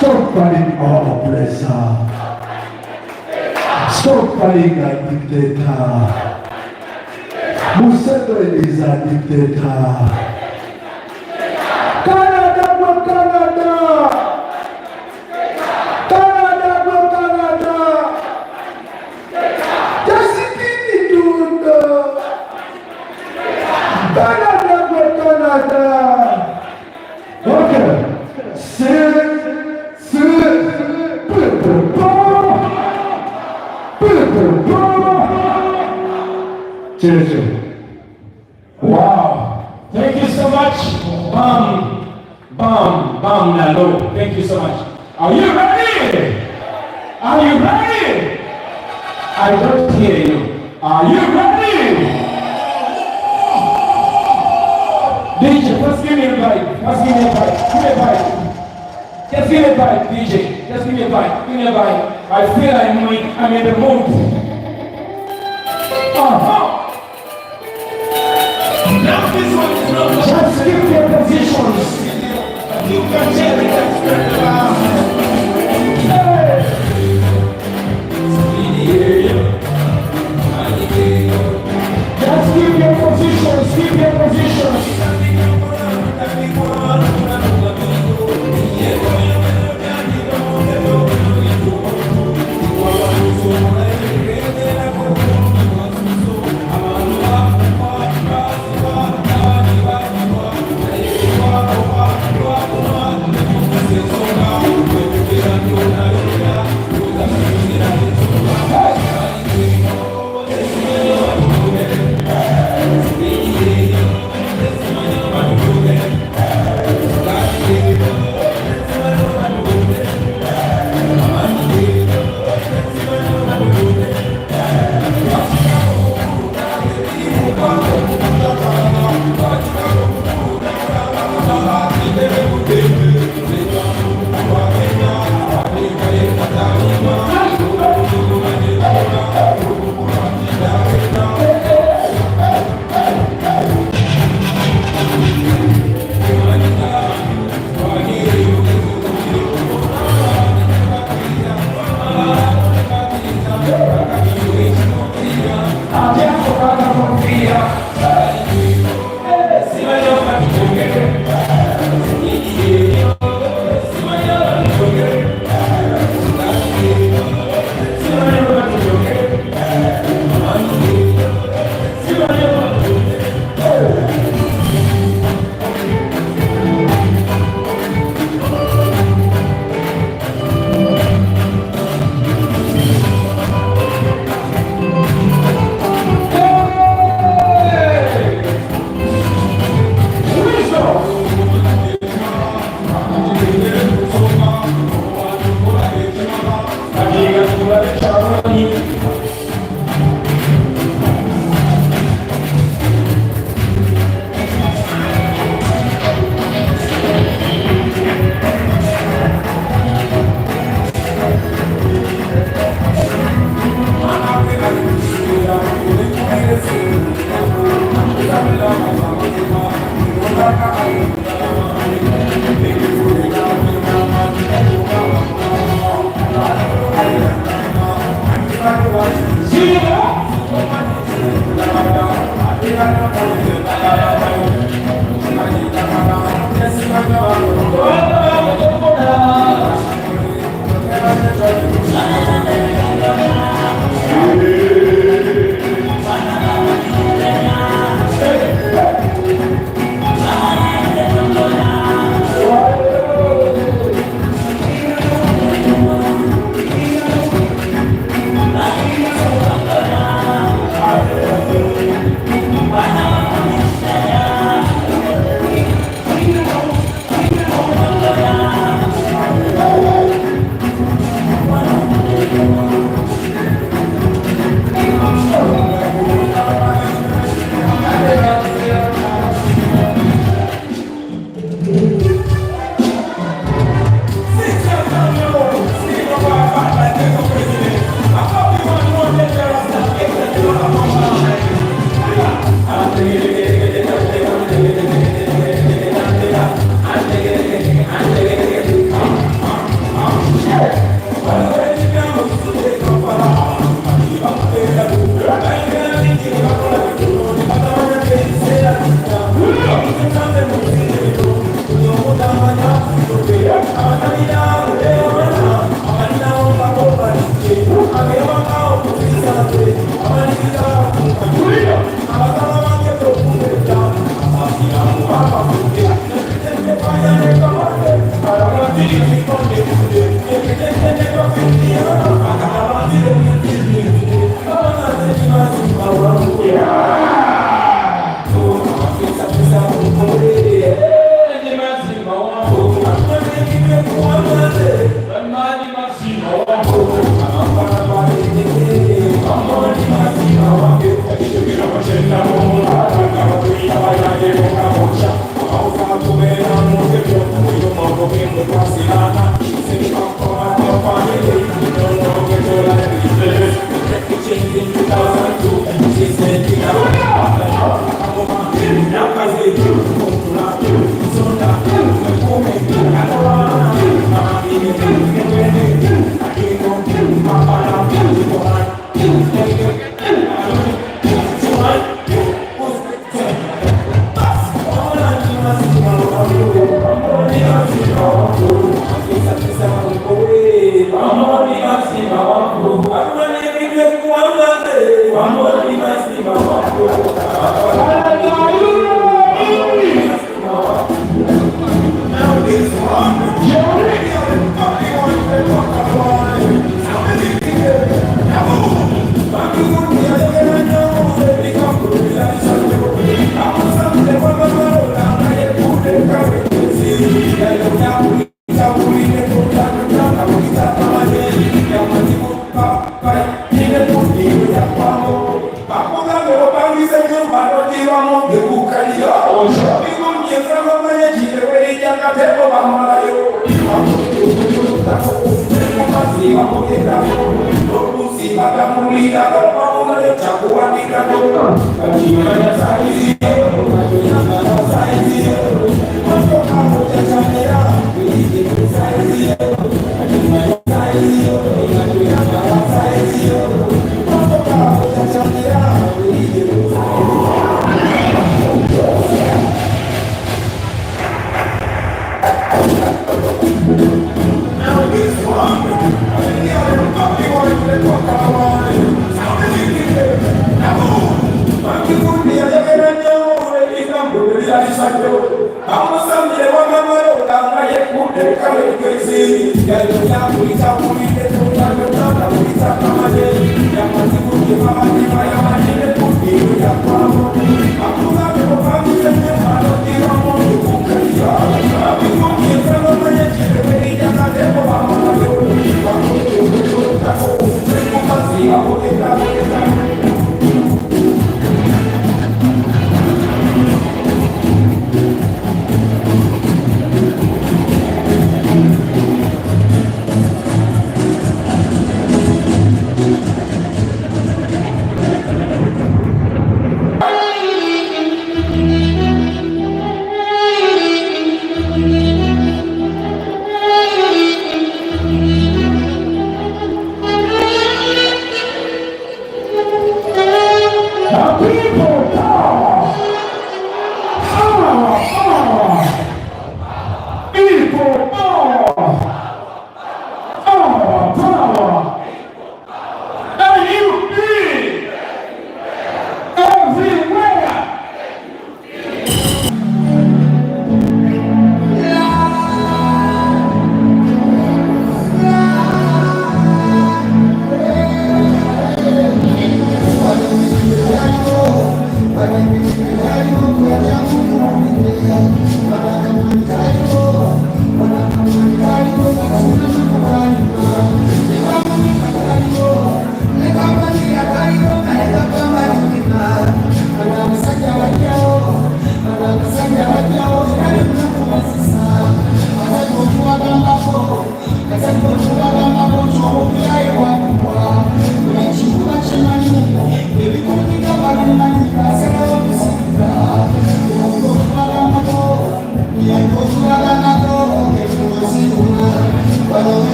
Stop fighting our oppressor. Stop fighting our dictator. Museveni is a dictator. Canada go Canada. Canada go Canada. Just keep it doing. Canada go Canada. Okay. Wow. Thank you so much. Bam, Nalo. Thank you so much. Are you ready? Are you ready? I don't hear you. Are you ready? DJ, first give me a bite. First give me a bite. Give me a bite. Just give me a bite, DJ. Just give me a bite. Give me a bite. I feel I'm in the mood. Now this one is not just keep your positions. You can tell it that's very loud. Just keep your positions. Keep your positions.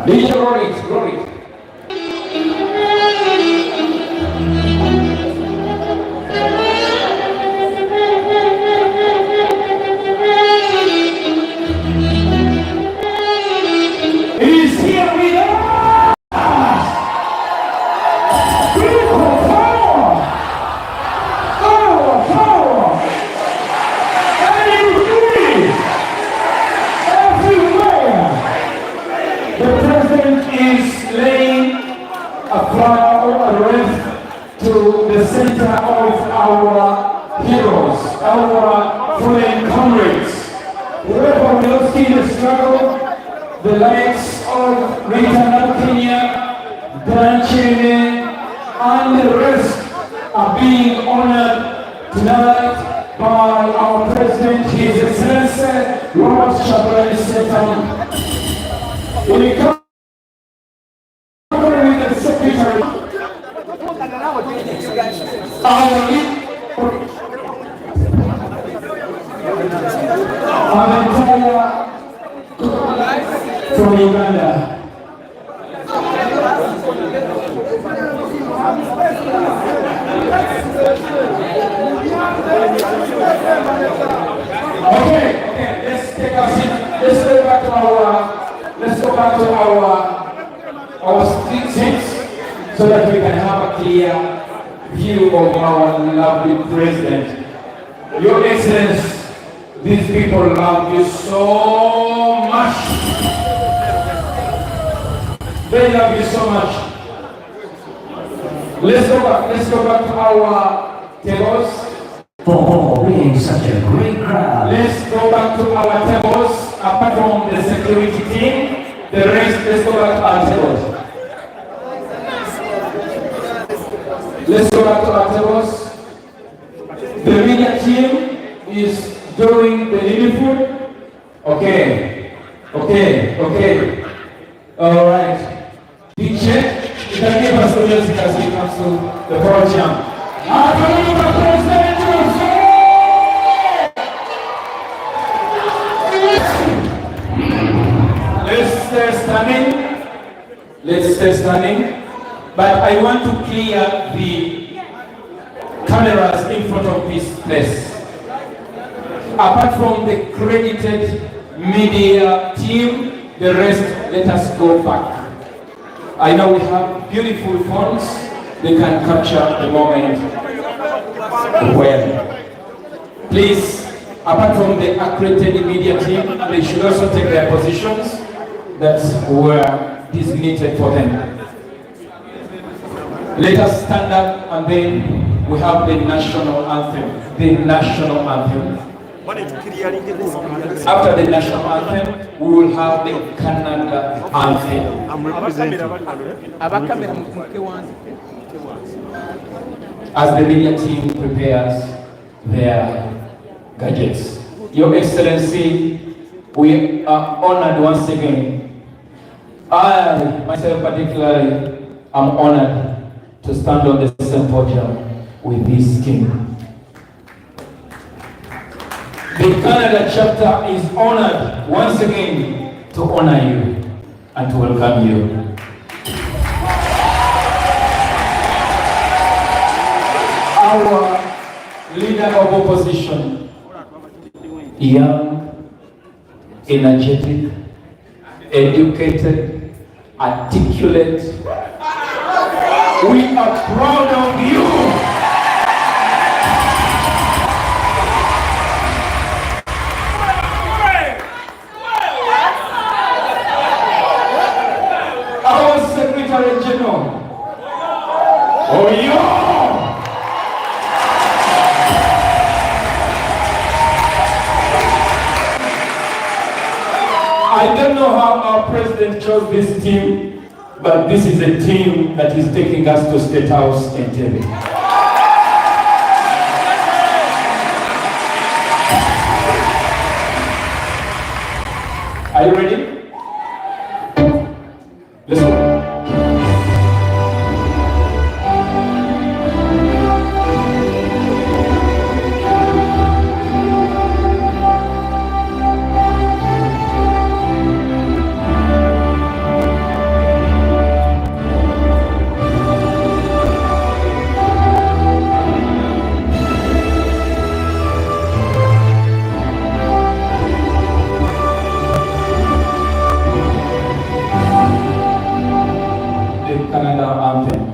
DJ, roll it, roll it. He's here with us. Beautiful power. Power. And you see it everywhere. The president is laying a flower of rest to the center of our heroes, our fallen comrades. Wherever we have seen the struggle, the likes of NUP Kenya, Grandchildren, and the rest are being honored tonight by our President, His Excellency, Robert Kyagulanyi Ssentamu. When you come with the Secretary, our entire from Uganda. Okay, let's take a seat. Let's go back to our seats so that we can have a clear view of our lovely president. Your Excellency, these people love you so much. They love you so much. Let's go back to our tables. For being such a great crowd. Let's go back to our tables. Apart from the security team, the rest, let's go back to our tables. Let's go back to our tables. The media team is doing the uniform. Okay. All right. DJ, you can give us the music as we come to the podium. Let's stay standing. But I want to clear the cameras in front of this place. Apart from the credited media team, the rest, let us go back. I know we have beautiful phones. They can capture the moment well. Please, apart from the accredited media team, they should also take their positions that were designated for them. Let us stand up and then we have the national anthem. The national anthem. After the national anthem, we will have the Canada anthem. I'm representing. As the media team prepares their gadgets. Your Excellency, we are honored once again. I, myself particularly, am honored to stand on the same podium with this king. The Canada chapter is honored once again to honor you. and to welcome you. Our leader of opposition, young, energetic, educated, articulate. We are proud of you. Our Secretary General. Oh, yeah. I don't know how our president chose this team, but this is a team that is taking us to State House in TV. Are you ready? Let's go. Canada anthem.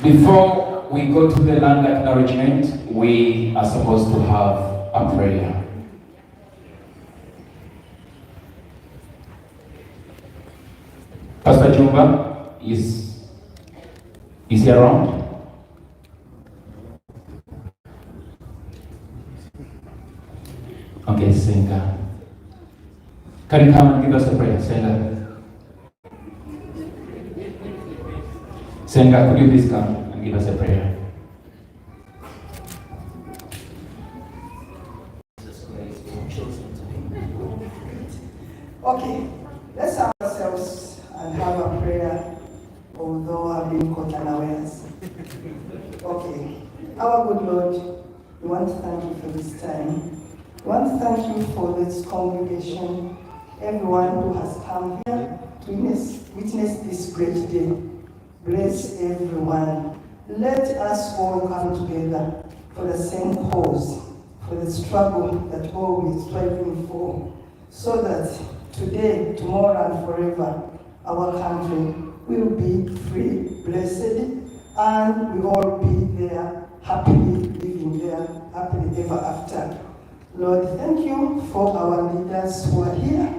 Before we go to the land acknowledgement, we are supposed to have a prayer. Pastor Jumba is he around? Okay, Senga. Can you come and give us a prayer, Senga? Senga, could you please come and give us a prayer? Okay, let's have ourselves and have a prayer, although I've been caught unawares. Okay, our good Lord, we want to thank you for this time. We want to thank you for this congregation, everyone who has come here to witness this great day. Bless everyone. Let us all come together for the same cause, for the struggle that all we are striving for, so that today, tomorrow, and forever, our country will be free, blessed, and we all be there, happily living there, happily ever after. Lord, thank you for our leaders who are here.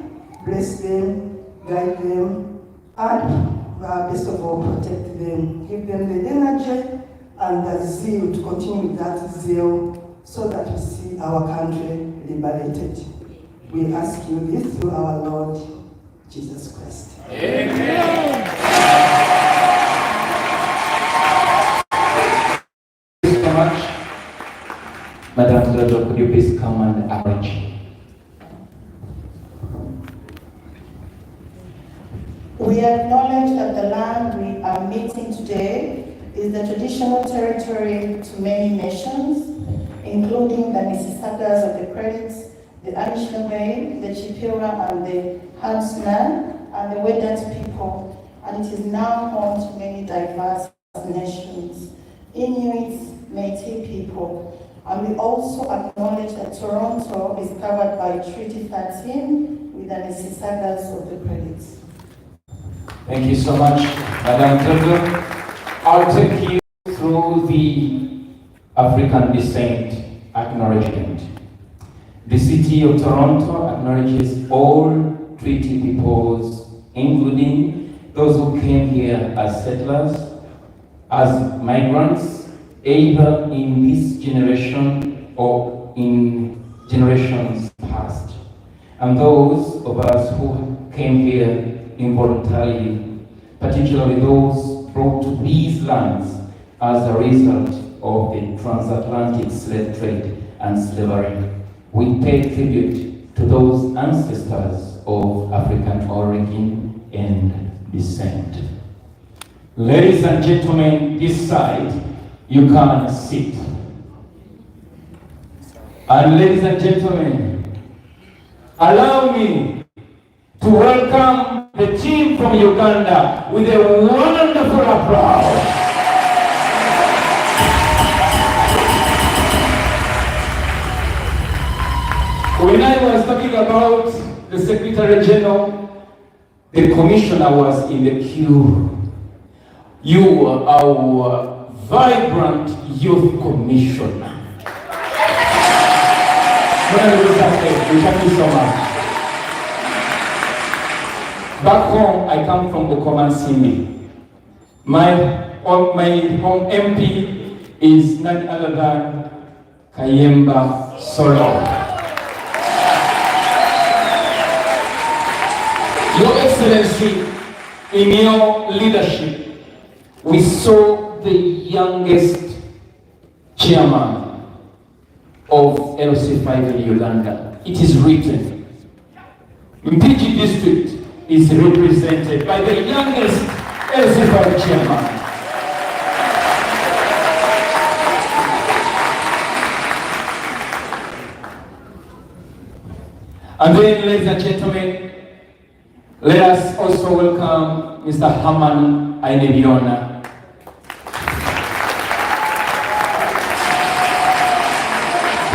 Bless them, guide them, and best of all, protect them. Give them the energy and the zeal to continue with that zeal so that we see our country liberated. We ask you this through our Lord Jesus Christ. Amen. Thank you so much. Madam Dodo, could you please come and acknowledge? We We acknowledge that the land we are meeting today is the traditional territory to many nations, including the Mississaugas of the Credits, the Anishinaabe, the Chippewa, and the Huntsman, and the Wendat people, and it is now home to many diverse nations, Inuits, Métis people, and we also acknowledge that Toronto is covered by Treaty 13 with the Mississaugas of the Credits. Thank you so much, Madam Treasurer. I'll take you through the African descent acknowledgement. The city of Toronto acknowledges all treaty peoples, including those who came here as settlers, as migrants, either in this generation or in generations past, and those of us who came here involuntarily, particularly those brought to these lands as a result of the transatlantic slave trade and slavery. We pay tribute to those ancestors of African origin and descent. Ladies and gentlemen, this side, you can sit. And ladies and gentlemen, allow me to welcome the team from Uganda with a wonderful applause. When I was talking about the Secretary General, the Commissioner was in the queue. You were our vibrant youth commissioner. Thank you so much. Back home, I come from the Kyagulanyi. My home MP is none other than Kayemba Solo. Your Excellency, in your leadership, we saw the youngest chairman of LC5 in Uganda. It is written. Mpigi district is represented by the youngest LC5 chairman. And then, ladies and gentlemen, let us also welcome Mr. Haman Ainebiona.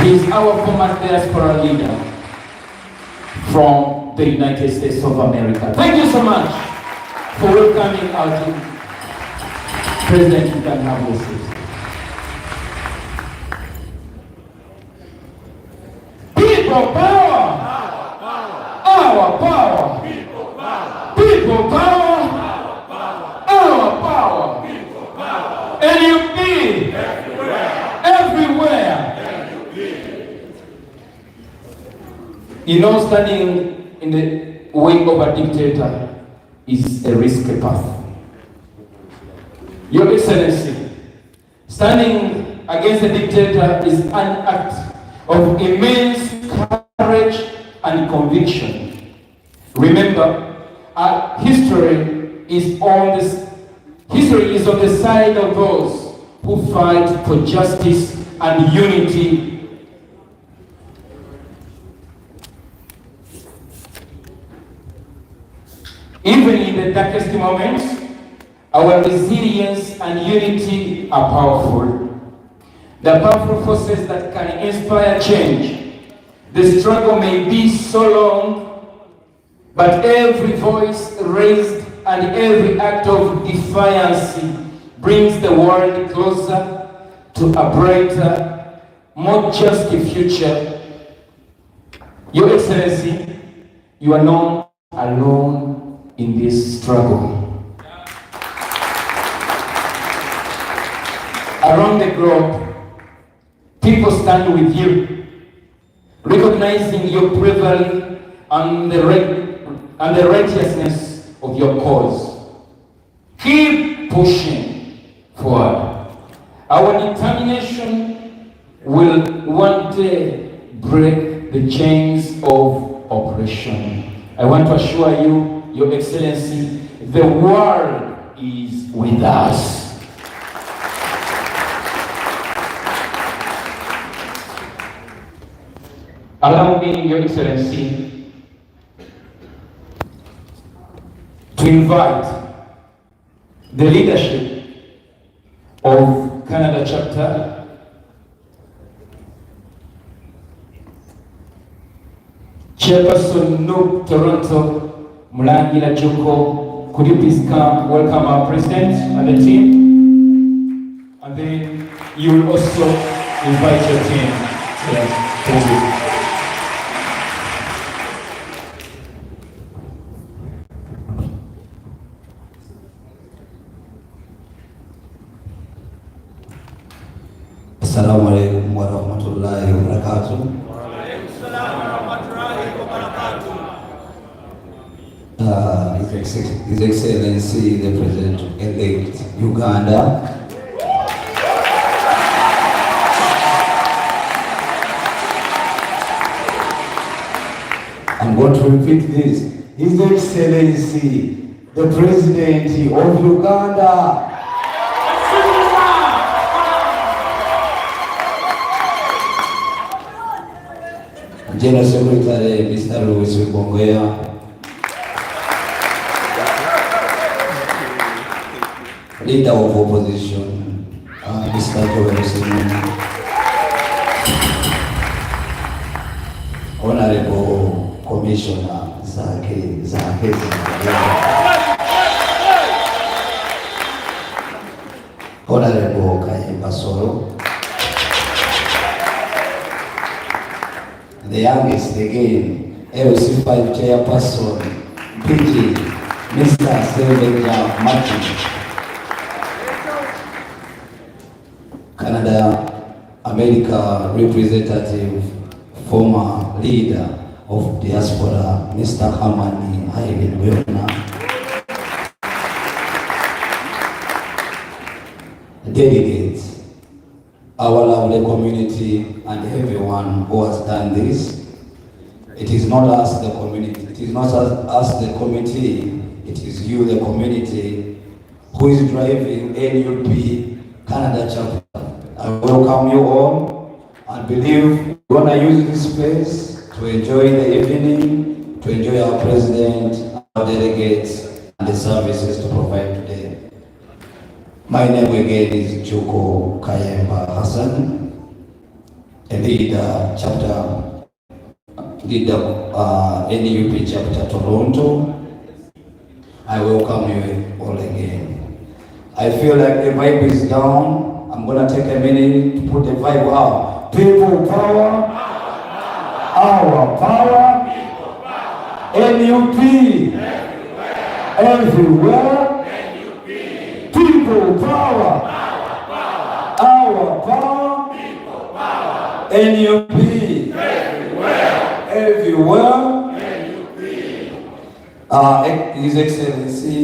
He is our former diaspora leader from the United States of America. Thank you so much for welcoming our team. President, you can have your seat. People power! Our power! People power! Our power! NUP! Everywhere! You know, standing in the way of a dictator is a risky path. Your Excellency, standing against a dictator is an act of immense courage and conviction. Remember, history is on the side of those who fight for justice and unity. Even in the darkest moments, our resilience and unity are powerful. The powerful forces that can inspire change. The struggle may be so long, but every voice raised and every act of defiance brings the world closer to a brighter, more just future. Your Excellency, you are not alone in this struggle. Around the globe, people stand with you, recognizing your bravery and the righteousness of your cause. Keep pushing forward. Our determination will one day break the chains of oppression. I want to assure you, Your Excellency, the world is with us. Allow me, Your Excellency, to invite the leadership of Canada chapter Chairperson NUP Toronto, Mulangira Joko. Could you please come welcome our president and the team? And then you will also invite your team. Yes, thank you. Assalamu alaikum wa rahmatullahi wa barakatuh. His Excellency the President-elect Uganda, I'm going to repeat this. His Excellency the President of Uganda. General Secretary Mr. Louis Wibongoya, Leader of Opposition Mr. Joel Simon, Honorable Commissioner Zake, Honorable Kayemba Soro, the youngest again, LC5 Chairperson, PG, Mr. Selveja Martin, Canada, America representative, former leader of diaspora, Mr. Hamani Haile Wena, delegates, our lovely community and everyone who has done this. It is not us the community, it is not us the committee, it is you the community who is driving NUP Canada chapter. I welcome you all and believe we're going to use this space to enjoy the evening, to enjoy our president, our delegates and the services to provide today. My name again is Joko Kayemba Hassan, a leader NUP chapter Toronto. I welcome you all again. I feel like the vibe is down. I'm gonna take a minute to put the vibe out. People power, our power, NUP, everywhere, people power, our power, NUP, everywhere. His Excellency,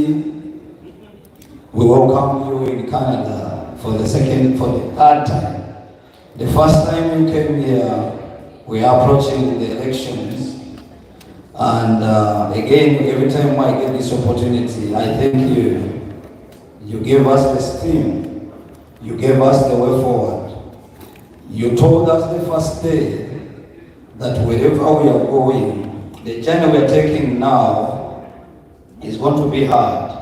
we welcome you in Canada for the third time. The first time you came here, we are approaching the elections. And again, every time I get this opportunity, I thank you. You gave us the steam. You gave us the way forward. You told us the first day that wherever we are going, the journey we are taking now is going to be hard.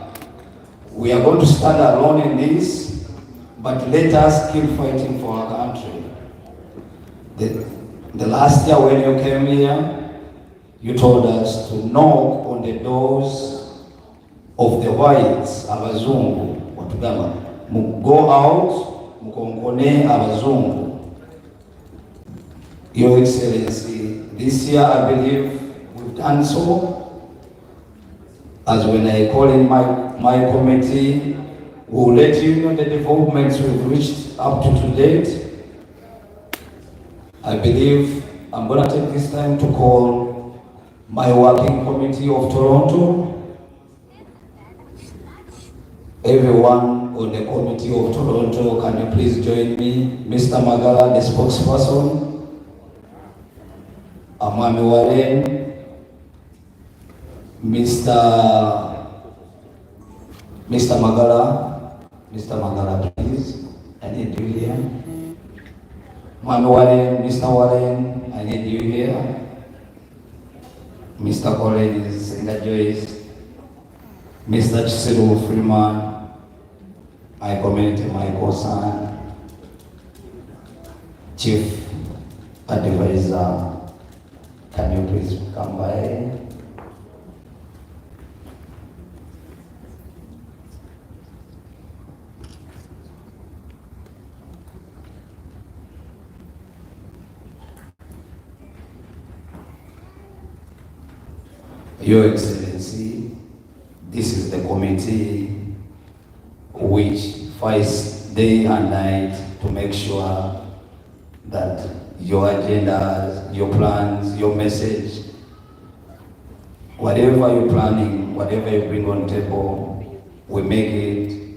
We are going to stand alone in this, but let us keep fighting for our country. The last year when you came here, you told us to knock on the doors of the whites, abazungu, watugamba, go out, mukonkone abazungu. Your Excellency, this year I believe we've done so. As when I call in my committee, we'll let you know the developments we've reached up to date. I believe I'm going to take this time to call my working committee of Toronto. Everyone on the committee of Toronto, can you please join me? Mr. Magala, the spokesperson. Amami Warren. Mr. Mr. Magala, please. I need you here. Mami Warren, Mr. Warren, I need you here. Mr. Collins, Singer Joyce, Mr. Cyril Freeman, my community, my co-son, Chief Advisor, can you please come by? Your Excellency, this is the committee which fights day and night to make sure that your agendas, your plans, your message, whatever you're planning, whatever you bring on table, we make it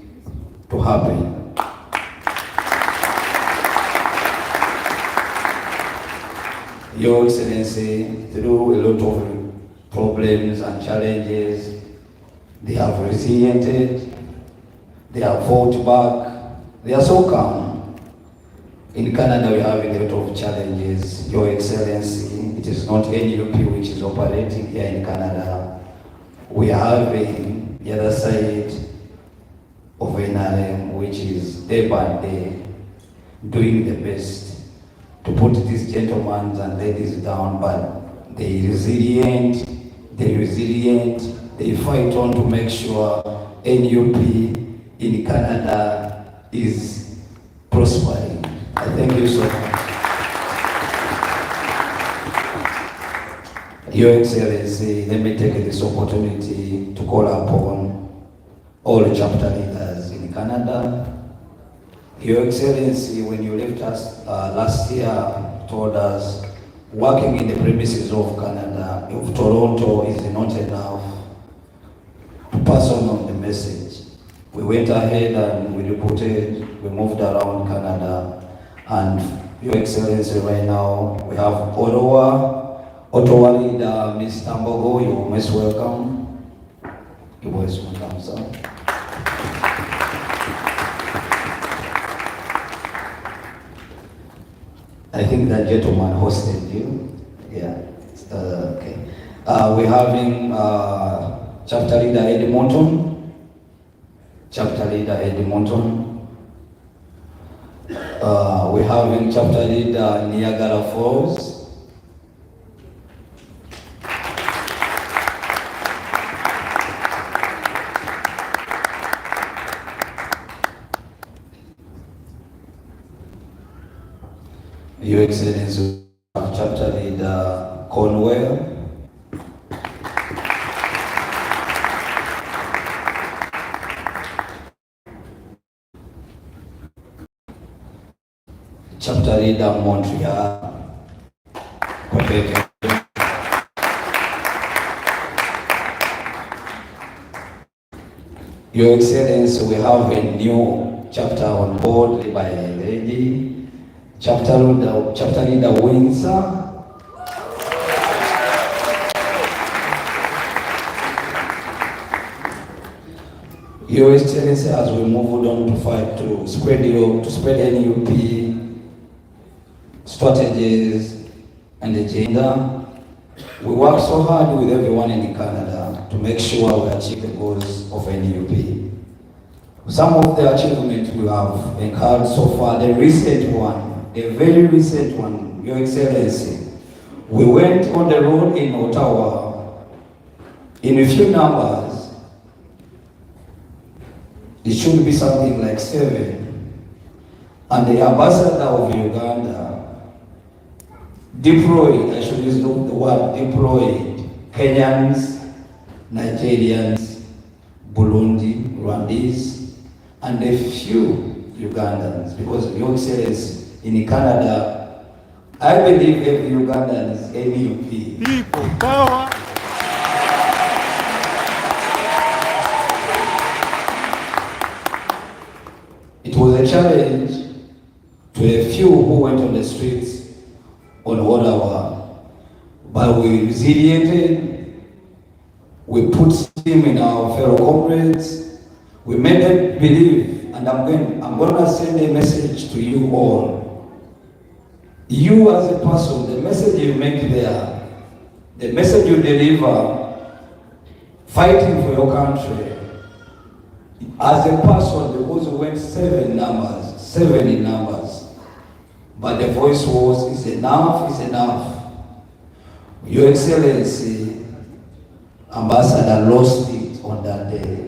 to happen. Your Excellency, through a lot of problems and challenges, they have resiliented, they have fought back, they are so calm. In Canada, we have a lot of challenges. Your Excellency, it is not NUP which is operating here in Canada. We are having the other side of NRM, which is day by day doing the best to put these gentlemen and ladies down, but they resilient, they fight on to make sure NUP in Canada is prospering. I thank you so much. Your Excellency, let me take this opportunity to call upon all chapter leaders in Canada. Your Excellency, when you left us last year, told us working in the premises of Canada, of Toronto, is not enough to pass on the message. We went ahead and we reported, we moved around Canada, and Your Excellency, right now we have Ottawa leader, Ms. Tambogo. You're most welcome. You're most welcome, sir. I think that gentleman hosted you. Yeah. Okay. We're having chapter leader Edmonton. We're having chapter leader Niagara Falls. Your Excellency, chapter leader Cornwall. Chapter leader Montreal. Quebec. Your Excellency, we have a new chapter on board by a lady. Chapter leader Windsor. Your Excellency, as we move on to fight to spread NUP strategies and agenda, we work so hard with everyone in Canada to make sure we achieve the goals of NUP. Some of the achievements we have incurred so far, the recent one, a very recent one, Your Excellency. We went on the road in Ottawa in a few numbers. It should be something like 7. And the ambassador of Uganda deployed, I should use the word deployed, Kenyans, Nigerians, Burundi, Rwandese, and a few Ugandans, because Your Excellency, in Canada, I believe every Ugandan is NUP. People power. It was a challenge to a few who went on the streets on Ottawa, but we resiliented, we put steam in our fellow comrades, We made them believe, and I'm going to send a message to you all. You as a person, the message you make there, the message you deliver, fighting for your country, as a person, because we went 7 in numbers, but the voice was, is enough. Your Excellency, Ambassador lost it on that day.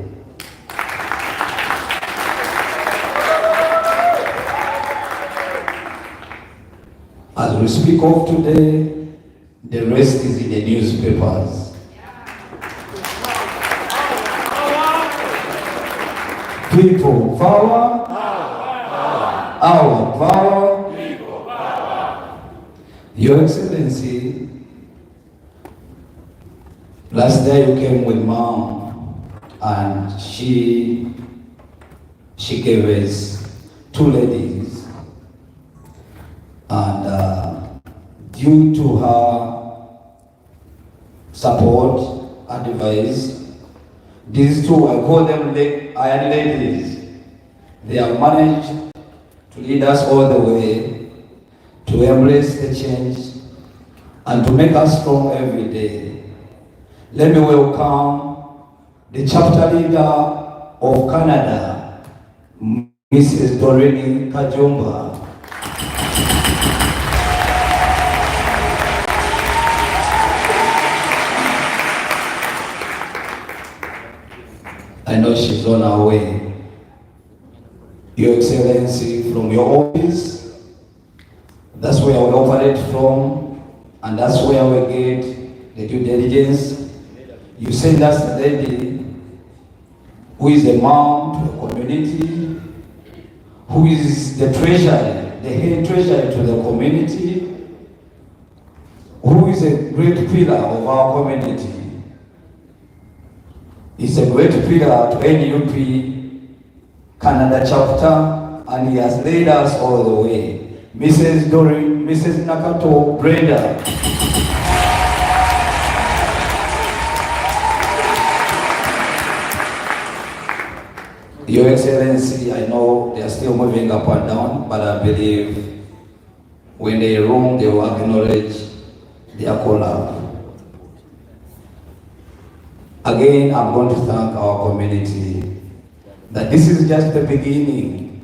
As we speak of today, the rest is in the newspapers. People power, our power, people power. Your Excellency, last day you came with Mom, and she gave us 2 ladies, and due to her support, advice, these 2, I call them iron ladies, they have managed to lead us all the way, to embrace the change, and to make us strong every day. Let me welcome the chapter leader of Canada, Mrs. Doreen Kajumba. I know she's on her way. Your Excellency, from your office, that's where we operate from, and that's where we get the due diligence. You send us a lady who is a mom to the community, who is the treasurer, the head treasurer to the community, who is a great pillar of our community. He's a great pillar to NUP Canada chapter, and he has led us all the way. Mrs. Doreen, Mrs. Nakato Brenda. Your Excellency, I know they are still moving up and down, but I believe when they roam, they will acknowledge their collab. Again, I'm going to thank our community that this is just the beginning.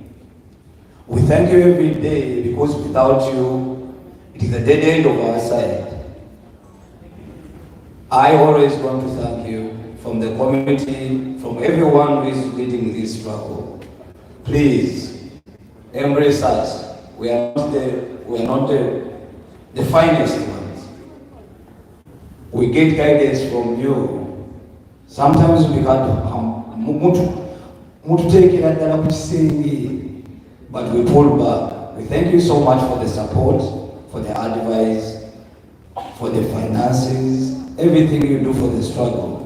We thank you every day because without you, it is a dead end of our side. I always want to thank you from the community, from everyone who is leading this struggle. Please embrace us. We are not the finest ones. We get guidance from you. Sometimes we had to take it, but we pull back. We thank you so much for the support, for the advice, for the finances, everything you do for the struggle.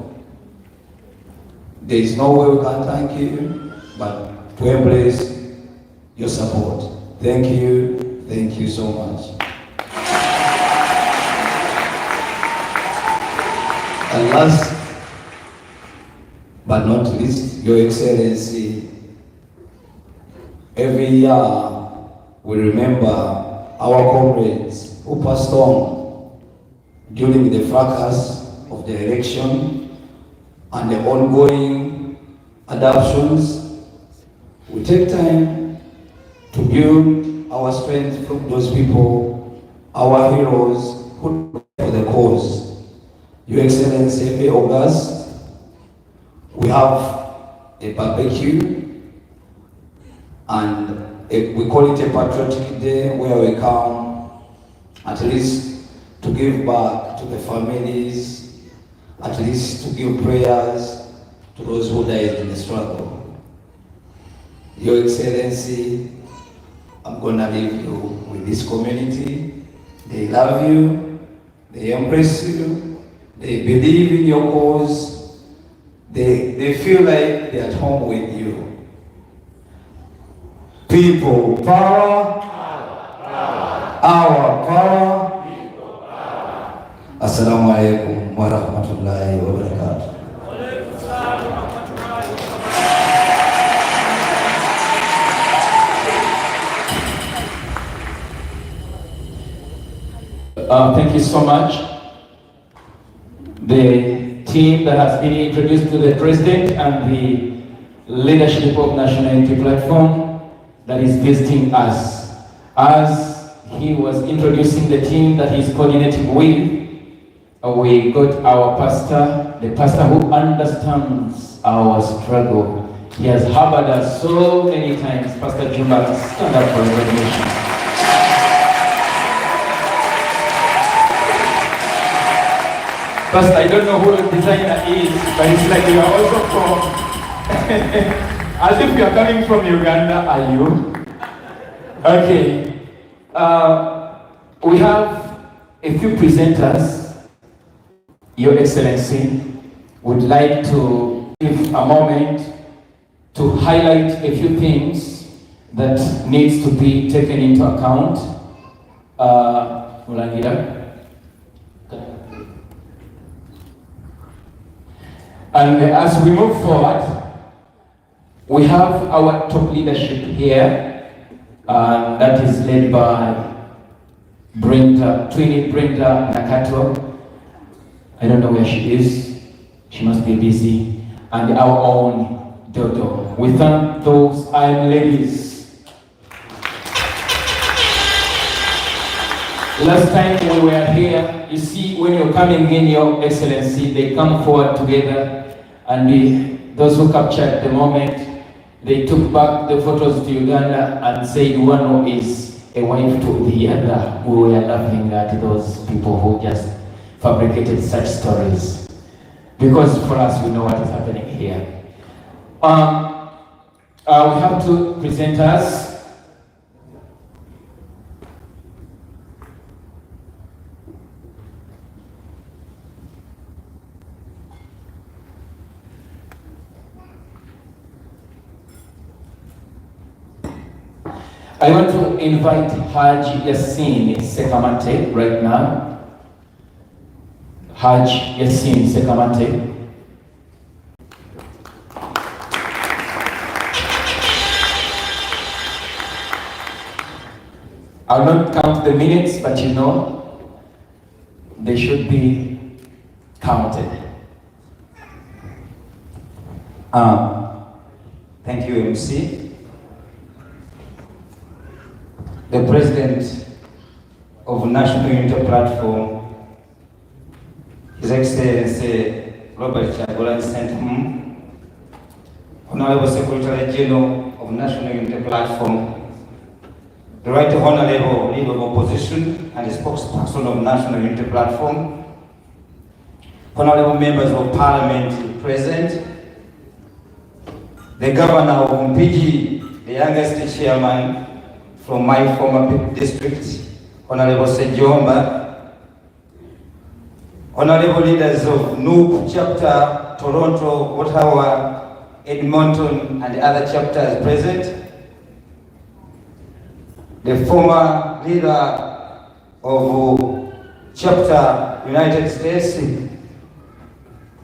There is no way we can thank you, but to embrace your support. Thank you so much. And last but not least, Your Excellency, every year we remember our comrades who passed on during the fracas of the election and the ongoing adoptions. We take time to build our strength from those people, our heroes who died for the cause. Your Excellency, every August, we have a barbecue, and we call it a patriotic day, where we come at least to give back to the families, at least to give prayers to those who died in the struggle. Your Excellency, I'm gonna leave you with this community. They love you, they embrace you, they believe in your cause. They feel like they're at home with you. People power, our power. Assalamu alaikum wa rahmatullahi wa barakatuh. Thank you so much. The team that has been introduced to the President and the leadership of National Unity Platform that is visiting us. As he was introducing the team that he's coordinating with, we got our pastor, the pastor who understands our struggle. He has harbored us so many times. Pastor Jumba, stand up for recognition. Pastor, I don't know who the designer is, but it's like you are also from, as if you are coming from Uganda, are you? Okay. We have a few presenters. Your Excellency would like to give a moment to highlight a few things that needs to be taken into account. Mulangira. And as we move forward, we have our top leadership here, and that is led by Twinny Brenda Nakato. I don't know where she is. She must be busy. And our own Dodo. We thank those Iron ladies. Last time when we were here, you see, when you're coming in, Your Excellency, they come forward together, and those who captured the moment, they took back the photos to Uganda and said one is a wife to the other. We were laughing at those people who just fabricated such stories. Because for us, we know what is happening here. We have two presenters. I want to invite Haji Yassin Sekamante right now. Haji Yassin Sekamante. I'll not count the minutes, but you know, they should be counted. Thank you, MC. The President of National Unity Platform, His Excellency Robert Kyagulanyi, Honorable Secretary General of National Unity Platform, the Right Honorable Leader of Opposition and the Spokesperson of National Unity Platform, Honorable Members of Parliament present, the Governor of Mpigi, the youngest chairman from my former district, Honorable Sejomba, Honorable leaders of NUP chapter, Toronto, Ottawa, Edmonton, and other chapters present, the former leader of chapter United States,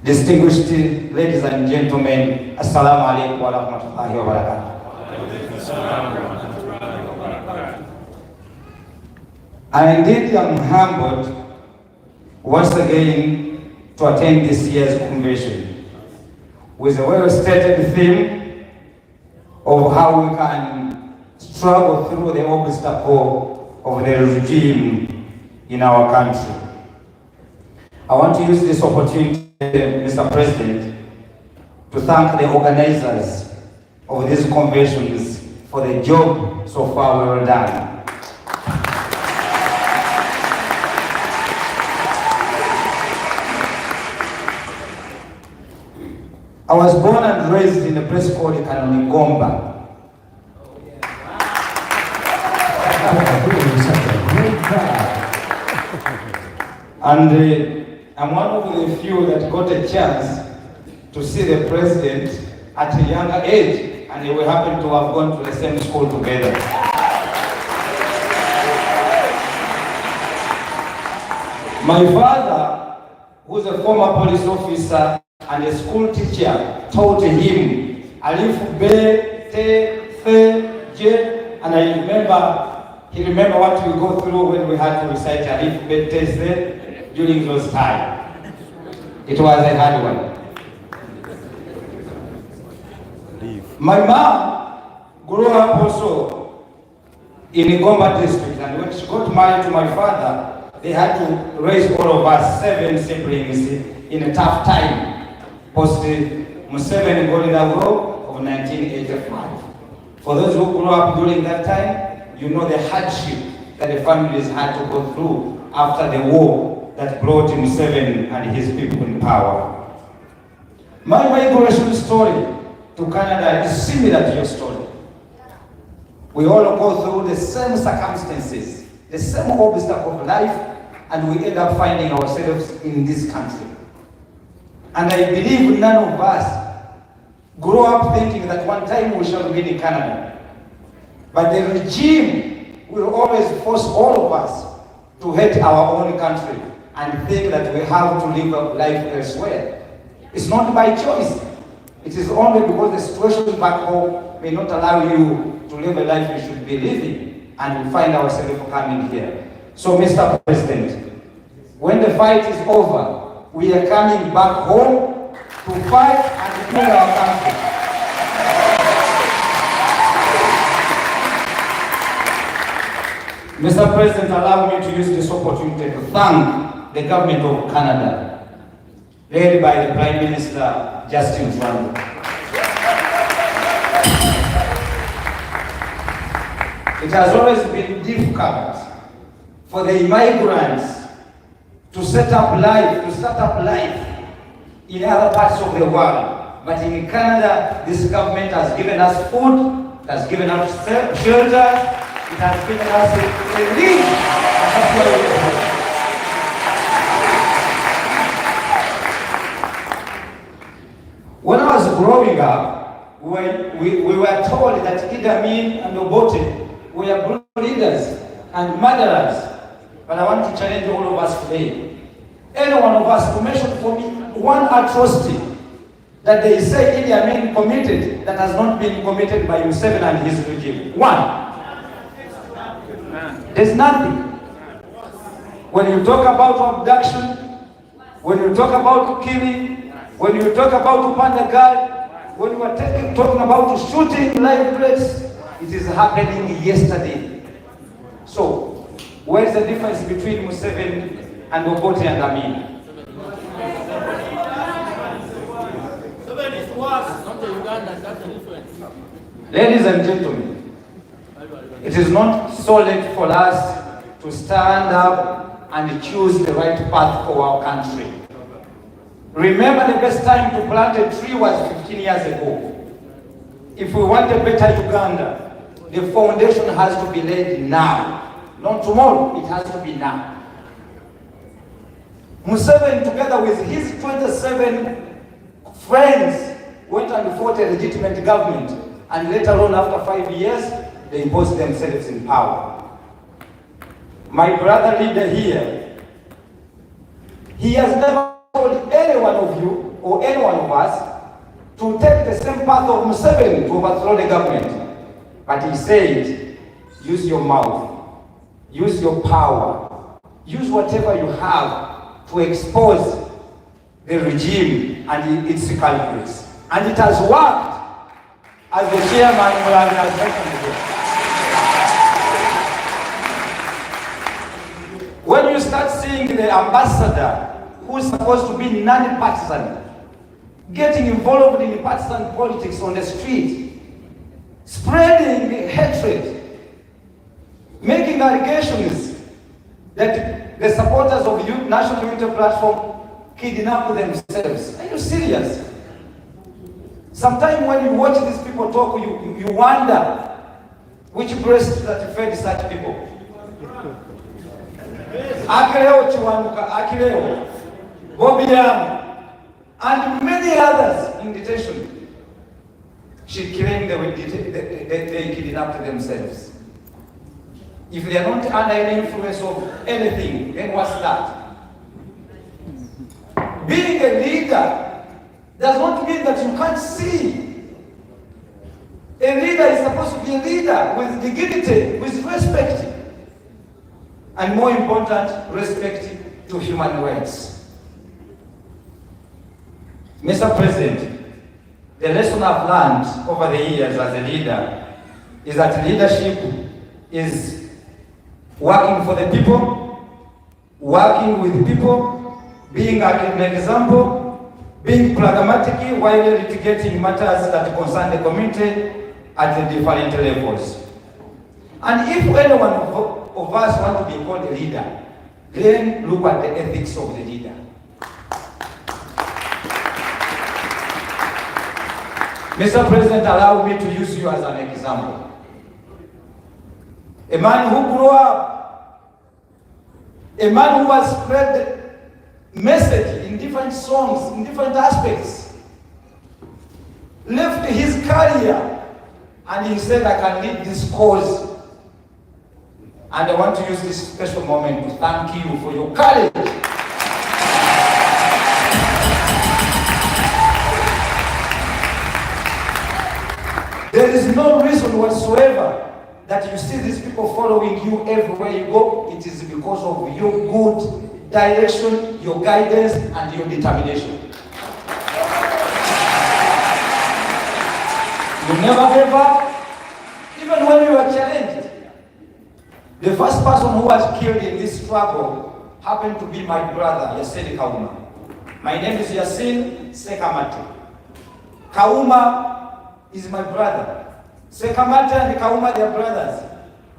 distinguished ladies and gentlemen, Assalamu alaikum wa rahmatullahi wa barakatuh. And indeed, I'm humbled once again to attend this year's convention with a well-stated theme of how we can struggle through the obstacle of the regime in our country. I want to use this opportunity, Mr. President, to thank the organizers of these conventions for the job so far well done. I was born and raised in a place called Kanonigomba. And I'm one of the few that got a chance to see the President at a younger age, and we happen to have gone to the same school together. My father, who's a former police officer and a school teacher, taught him Alif, Be, Te, Fe, Je, and I remember He remembered what we go through when we had to recite alphabet test there during those times. It was a hard one. My mom grew up also in Igomba district, and when she got married to my father, they had to raise all of us 7 siblings in a tough time, post Museveni Golden War of 1985. For those who grew up during that time, you know the hardship that the families had to go through after the war that brought Museveni and his people in power. My migration story to Canada is similar to your story. We all go through the same circumstances, the same obstacle of life, and we end up finding ourselves in this country. And I believe none of us grow up thinking that one time we shall be in Canada. But the regime will always force all of us to hate our own country and think that we have to live a life elsewhere. It's not by choice. It is only because the situation back home may not allow you to live a life you should be living, and we find ourselves coming here. So, Mr. President, when the fight is over, we are coming back home to fight and defend our country. Mr. President, allow me to use this opportunity to thank the government of Canada, led by the Prime Minister, Justin Trudeau. It has always been difficult for the immigrants to set up life in other parts of the world. But in Canada, this government has given us food, it has given us shelter, it has given us a lead. When I was growing up, we were told that Idi Amin and Obote were brutal leaders and murderers. But I want to challenge all of us today. Any one of us to mention for me one atrocity that they say Idi Amin committed that has not been committed by Museveni and his regime. One. There's nothing. When you talk about abduction, when you talk about killing, when you talk about Ugandan, when you are talking about shooting live plates, it is happening yesterday. So, where's the difference between Museveni and Obote and Amin? Museveni is worse, not the Ugandans, that's the difference. Ladies and gentlemen, it is not so late for us to stand up and choose the right path for our country. Remember, the best time to plant a tree was 15 years ago. If we want a better Uganda, the foundation has to be laid now. Not tomorrow, it has to be now. Museveni, together with his 27 friends, went and fought a legitimate government, and later on, after 5 years, they imposed themselves in power. My brother leader here, he has never told any one of you or any one of us to take the same path of Museveni to overthrow the government. But he said, use your mouth, use your power, use whatever you have to expose the regime and its culprits. And it has worked, as the chairman has mentioned again. When you start seeing the ambassador, who is supposed to be non-partisan, getting involved in partisan politics on the street, spreading hatred, making allegations that the supporters of the National Unity Platform kidnap themselves. Are you serious? Sometimes when you watch these people talk, you wonder which breast that fed such people. Akileo Chiwanuka, Akileo, Bobiam, and many others in detention. She claimed they kidnapped themselves. If they are not under any influence of anything, then what's that? Being a leader does not mean that you can't see. A leader is supposed to be a leader with dignity, with respect. and more important, respect to human rights. Mr. President, the lesson I've learned over the years as a leader is that leadership is working for the people, working with people, being an example, being pragmatic while litigating matters that concern the community at the different levels. And if any one of us want to be called a leader, then look at the ethics of the leader. Mr. President, allow me to use you as an example. A man who grew up, a man who has spread message in different songs, in different aspects, left his career and he said, I can lead this cause. And I want to use this special moment to thank you for your courage. There is no reason whatsoever that you see these people following you everywhere you go. It is because of your good direction, your guidance, and your determination. You never gave up, even when you were challenged. The first person who was killed in this struggle happened to be my brother, Yasin Kauma. My name is Yasin Sekamate. Kauma is my brother. Sekamate and Kauma, they are brothers.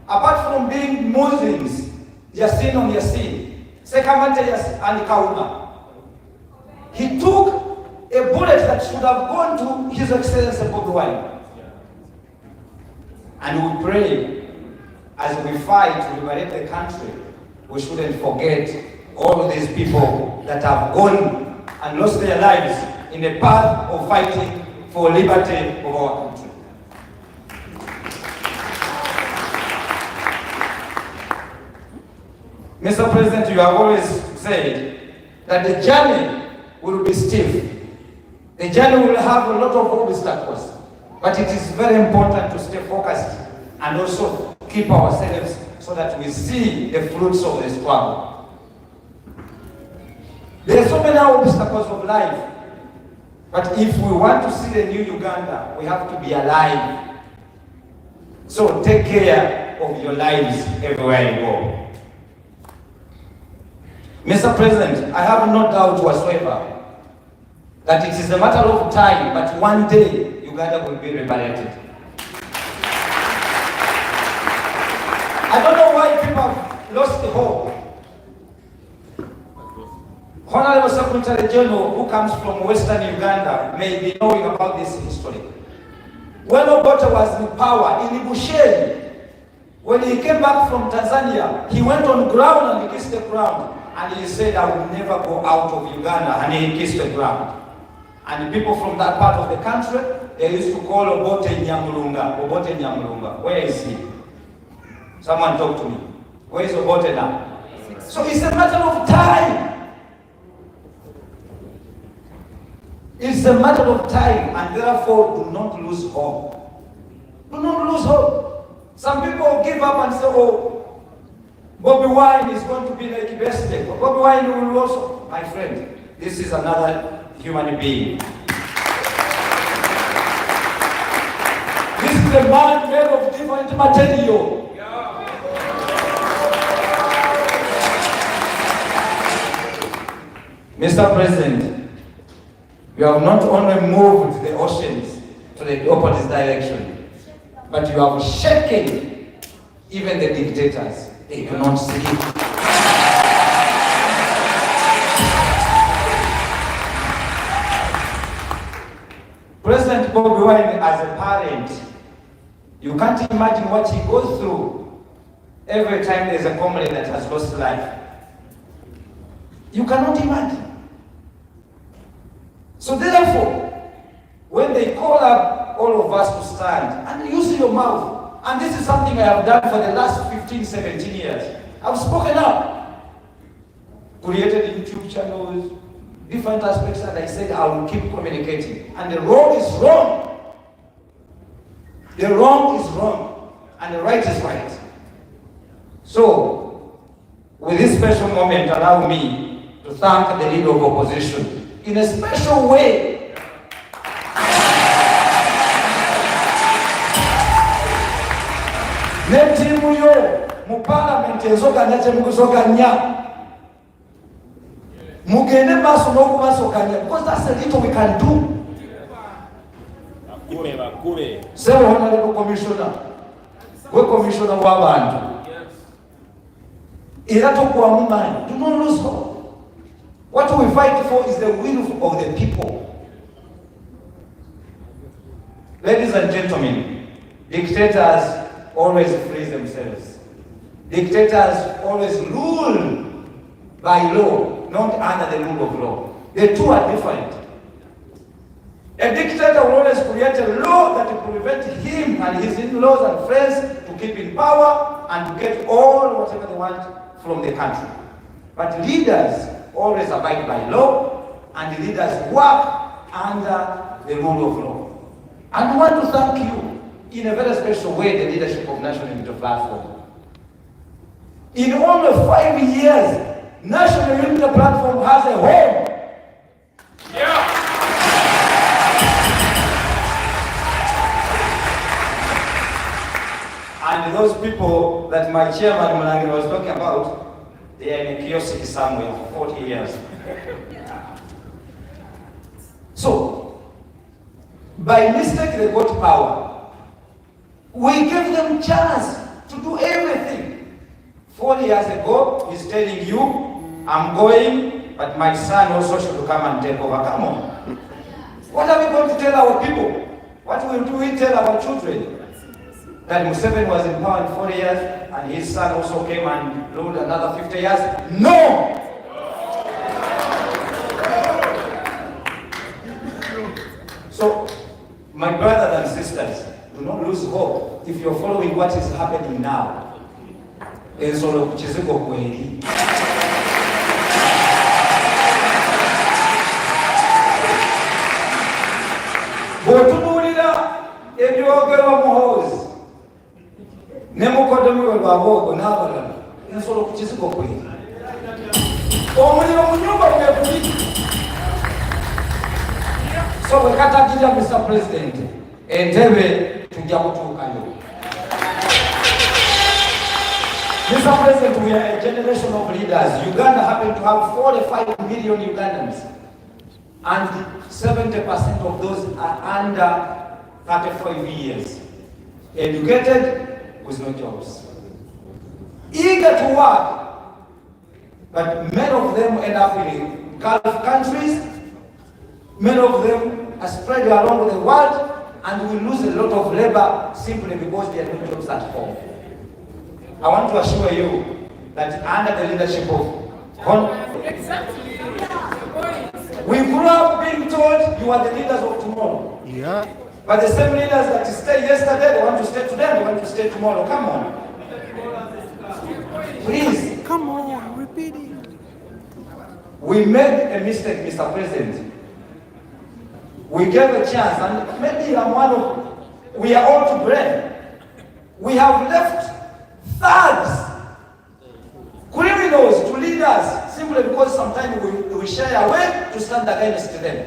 Apart from being Muslims, Yasin on Yasin, Sekamate and Kauma. He took a bullet that should have gone to His Excellency Bobi Wine. And we pray, as we fight to liberate the country, we shouldn't forget all these people that have gone and lost their lives in the path of fighting for liberty of our country. Mr. President, you have always said that the journey will be stiff. The journey will have a lot of obstacles, but it is very important to stay focused and also keep ourselves so that we see the fruits of the struggle. There are so many obstacles of life, but if we want to see the new Uganda, we have to be alive. So take care of your lives everywhere you go. Mr. President, I have no doubt whatsoever that it is a matter of time, but one day Uganda will be liberated. I don't know why people have lost the hope. Honorable Secretary General, who comes from Western Uganda, may be knowing about this history. When Obote was in power in Busheri, when he came back from Tanzania, he went on ground and he kissed the ground. And he said, I will never go out of Uganda. And he kissed the ground. And the people from that part of the country, they used to call Obote Nyamulunga. Obote Nyamulunga. Where is he? Someone talk to me. Where is Obote now? So it's a matter of time. It's a matter of time. And therefore, do not lose hope. Do not lose hope. Some people give up and say, oh, Bobi Wine is going to be like yesterday. But Bobi Wine will also, my friend, this is another human being. This is a man made of different material. Mr. President, you have not only moved the oceans to the opposite direction, but you have shaken even the dictators. They cannot see it. President Bobi Wine, as a parent, you can't imagine what he goes through every time there's a comrade that has lost life. You cannot imagine. So therefore, when they call up all of us to stand and use your mouth, and this is something I have done for the last 15, 17 years. I've spoken up, created YouTube channels, different aspects, and I said I will keep communicating. And the wrong is wrong. The wrong is wrong, and the right is right. So, with this special moment, allow me to thank the leader of opposition in a special way. Ne timu yo mu parliament ezoganya kyemuguzoganya mugende maaso n'okubasoganya, because that's the little we can do. Say honorable commissioner, we commissioner w'abantu era tokuwamu maanyi. Do not lose hope. What we fight for is the will of the people. Ladies and gentlemen, dictators always freeze themselves. Dictators always rule by law, not under the rule of law. The two are different. A dictator will always create a law that will prevent him and his in-laws and friends to keep in power and to get all whatever they want from the country. But leaders always abide by law, and the leaders work under the rule of law. And we want to thank you in a very special way, the leadership of National Unity Platform. In only 5 years, National Unity Platform has a home. Yeah. And those people that my chairman Mulangi was talking about, they are in a kiosk somewhere for 40 years. So, by mistake they got power. We gave them chance to do everything. 4 years ago, he's telling you, I'm going, but my son also should come and take over. Come on. What are we going to tell our people? What will we tell our children? That Museveni was in power in 4 years, and his son also came and ruled another 50 years? No! So, my brothers and sisters, do not lose hope if you're following what is happening now. Ensolo kuchiziko kweli. Bw'otunuulira ebyogerwa muhoozi ne mukoddomi we lwabogo n'abalala, ensolo kuchiziko kweli. Omuliro mu nnyumba gweguli. So bwe katagira Mr. President, entebe tujja kutuukayo. Mr. President, we are a generation of leaders. Uganda happened to have 45 million Ugandans, and 70% of those are under 35 years. Educated with no jobs. Eager to work, but many of them end up in Gulf countries. Many of them are spread around the world, and we lose a lot of labor simply because they are doing jobs at home. I want to assure you that under the leadership of we grew up being told you are the leaders of tomorrow. Yeah. But the same leaders that stayed yesterday, they want to stay today, they want to stay tomorrow. Come on. Please. Come on, repeat it. We made a mistake, Mr. President. We gave a chance, and maybe I'm one of, we are all to blame. We have left thugs, criminals to leaders simply because sometimes we shy away to stand against them.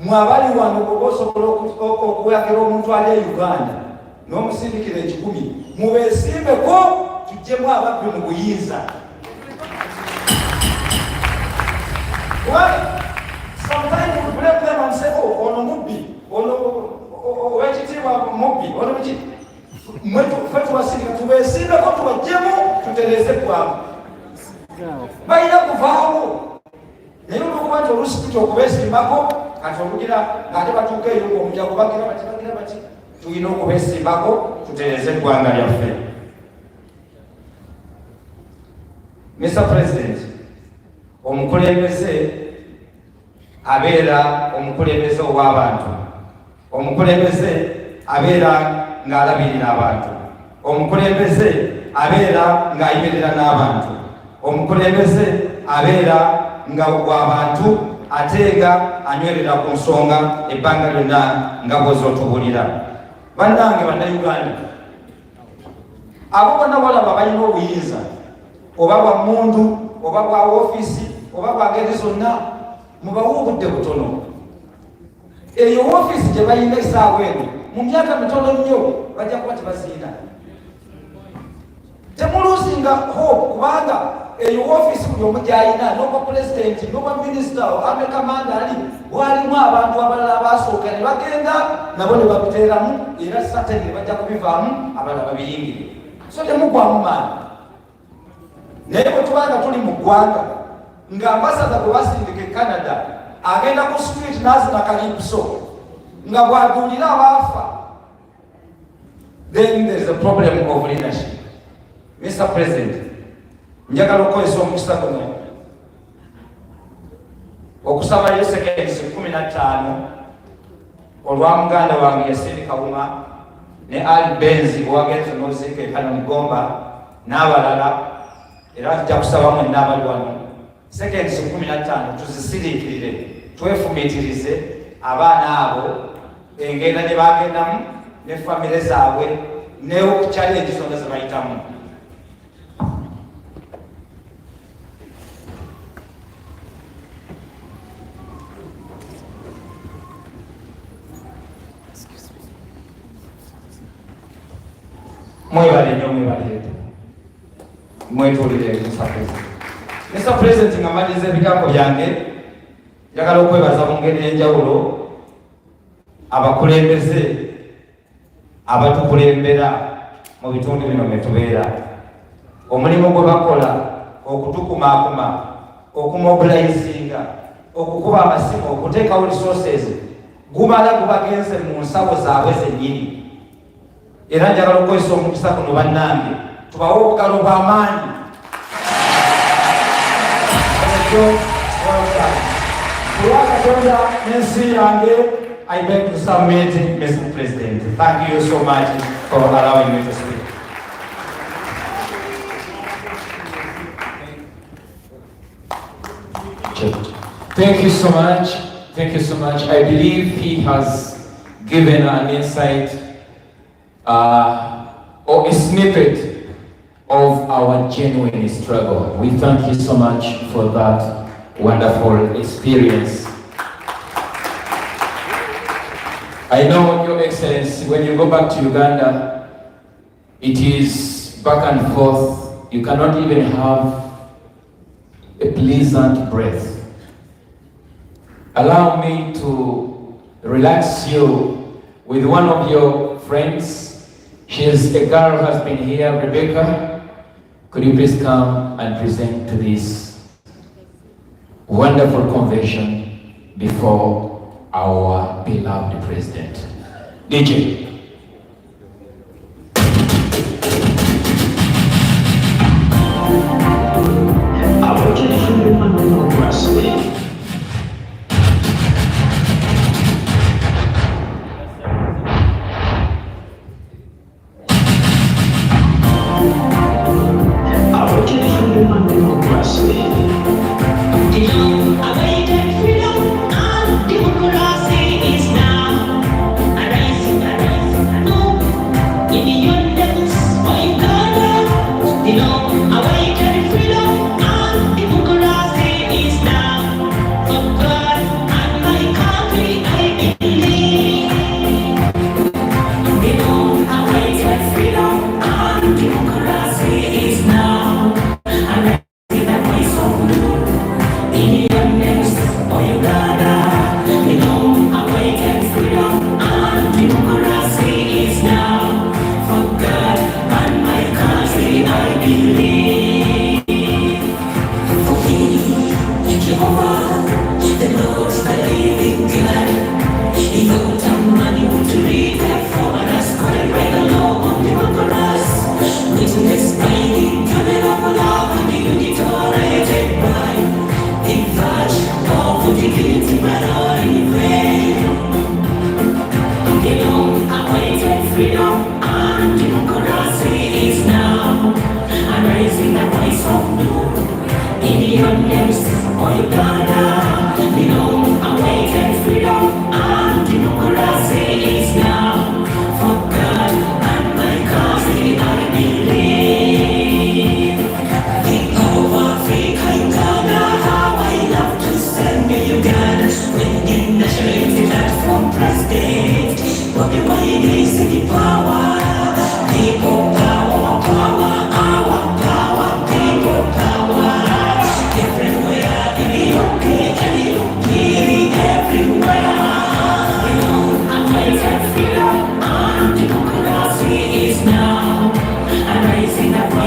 Mwabali wano kubosobola okuyakira omuntu ali e Uganda n'omusindikira ekikumi mubeesimbeko tujjemu ababbi mu buyinza. Sometimes we blame them and say, oh, ono mubbi, ono owekitiibwa mubbi, ono biki. Ffe tuwasirika tubeesimbeko tubajjemu tutereze bwamu. Balina kuvaawo. Naye olwokuba nti oluusi tutya okubeesimbako kati olugira ng'ate batuuka eyo ng'omujago bagira bati tulina okubeesimbako tutereze eggwanga lyaffe. Mr. President, omukulembeze abeera omukulembeze ow'abantu. Omukulembeze abeera ng'alabirira abantu. Omukulembeze abeera ng'ayimirira n'abantu. Omukulembeze abeera nga w'abantu ate nga anywerera ku nsonga ebbanga lyonna nga bw'ozootubulira. Bannange Bannayuganda, abo bonna balaba balina obuyinza oba bwa mundu oba bwa ofisi oba bwa ngeri zonna mubawe obudde butono. Eyo ofisi gye bayina essaawa eno mu myaka mitono nnyo bajja kuba tebazina. Temuluusinga hope kubanga eyo ofisi buli omu gy'ayina n'obwa pulezidenti n'obwa minisita ame kamandali walimu abantu abalala abasooka ne bagenda nabo ne babiteeramu era satani ne bajja kubivaamu abalala babiyingire. So temugwamu maani. Naye bwe tubanga tuli mu ggwanga nga ambasada gwe basindika e Canada agenda ku street n'azina kalipso nga bw'aduulira abaafa, then there is a problem of leadership. Mr. President, njagala okukozesa omukisa guno okusabayo seconds 15 olwa muganda wange Yasini Kawuma ne Ali Benzi owagenze n'oluziika ekano Mugomba n'abalala, era tujja kusaba mwenna abali wano seconds 15 tuzisiriikirire, twefumiitirize abaana abo engenda gye bagendamu ne famire zaabwe ne challenge zonna ze bayitamu. Mwebale nnyo, mwebale mwetulire Mr. President. Mr. President, nga mmaliriza ebigambo byange, njagala okwebaza mu ngeri y'enjawulo abakulembeze abatukulembera mu bitundu bino mwe tubeera. Omulimu gwe bakola okutukumaakuma, okumobilizinga, okukuba amasimu, okuteekawo resources gumala gubagenze mu nsawo zaabwe zennyini. Era njagala okukozesa omukisa guno bannange tubawe obugalo bw'amaanyi. Kulwa Katonda n'ensi yange, I beg to submit, Mr. President. Thank you so much for allowing me to speak. Thank you so much. Thank you so much. I believe he has given an insight or a snippet of our genuine struggle. We thank you so much for that wonderful experience. I know, Your Excellency, when you go back to Uganda, it is back and forth. You cannot even have a pleasant breath. Allow me to relax you with one of your friends. She is a girl who has been here, Rebecca. Could you please come and present to this wonderful convention before our beloved President? DJ. Our traditional democracy.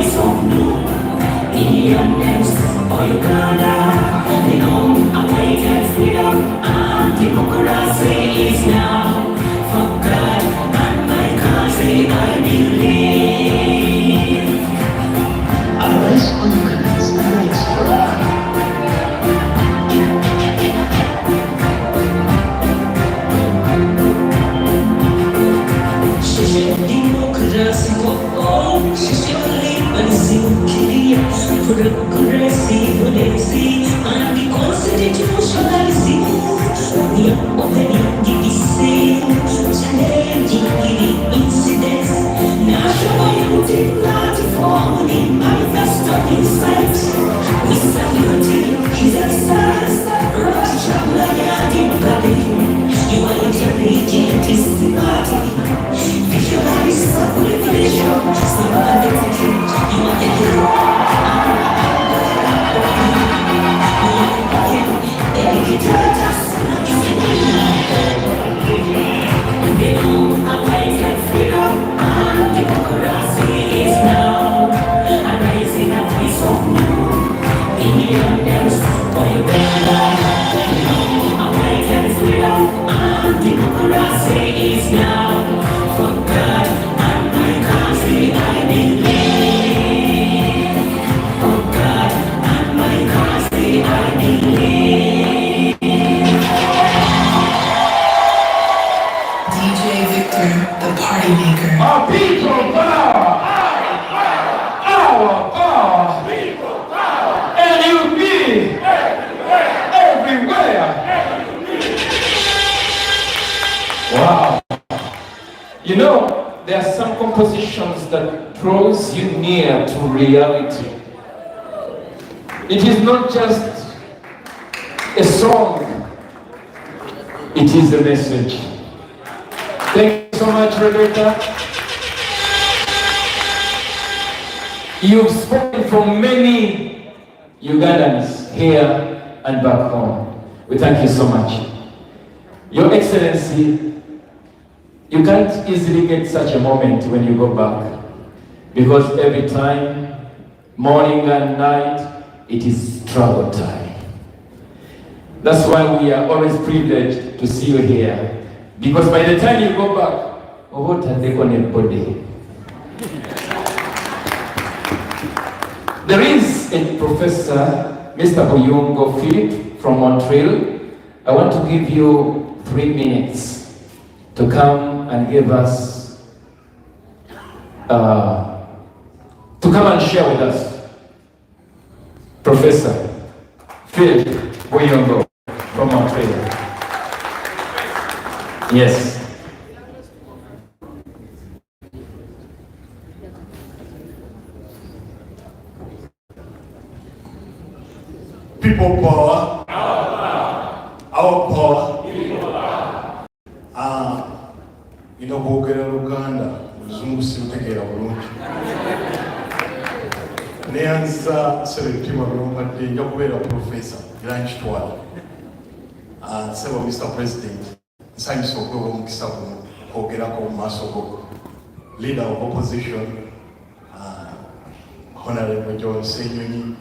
voice of NUP. Ugandans for Uganda, the unawakened freedom and democracy is now. For God and my country I believe. Arise on Ugandans, diaspora. Democracy for all, liberty, progressive, and the constitutionalism. We are opening the same, challenging the incidents. National unity platform, the manifesto insight. We salute his excellence, Russia, you are intelligent, is the party. Visualize revolution, solidarity, you are the hero. Delegates, the unawakened freedom and democracy is now. And raising a voice of NUP. Ugandans for Uganda, the unawakened freedom and democracy is now. For God and my country I believe. For God and my country I believe. DJ Victor, the party maker. Our people power! Our power! People power! NUP! Everywhere! Wow! You know, there are some compositions that draws you near to reality. It is not just a song, it is a message. Thank you so much, Rebecca. You've spoken for many Ugandans here and back home. We thank you so much. Your Excellency, you can't easily get such a moment when you go back, because every time, morning and night, it is struggle time. That's why we are always privileged to see you here, because by the time you go back, what have they got a body? There is a professor, Mr. Buyongo Philip from Montreal. I want to give you 3 minutes to come and give us, to come and share with us. Professor Philip Buyongo from Montreal. Yes. People power. Our power. Ino bwogera Uganda, Luzungu simutegeera bulungi. Neyanza Seretima byompadde nja kubeera professor era nkitwala. Nsaba Mr. President, nsanyusa okwewa omukisa guno okwogerako mu maaso go. Leader of opposition, Honorable John Senyonyi.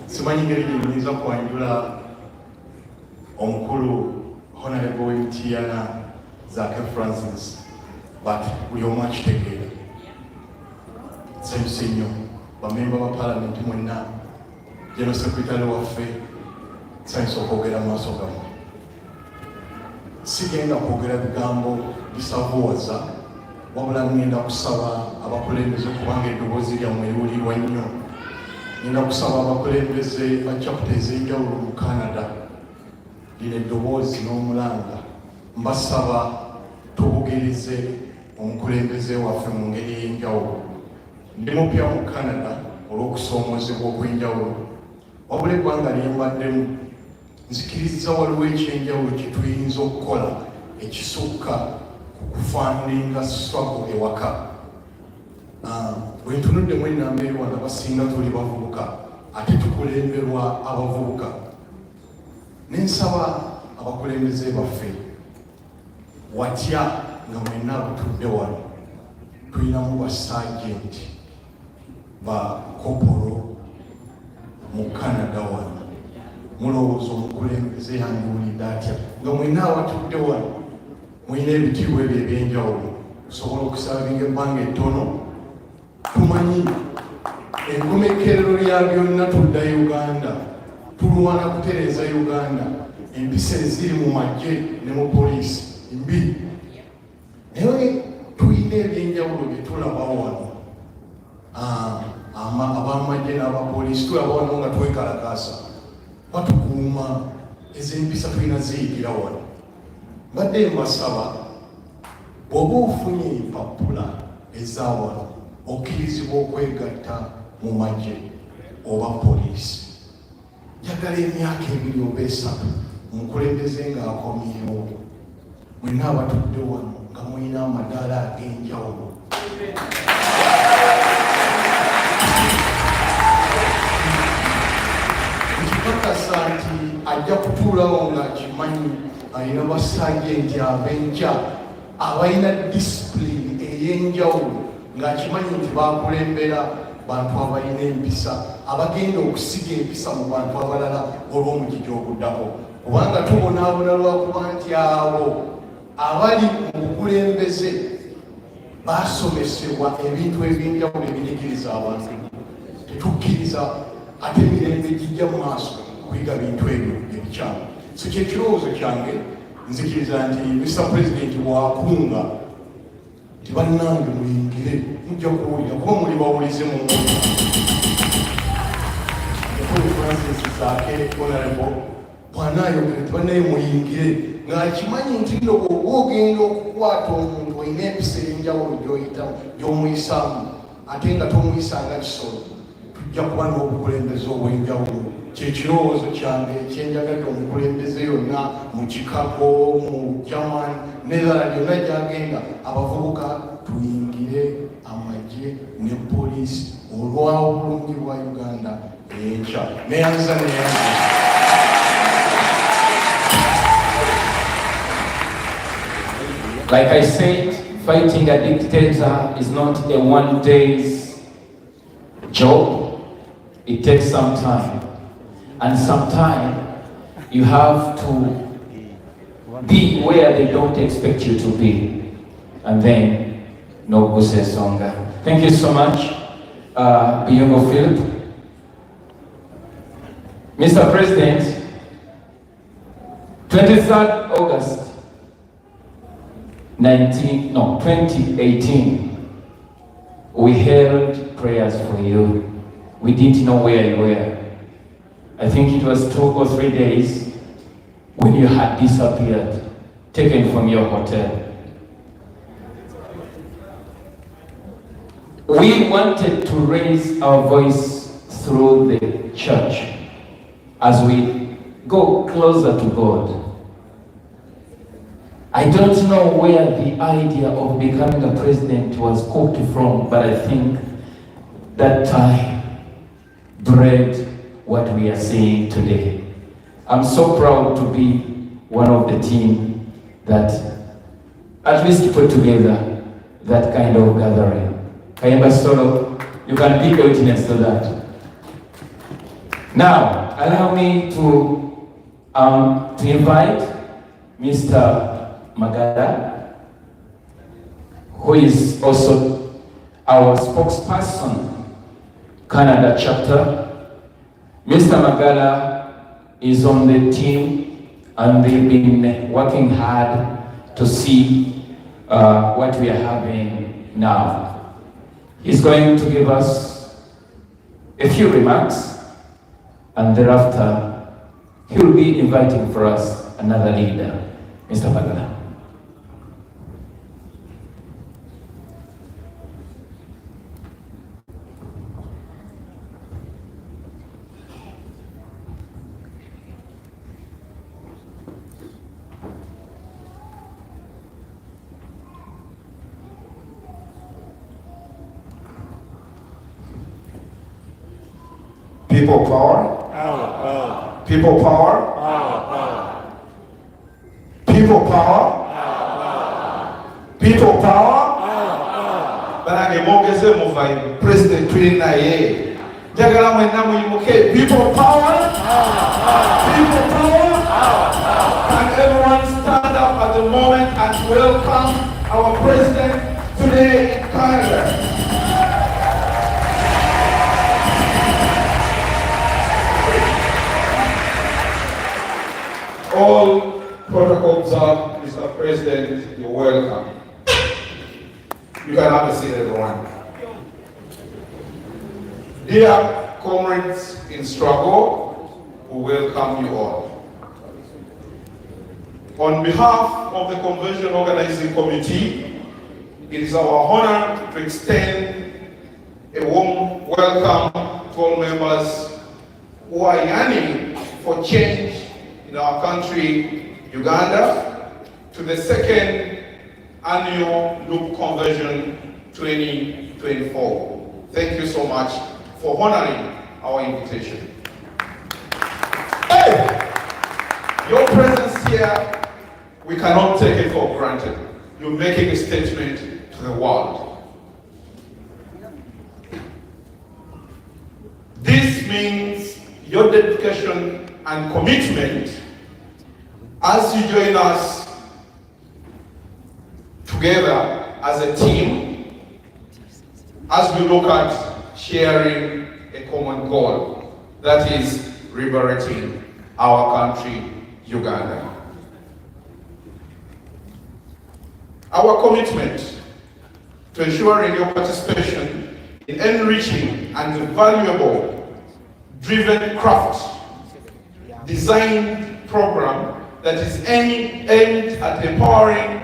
Simanyi ngeri gy'oyinza kwanjula omukulu Honorable Mtiana Zake Francis, but buli omu akitegeera. Nsanyuse nnyo bamemba ba Parliament mwenna, General Secretary waffe, nsanyusa okwogera mu maaso gammwe. Sigenda kwogera bigambo bisavuwaza, wabula ngenda kusaba abakulembeze kubanga eddoboozi lyammwe liwulirwa nnyo. Ngenda kusaba abakulembeze ba chapter ez'enjawulo mu Canada, lino eddoboozi n'omulanga, mbasaba tubugirize omukulembeze waffe mu ngeri ey'enjawulo. Ndi mupya mu Canada olw'okusoomoozebwa okw'enjawulo, wabula eggwanga lye mbaddemu nzikiriza waliwo ekyenjawulo kye tuyinza okukola ekisukka ku kufaaniringa struggle ewaka. Bwe ntunudde mu ennamba eri wano abasinga tuli bavubuka, ate tukulemberwa abavubuka. Nensaba abakulembeze baffe watya nga mwenna butudde wano tulinamu basajenti ba kopolo mu Canada wano. Mulowooza omukulembeze yandiwulidde atya nga mwenna abatudde wano mulina ebitiibwa ebyo ebyenjawulo osobola okusabinga ebbanga ettono. Tumanyi enkomekerero lya byonna tudda Uganda, tulwana kutereeza Uganda, empisa eziri mu magye ne mu poliisi mbi. Naye tulina ebyenjawulo bye tulaba wano, abamagye n'abapoliisi tulaba wano nga twekalakaasa batukuuma, ez'empisa tulina ziyigira wano. Mbadde mbasaba bw'oba ofunye empapula eza wano okkirizibwa okwegatta mu magye oba poliisi, njagala emyaka 2 oba 3 omukulembeze ng'akomyewo, mwenna abatudde wano nga mulina amadaala ag'enjawulo. Nkikakasa nti ajja kutuulawo ng'akimanyi alina basajenti ab'enkya abalina disipulini ey'enjawulo, ng'akimanyi nti bakulembera bantu abalina empisa, abagenda okusiga empisa mu bantu abalala olw'omugigi oguddako. Kubanga tubonaabona lwakuba nti abo abali mu bukulembeze basomesebwa ebintu ebyenjawulo ebinigiriza abantu. Tetukkiriza ate emirembe gijja mu maaso kuyiga bintu ebyo ebikyamu. So kyekirowoozo kyange, nzikiriza nti Mr. President bwakunga nti bannange muyingire, mujja kuwulira kuba muli bawulize mu Francis Zaake Honorable bw'anaayogera nti bannaye muyingire, ng'akimanyi nti nno bw'oba ogenda okukwata omuntu olina empisa ey'enjawulo gy'oyitamu gy'omuyisaamu ate nga tomuyisanga kisolo, tujja kuba n'obukulembeze obw'enjawulo. Kyekirowoozo kyange ekyenjagadde omukulembeze yonna mu Chicago, mu German, n'endala gyonna gy'agenda, abavubuka tuyingire amagye ne poliisi olw'obulungi bwa Uganda enkya. Neyanza Like I said, fighting a dictator is not a one-day's job. It takes some time. And sometimes you have to be where they don't expect you to be. And then, no kusesonga. Thank you so much, Biyongo Philip. Mr. President, 23rd August 2018, we held prayers for you. We didn't know where you were. I think it was 2 or 3 days when you had disappeared, taken from your hotel. We wanted to raise our voice through the church as we go closer to God. I don't know where the idea of becoming a president was cooked from, but I think that time bred what we are seeing today. I'm so proud to be one of the team that at least put together that kind of gathering. Kayemba Solo, you can be a witness to that. Now, allow me to invite Mr. Magada, who is also our spokesperson, Canada chapter. Mr. Magala is on the team and they've been working hard to see what we are having now. He's going to give us a few remarks and thereafter he will be inviting for us another leader. Mr. Magala. People power. People power. People power. People power. Banage mogeze muvai. President Twina ye. Jagala mwena muyimuke. People power. People power. Can everyone stand up at the moment and welcome our president today in Canada? All protocol observed, Mr. President, you're welcome. You can have a seat, everyone. Dear comrades in struggle, we welcome you all. On behalf of the Convention Organizing Committee, it is our honor to extend a warm welcome to all members who are yearning for change in our country, Uganda, to the second annual NUP Convention 2024. Thank you so much for honoring our invitation. Hey! Your presence here, we cannot take it for granted. You're making a statement to the world. This means your dedication and commitment as you join us together as a team, as we look at sharing a common goal, that is liberating our country, Uganda. Our commitment to ensuring your participation in enriching and valuable driven craft design program that is aimed at empowering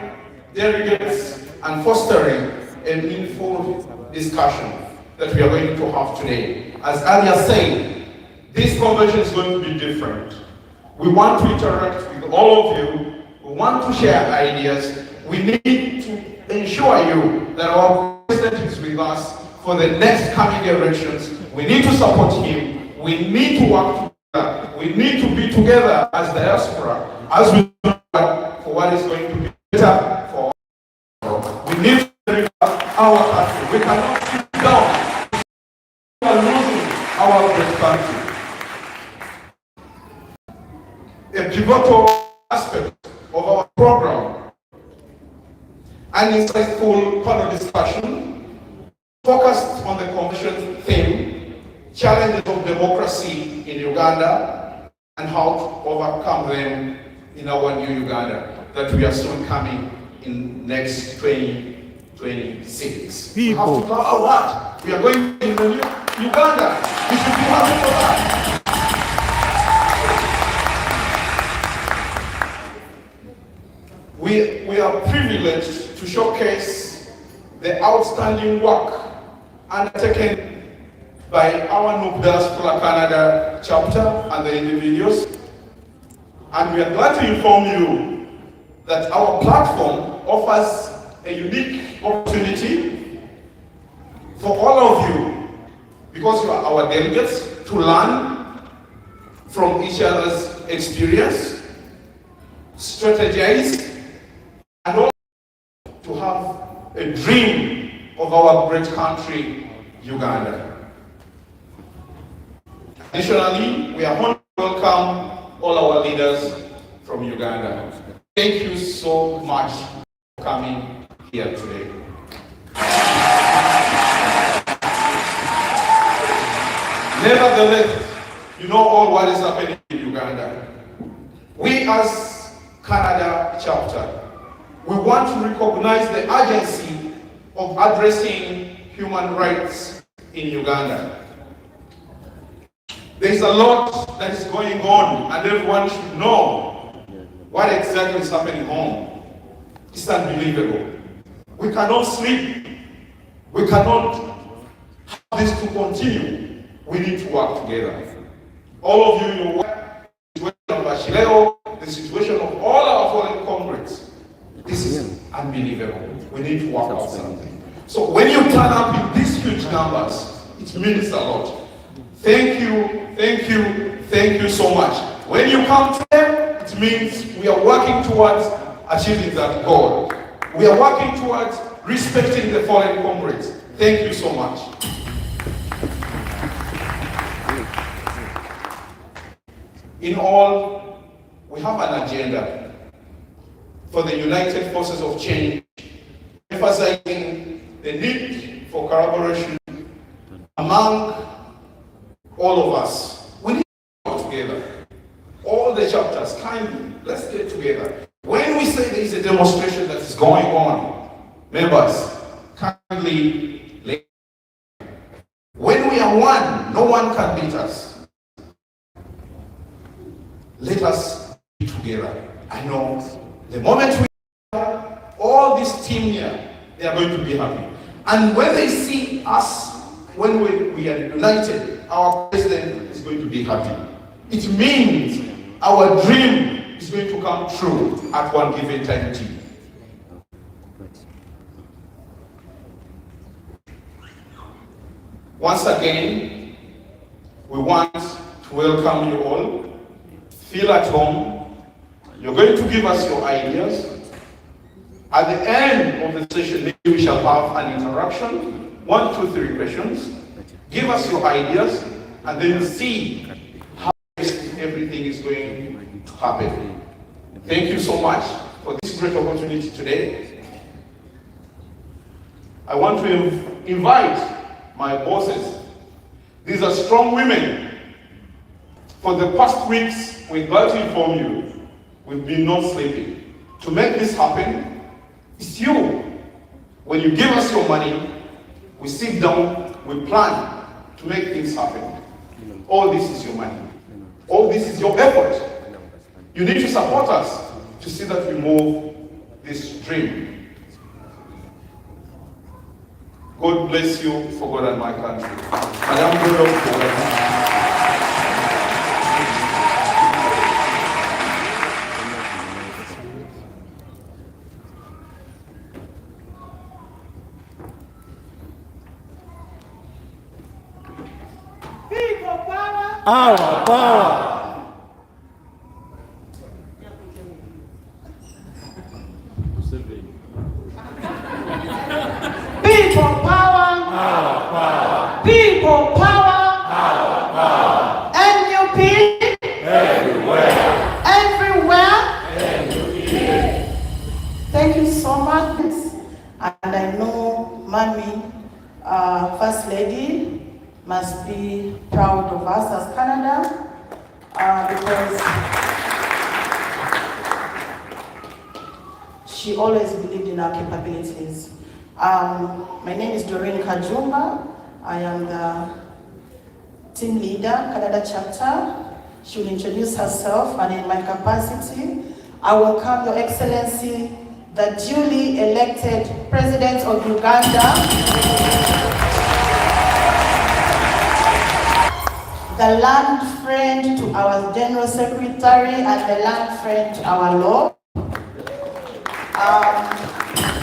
delegates and fostering an informed discussion that we are going to have today. As Alia said, this convention is going to be different. We want to interact with all of you. We want to share ideas. We need to ensure you that our president is with us for the next coming elections. We need to support him. We need to work together. We need to be together as diaspora, as we work for what is going to be better for all. We need to deliver our country. We cannot sit down. We are losing our great country. A pivotal aspect of our program, an insightful panel discussion focused on the convention theme, challenges of democracy in Uganda and how to overcome them in our new Uganda that we are soon coming in next 2026. We have to clap for that. We are going in the new Uganda. We should be happy for that. We are privileged to showcase the outstanding work undertaken by our NUP Diaspora Canada chapter and the individuals. And we are glad to inform you that our platform offers a unique opportunity for all of you, because you are our delegates, to learn from each other's experience, strategize, and also to have a dream of our great country, Uganda. Additionally, we are honored to welcome all our leaders from Uganda. Thank you so much for coming here today. Nevertheless, you know all what is happening in Uganda. We as Canada chapter, we want to recognize the urgency of addressing human rights in Uganda. There is a lot that is going on, and everyone should know what exactly is happening home. It's unbelievable. We cannot sleep. We cannot have this to continue. We need to work together. All of you know the situation of Bashileo, the situation of all our foreign comrades. This is unbelievable. We need to work out something. So when you turn up in these huge numbers, it means a lot. Thank you, thank you, thank you so much. When you come to them, it means we are working towards achieving that goal. We are working towards respecting the fallen comrades. Thank you so much. In all, we have an agenda for the United Forces of Change, emphasizing the need for collaboration among all of us. We need to work together. All the chapters, kindly, let's get together. When we say there is a demonstration that is going on, members, kindly, when we are one, no one can beat us. Let us be together. I know the moment we are, all this team here, they are going to be happy. And when they see us, when we are united, our president is going to be happy. It means our dream is going to come true at one given time. Once again, we want to welcome you all. Feel at home. You're going to give us your ideas. At the end of the session, maybe we shall have an interaction. 1, 2, 3 questions. Give us your ideas, and then we'll see how everything is going to happen. Thank you so much for this great opportunity today. I want to invite my bosses. These are strong women. For the past weeks, we're glad to inform you, we've been not sleeping. To make this happen, it's you. When you give us your money, we sit down, we plan to make things happen. All this is your money. All this is your effort. You need to support us to see that we move this dream. God bless you for God and my country. Madam Godo, Our power. People power. Our power. People power. Our power. NUP. Everywhere. Everywhere. NUP. Thank you so much. And I know Mommy, First Lady, must be proud of us as Canada because she always believed in our capabilities. My name is Doreen Kajumba. I am the team leader, Canada chapter. She will introduce herself, and in my capacity, I welcome Your Excellency, the duly elected President of Uganda, the land friend to our General Secretary, and the land friend to our law.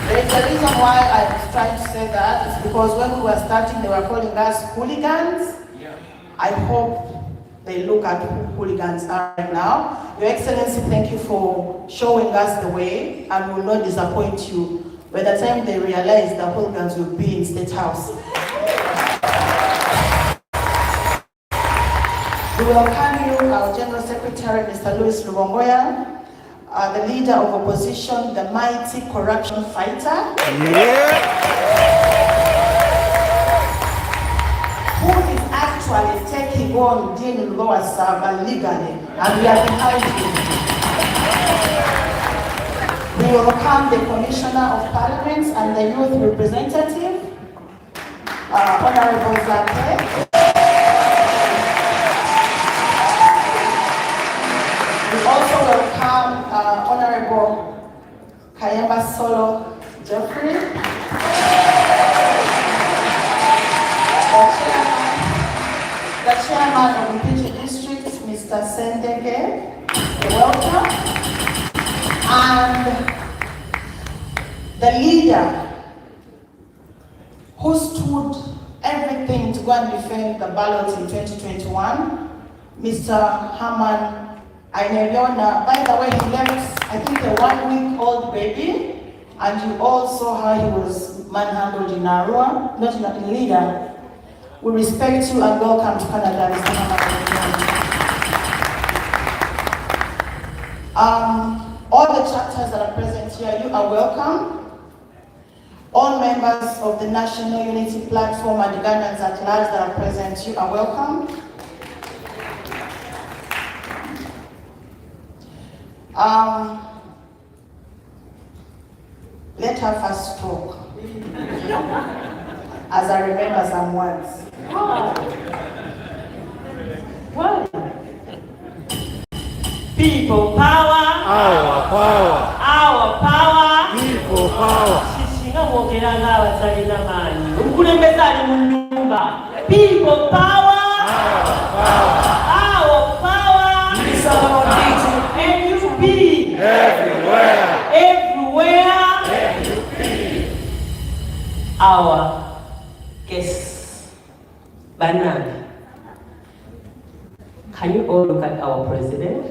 There's a reason why I was trying to say that. It's because when we were starting, they were calling us hooligans. I hope they look at who hooligans are right now. Your Excellency, thank you for showing us the way, and will not disappoint you. By the time they realize the hooligans will be in State House. We welcome you, our General Secretary, Mr. Louis Lubongoya, the leader of opposition, the mighty corruption fighter, who is actually taking on Dean Lower Saba legally, and we are behind you. We welcome the Commissioner of Parliament and the Youth Representative, Honorable Zake. We also welcome Honorable Kayamba Solo Jeffrey, the chairman of Mpiji District, Mr. Sendege, welcome, and the leader who stood everything to go and defend the ballot in 2021, Mr. Herman Aineriona. By the way, he left, I think, a 1-week-old baby And you all saw how he was manhandled in Arua, not in Leader. We respect you and welcome to Canada, Mr. All the chapters that are present here, you are welcome. All members of the National Unity Platform and Ugandans at large that are present, you are welcome. Let her first talk. As I remember some words. What? People power. Our power. Our power. People power. Shishinga wasalina mani. Ukulembeza ali munyumba. People power. Our power. Our power. NUP. Everywhere. Everywhere. NUP. Our guests. Banana. Can you all look at our president?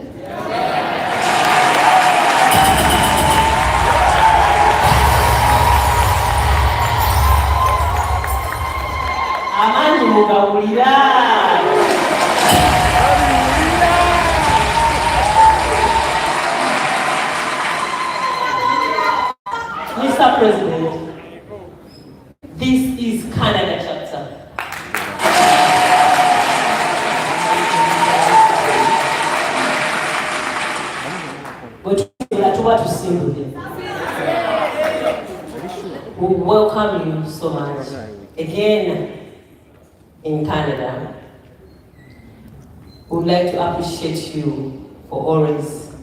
Amani mugawulira. Mr. President, this is Canada chapter. We welcome you so much again in Canada. We would like to appreciate you for always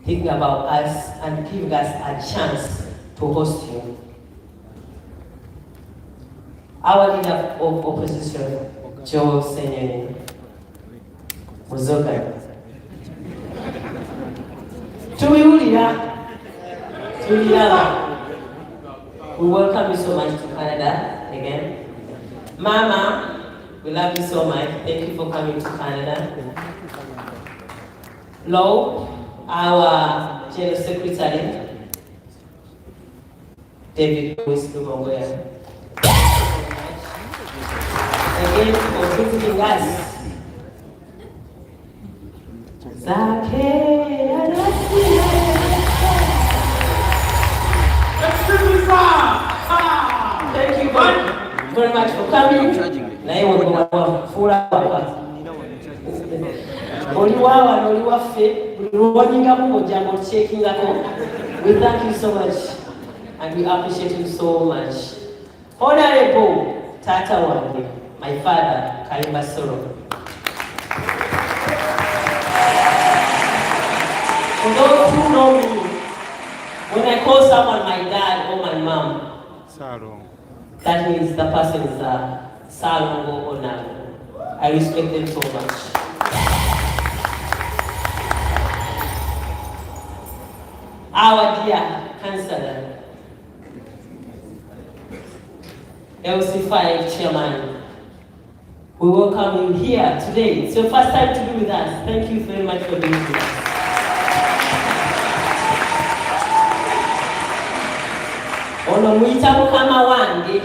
thinking about us and giving us a chance to host you. Our leader of opposition, Joe Senyoni, Muzoka. We welcome you so much to Canada again. Mama, we love you so much. Thank you for coming to Canada. Lo, our General Secretary, David Wisdom-Aware. Again, for visiting us. Thank you very much for coming. We thank you so much and we appreciate you so much. Honorable Tata Wange, my father, Kalimba Soro. For those who know me, when I call someone my dad or my mom, that means the person is Salongo or Nago. I respect them so much. Our dear Councillor, LC5 Chairman, we welcome you here today. It's your first time to be with us. Thank you very much for being with us. Ono mwita mukama wange.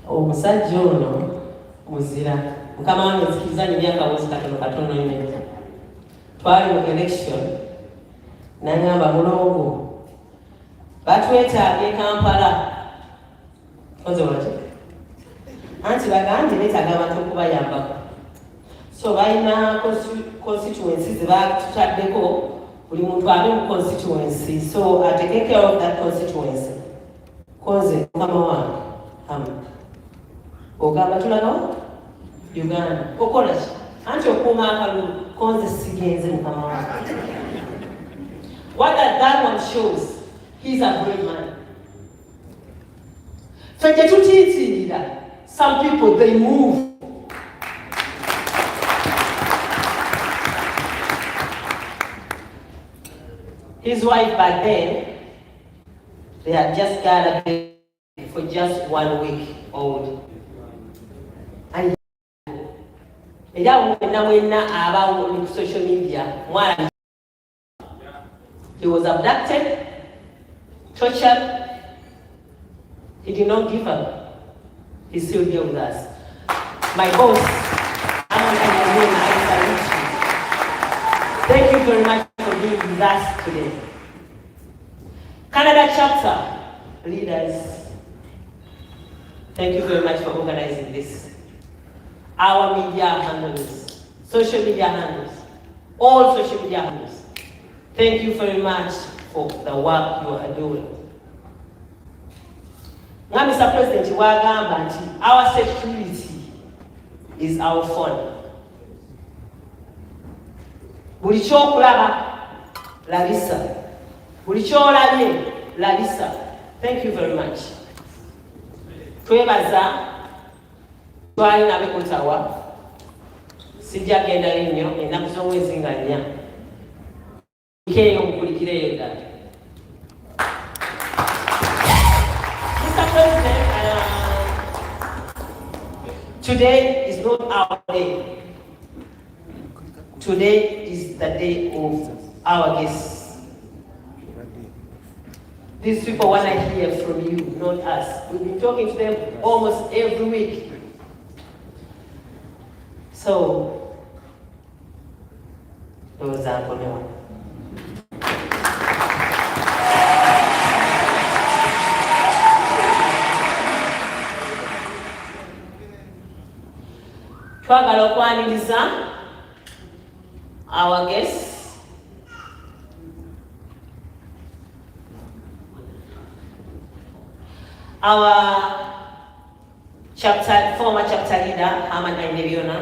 Omusajja ono muzira. Mukama wange nsikiriza emyaka wozi katono nnyo. Twali mu election n'angamba mulongo. Batwetaaga e Kampala. Oze waki? Anti bagambye beetaaga abantu okubayambako. So balina constituencies ze batutaddeko. Buli muntu abe mu constituency, so I take care of that constituency. Konze mukama wange ogamba tulaga Uganda okola ki anti okuuma akalulu konze sigenze mukama wange. What that one shows, he's a brave man. Fete tutiitirira, some people they move. His wife back then, they had just got a baby for just 1 week old. And social media, He was abducted, tortured. He did not give up. He's still here with us. My boss, I salute you. Thank you very much for being with us today. Canada chapter leaders, thank you very much for organizing this. Our media handles, social media handles, all social media handles. Thank you very much for the work you are doing. Now, Mr. President, our security is our fund. Buli kyokulaba labisa. Buli kyolabye labisa. Thank you very much. Twebaza twali nabe kutawa. Sijja genda nnyo ennaku z'omwezi nga 4. Ikeyo mukulikireyo ddala. Mr. President, today is not our day. Today is the day of our guests. These people want to hear from you, not us. We've been talking to them almost every week. So, those are for me. Twagala okwaniriza our guests. Our former chapter leader, Hamad Ainebiona.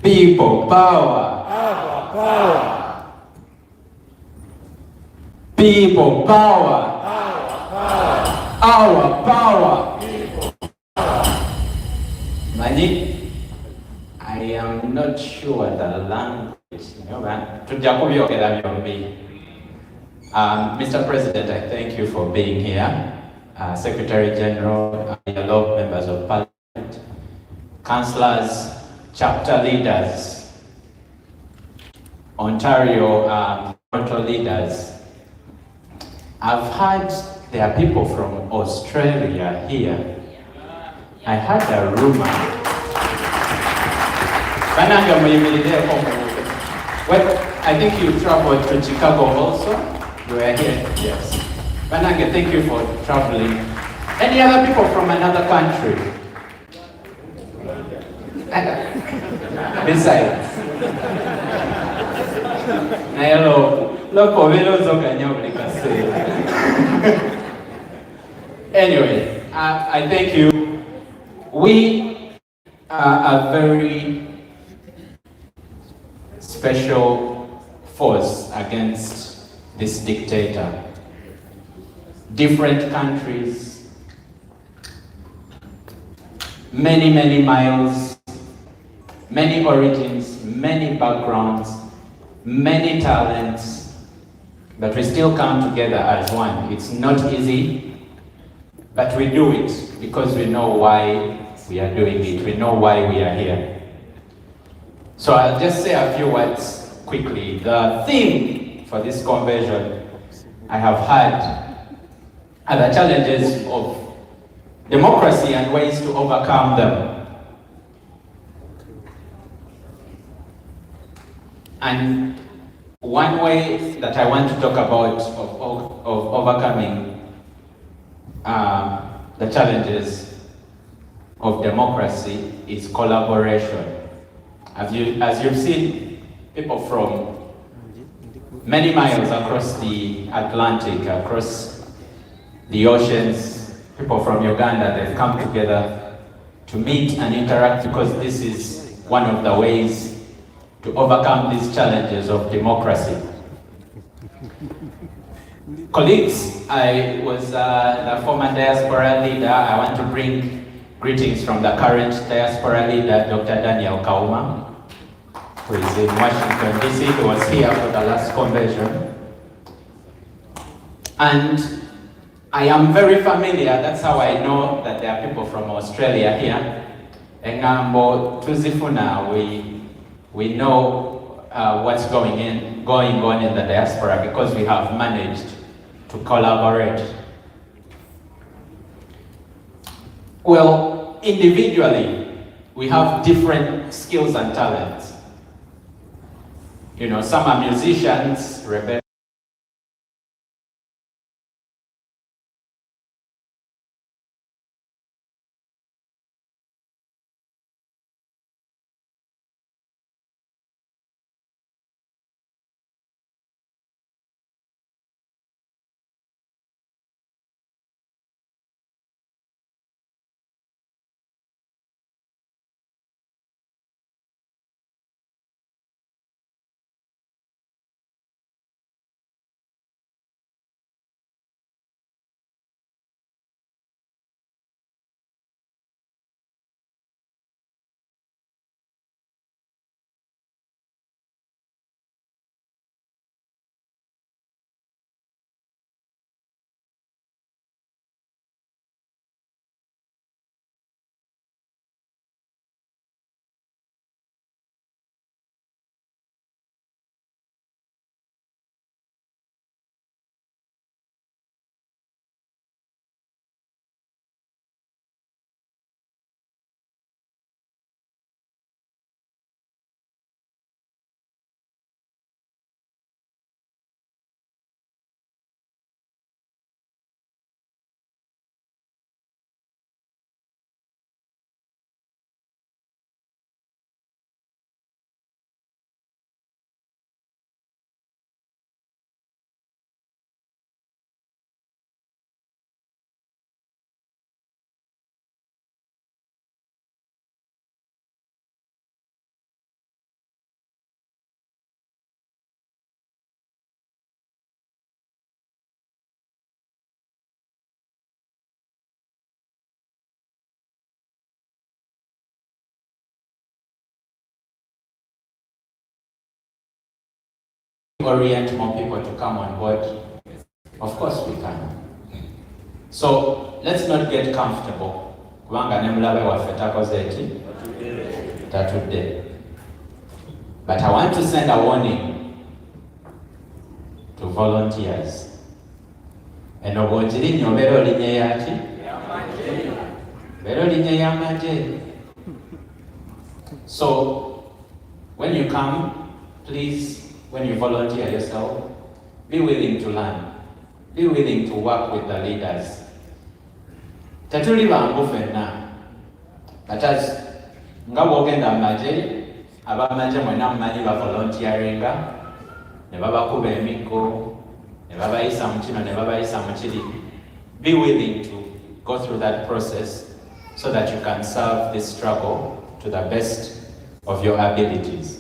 People power. Power. People power. Our power. Mani, I am not sure the language. Mr. President, I thank you for being here. Secretary General, fellow members of Parliament, councillors, chapter leaders, Ontario Toronto leaders. I've heard there are people from Australia here. I heard a rumor. Well, I think you traveled to Chicago also. You were here, yes. Banange, thank you for traveling. Any other people from another country? Besides. Anyway, I thank you. We are a very special force against this dictator. Different countries, many miles, many origins, many backgrounds, many talents, but we still come together as one. It's not easy, but we do it because we know why we are doing it. We know why we are here. So I'll just say a few words quickly. The theme for this convention I have had are the challenges of democracy and ways to overcome them. And one way that I want to talk about of overcoming the challenges of democracy is collaboration. As you've seen, people from many miles across the Atlantic, across the oceans, people from Uganda, they've come together to meet and interact because this is one of the ways to overcome these challenges of democracy. Colleagues, I was the former diaspora leader. I want to bring greetings from the current diaspora leader, Dr. Daniel Kauma, who is in Washington, D.C. He was here for the last convention. And I am very familiar, that's how I know that there are people from Australia here. Engambo tuzifuna, we know what's going on in the diaspora because we have managed to collaborate. Well, individually, we have different skills and talents. You know, some are musicians, rebel. Orient more people to come on board? Of course we can. So let's not get comfortable. Kubanga nemulabe waffe takoze eki tatudde. But I want to send a warning to volunteers. Eno bw'ogirinnye obeera olinnya yaki? Obeera olinnya y'amagye. So when you come, please, when you volunteer yourself, be willing to learn. Be willing to work with the leaders. Tetuli bangu ffenna. Katazi, nga bw'ogenda mu magye, ab'amagye mwenna mumanyi bavolontieringa, ne babakuba emiggo, ne babayisa mu kino, ne babayisa mu kiri. Be willing to go through that process so that you can serve this struggle to the best of your abilities.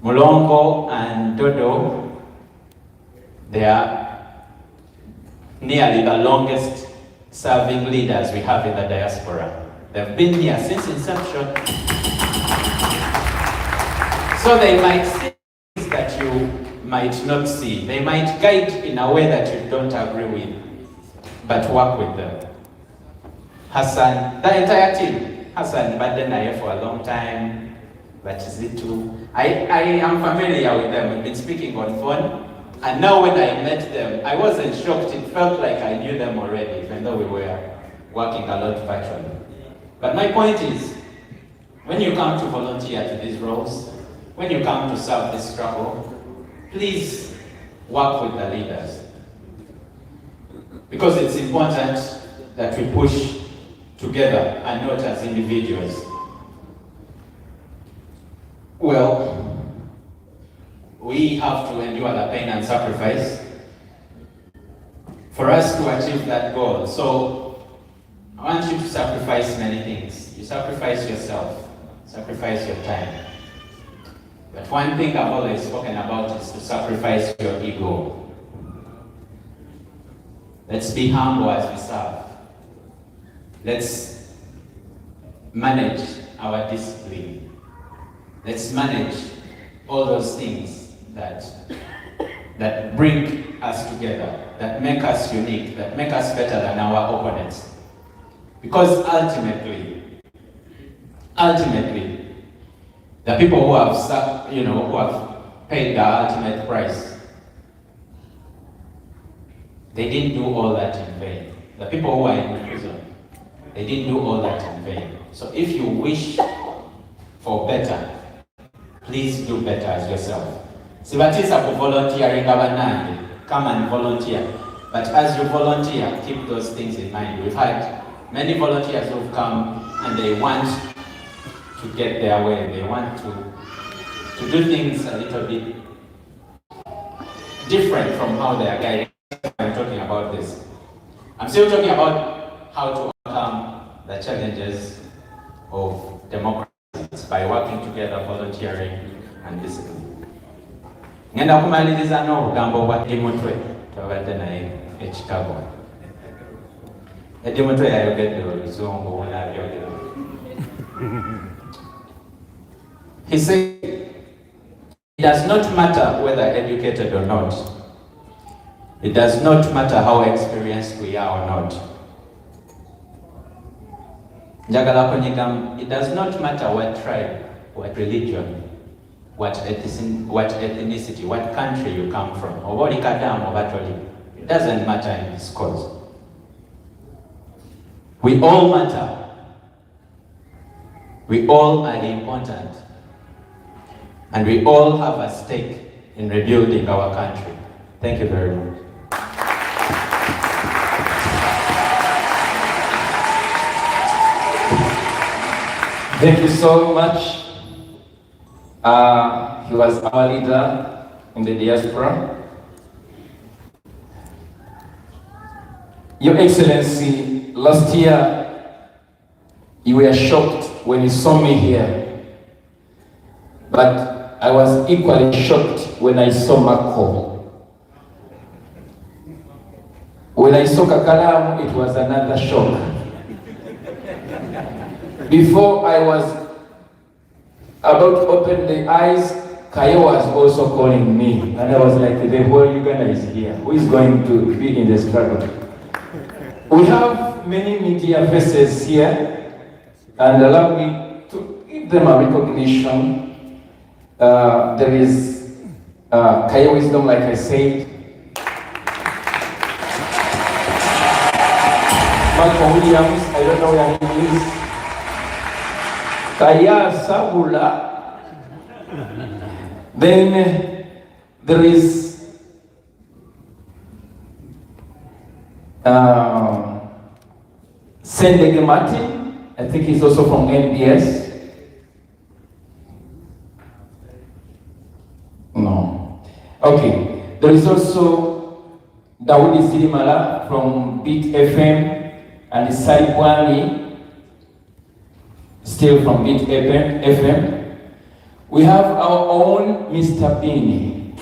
Mulongo and Dodo, they are nearly the longest serving leaders we have in the diaspora. They've been here since inception. So they might see things that you might not see. They might guide in a way that you don't agree with, but work with them. Hassan, the entire team, Hassan Badenaye for a long time, but Zitu, I am familiar with them. We've been speaking on phone, and now when I met them, I wasn't shocked. It felt like I knew them already, even though we were working a lot virtually. But my point is, when you come to volunteer to these roles, when you come to serve this struggle, please work with the leaders. Because it's important that we push together and not as individuals. Well, we have to endure the pain and sacrifice for us to achieve that goal. So I want you to sacrifice many things. You sacrifice yourself, sacrifice your time. But one thing I've always spoken about is to sacrifice your ego. Let's be humble as we serve. Let's manage our discipline. Let's manage all those things that bring us together, that make us unique, that make us better than our opponents. Because ultimately, the people who have, who have paid the ultimate price, they didn't do all that in vain. The people who are in prison, they didn't do all that in vain. So if you wish for better, please do better as yourself. Sibatisa for volunteering, come and volunteer. But as you volunteer, keep those things in mind. We've had many volunteers who've come and they want to get their way. They want to do things a little bit different from how they are guided. I'm talking about this. I'm still talking about how to overcome the challenges of democracy by working together, volunteering, and discipline. Ngenda kumaliriza n'obugambo bwa Keynote twabadde naye e Chicago. Keynote yayogedde oluzungu wona abyogera. He said, it does not matter whether educated or not. It does not matter how experienced we are or not. It does not matter what tribe, what religion, what ethnicity, what country you come from. It doesn't matter in this cause. We all matter. We all are important. And we all have a stake in rebuilding our country. Thank you very much. Thank you so much. He was our leader in the diaspora. Your Excellency, last year you were shocked when you saw me here, but I was equally shocked when I saw Mako. When I saw Kakalamu, it was another shock. Before I was about to open the eyes, Kayo was also calling me. And I was like, the whole Uganda is here. Who is going to be in the struggle? We have many media faces here, and allow me to give them a recognition. There is Kayo Wisdom, like I said. Michael Williams, I don't know where he is. Kaya Sabula. Then there is Sendege Martin. I think he's also from NBS. No. Okay. There is also Dawoodi Sirimala from Beat FM and Saibwani, still from Beat FM. We have our own Mr. Bini.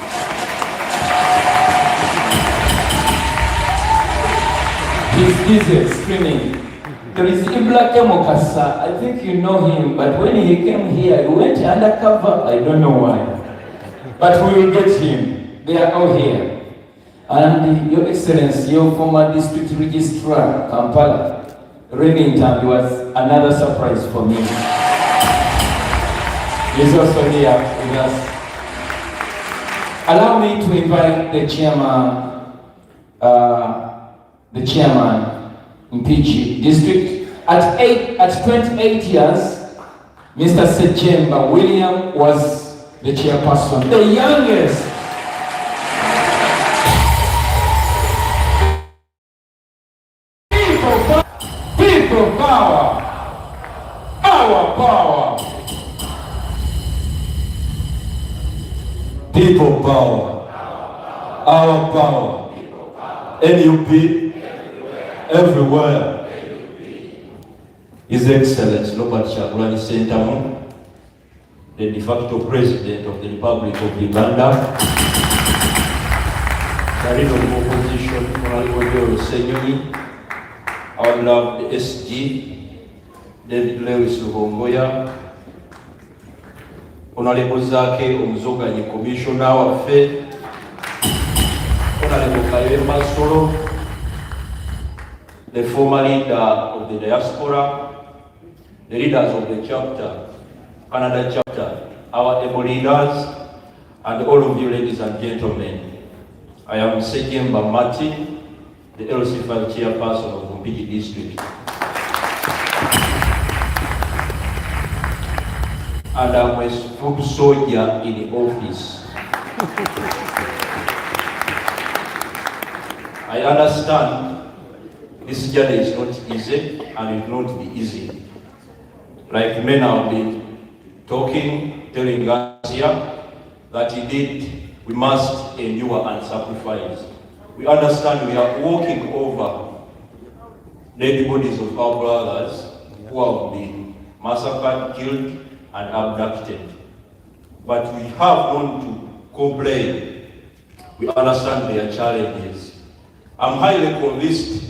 He's busy screaming. There is Ibla Kemokasa. I think you know him, but when he came here, he went undercover. I don't know why. But we will get him. They are all here. And Your Excellency, your former district registrar, Kampala, Remington, was another surprise for me. He's also here with us. Allow me to invite the chairman in PG district. At 28 years, Mr. Sejemba William was the chairperson, the youngest. People power, our power. People power, our power. NUP, everywhere. His Excellency Robert Kyagulanyi Ssentamu, the de facto President of the Republic of Uganda, the leader of opposition, Honorable Senyonyi, our beloved SG, David Lewis Luhongoya, Honorable Zake Omuzoganyi Commissioner waffe, Honorable the former leader of the diaspora, the leaders of the chapter, Canada chapter, our able leaders, and all of you ladies and gentlemen. I am Sekemba Martin, the LC5 chairperson of Mpigi district. And I'm a foot soldier in the office. I understand this journey is not easy and it will not be easy. Like men have been talking, telling us here that indeed we must endure and sacrifice. We understand we are walking over dead bodies of our brothers who have been massacred, killed, and abducted. But we have not to complain. We understand their challenges. I'm highly convinced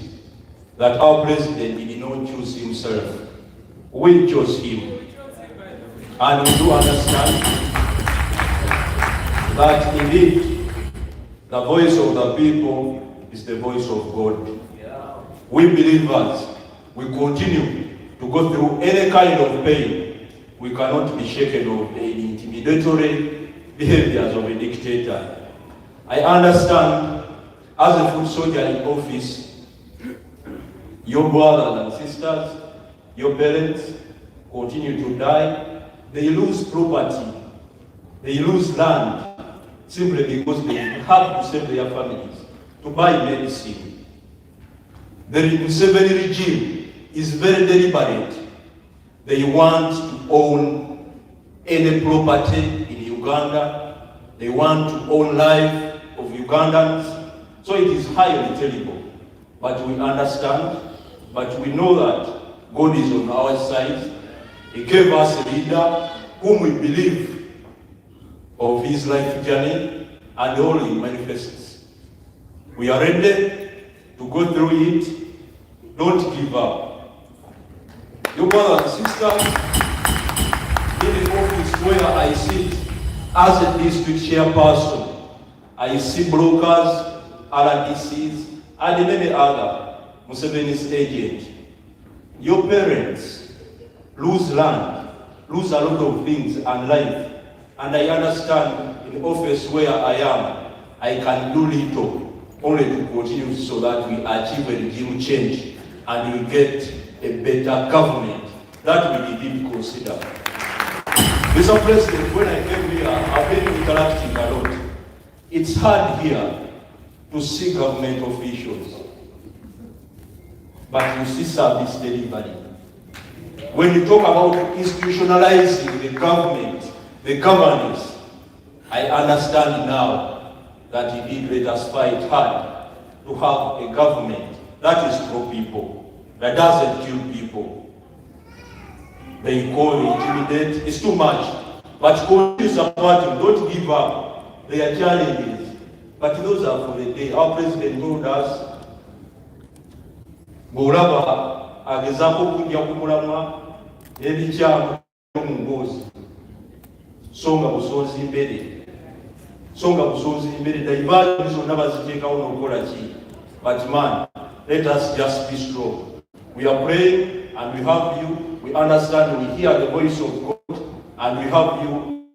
that our president did not choose himself. We chose him. And we do understand that indeed the voice of the people is the voice of God. We believers, we continue to go through any kind of pain. We cannot be shaken of the intimidatory behaviors of a dictator. I understand as a foot soldier in office, your brothers and sisters, your parents continue to die. They lose property, they lose land, simply because they have to save their families, to buy medicine. The Museveni regime is very deliberate. They want to own any property in Uganda. They want to own life of Ugandans. So it is highly terrible. But we understand, but we know that God is on our side. He gave us a leader whom we believe of his life journey and all he manifests. We are ready to go through it. Don't give up. Your brothers and sisters, in the office where I sit as a district chairperson, I see brokers, RDCs, and many other Museveni's agents. Your parents lose land, lose a lot of things and life. And I understand in the office where I am, I can do little, only to continue so that we achieve a regime change and we get a better government. That we did consider. Mr. President, when I came here, I've been interacting a lot. It's hard here to see government officials, but you see service delivery. When you talk about institutionalizing the government, the governance, I understand now that indeed let us fight hard to have a government that is pro-people, that doesn't kill people. They call it intimidate, it's too much. But continue supporting, don't give up. There are challenges, but those are for the day. Our president told us, Goraba, agezako kujja kumulamwa, n'ebikyamu mungozi. Songa busozi imbere. Songa busozi imbere. Daivaji zonna baziteekawo n'okukola ki. But man, let us just be strong. We are praying and we have you. We understand, we hear the voice of God, and we have you,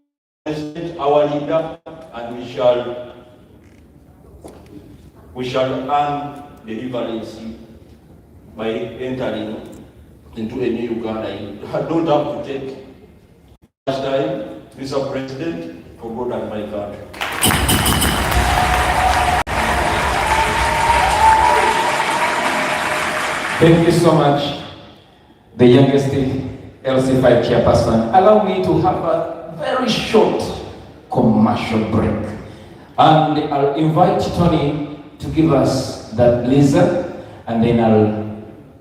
our leader, and we shall earn deliverance by entering into a new Uganda. You don't have to take much time, Mr. President, for God and my country. Thank you so much, the youngest LC5 chairperson. Allow me to have a very short commercial break. And I'll invite Tony to give us that listen, and then I'll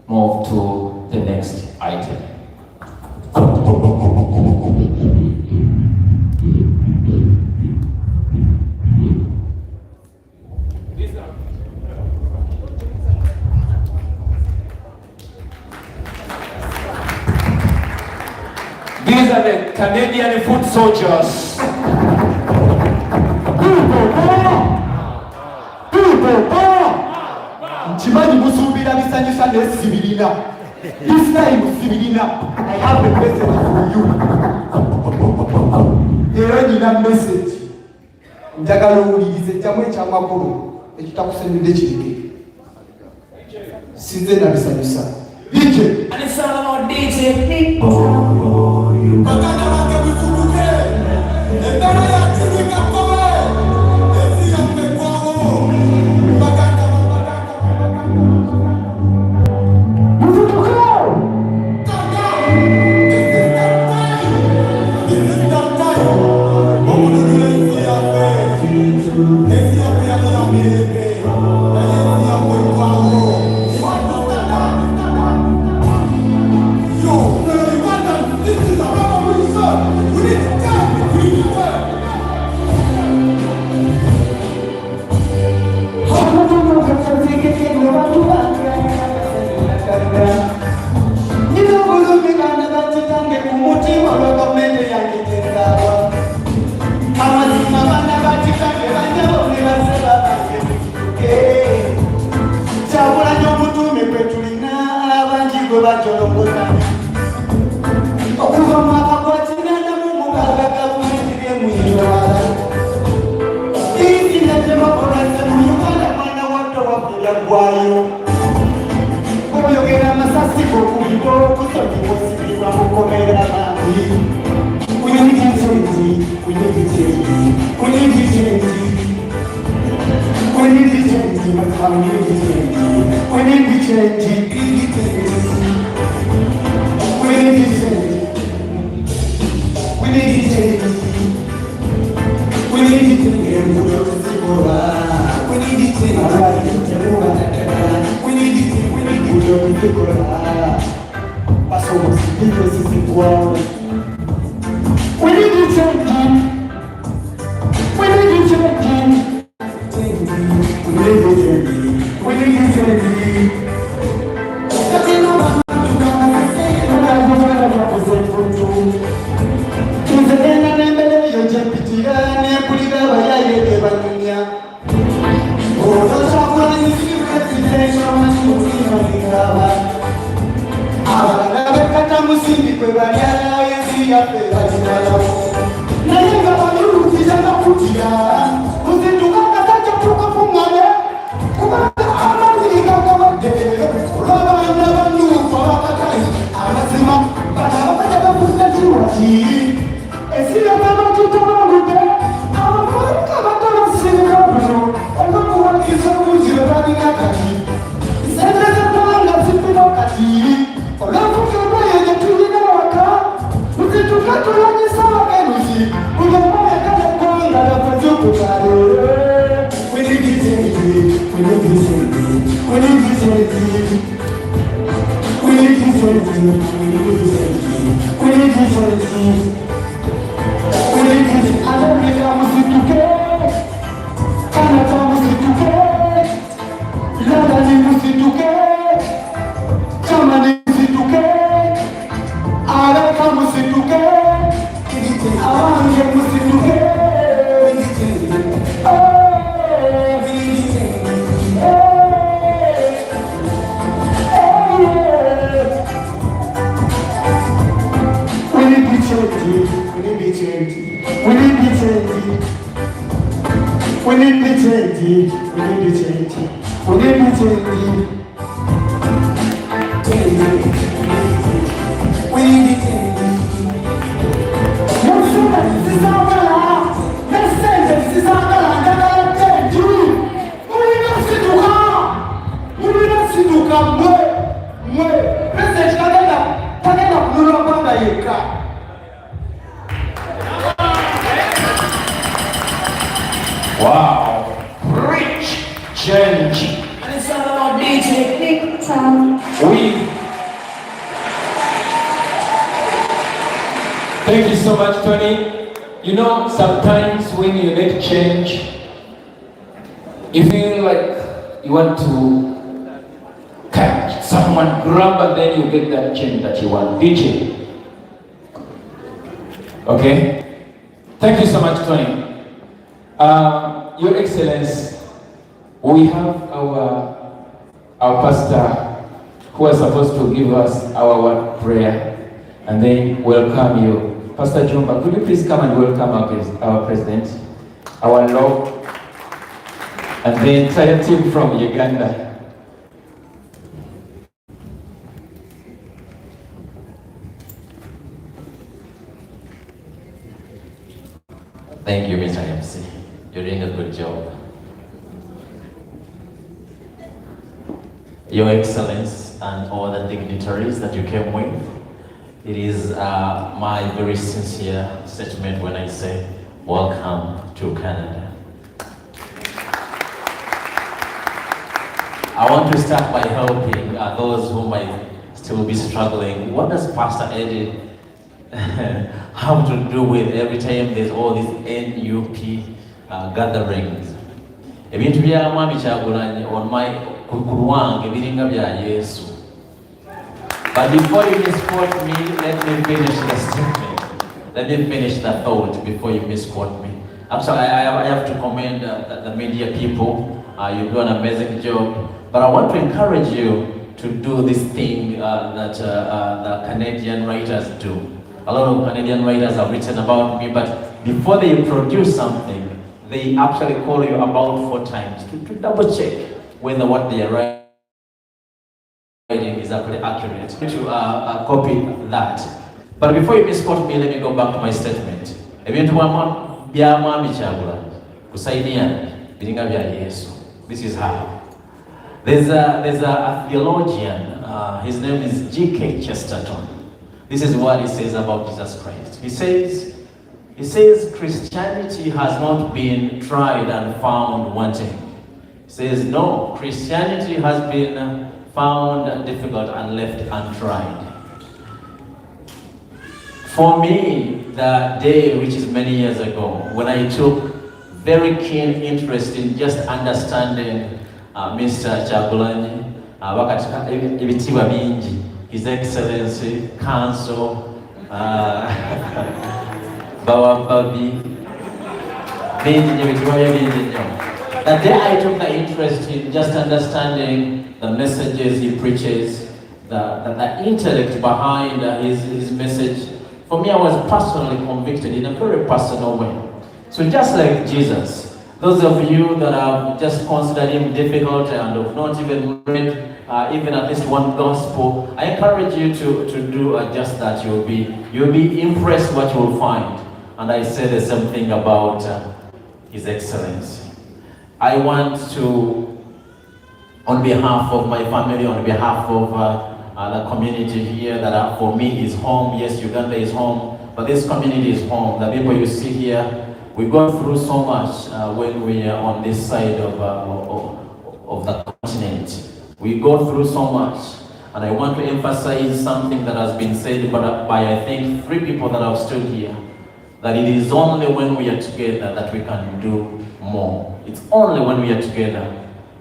move to the next item. These are the Canadian foot soldiers. People, Nkimanyi musuubira bisanyusa naye sibirina. This time sibirina. I have a message for you. Era nina message. Njagala owulirize jjamu ekyamakulu ekitakusanyudde kirike. Sinze na bisanyusa. DJ. And it's all about DJ. Wow, rich change. And it's all about DJ. Thank you so much, Tony. You know, sometimes when you make change, you feel like you want to catch someone, grab, and then you get that change that you want. DJ. Okay? Thank you so much, Tony. Your Excellency, we have our pastor, who was supposed to give us our word prayer, and then welcome you. Pastor Jumba, could you please come and welcome our president, our Lord, and the entire team from Uganda. Thank you, Mr. MC. You're doing a good job. Your Excellence and all the dignitaries that you came with, it is my very sincere statement when I say, welcome to Canada. I want to start by helping those who might still be struggling. What does Pastor Eddie have to do with every time there's all these NUP gatherings? Ebintu bya mwami Kyagulanyi on my kuruwange biringa bya Yesu. But before you misquote me, let me finish the statement. Let me finish the thought before you misquote me. Actually, I have to commend the media people. You've done an amazing job. But I want to encourage you to do this thing that the Canadian writers do. A lot of Canadian writers have written about me, but before they produce something, they actually call you about 4 times to double check whether what they are writing is actually accurate. To copy that. But before you misquote me, let me go back to my statement. This is how. There's a theologian, his name is G.K. Chesterton. This is what he says about Jesus Christ. He says Christianity has not been tried and found wanting. He says no, Christianity has been found difficult and left untried. For me, the day, which is many years ago, when I took very keen interest in just understanding Mr. Kyagulanyi, ibitiibwa bingi, His Excellency, Council, Bawababi, the day I took the interest in just understanding the messages he preaches, the intellect behind his message, for me I was personally convicted in a very personal way. So just like Jesus, those of you that have just considered him difficult and have not even read even at least one gospel, I encourage you to do just that. You'll be impressed what you will find. And I say the same thing about His Excellency. I want to, on behalf of my family, on behalf of the community here that for me is home. Yes, Uganda is home, but this community is home. The people you see here, we go through so much when we are on this side of the continent. We go through so much, and I want to emphasize something that has been said by I think 3 people that have stood here, that it is only when we are together that we can do more. It's only when we are together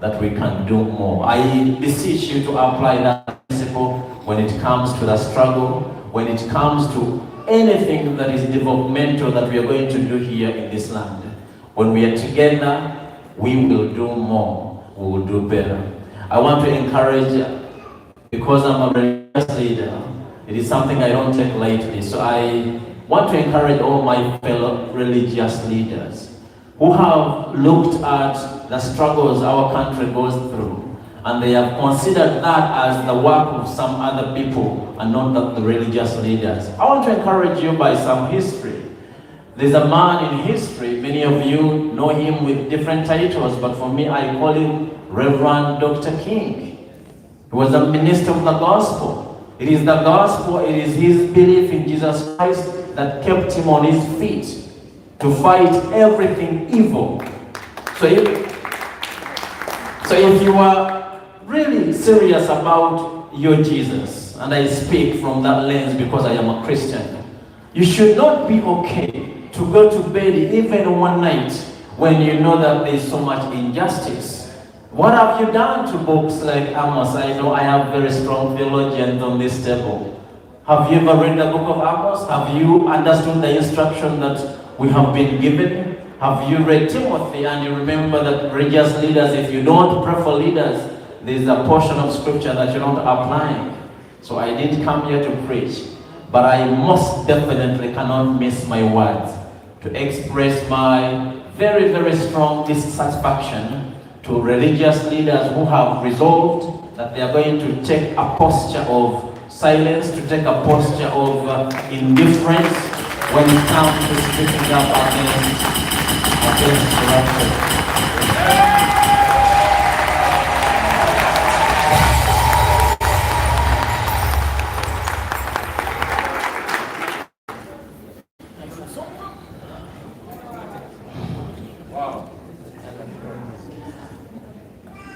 that we can do more. I beseech you to apply that principle when it comes to the struggle, when it comes to anything that is developmental that we are going to do here in this land. When we are together, we will do more, we will do better. I want to encourage, because I'm a religious leader, it is something I don't take lightly, so I want to encourage all my fellow religious leaders who have looked at the struggles our country goes through, and they have considered that as the work of some other people and not the religious leaders. I want to encourage you by some history. There's a man in history, many of you know him with different titles, but for me I call him Reverend Dr. King. He was a minister of the gospel. It is the gospel, it is his belief in Jesus Christ that kept him on his feet to fight everything evil. So if you are really serious about your Jesus, and I speak from that lens because I am a Christian, you should not be okay to go to bed even one night when you know that there is so much injustice. What have you done to books like Amos? I know I have very strong theologians on this table. Have you ever read the book of Amos? Have you understood the instruction that we have been given? Have you read Timothy and you remember that religious leaders, if you don't pray for leaders, there's a portion of scripture that you're not applying. So I didn't come here to preach, but I most definitely cannot miss my words to express my very, very strong dissatisfaction to religious leaders who have resolved that they are going to take a posture of silence, to take a posture of indifference when it comes to speaking up against corruption.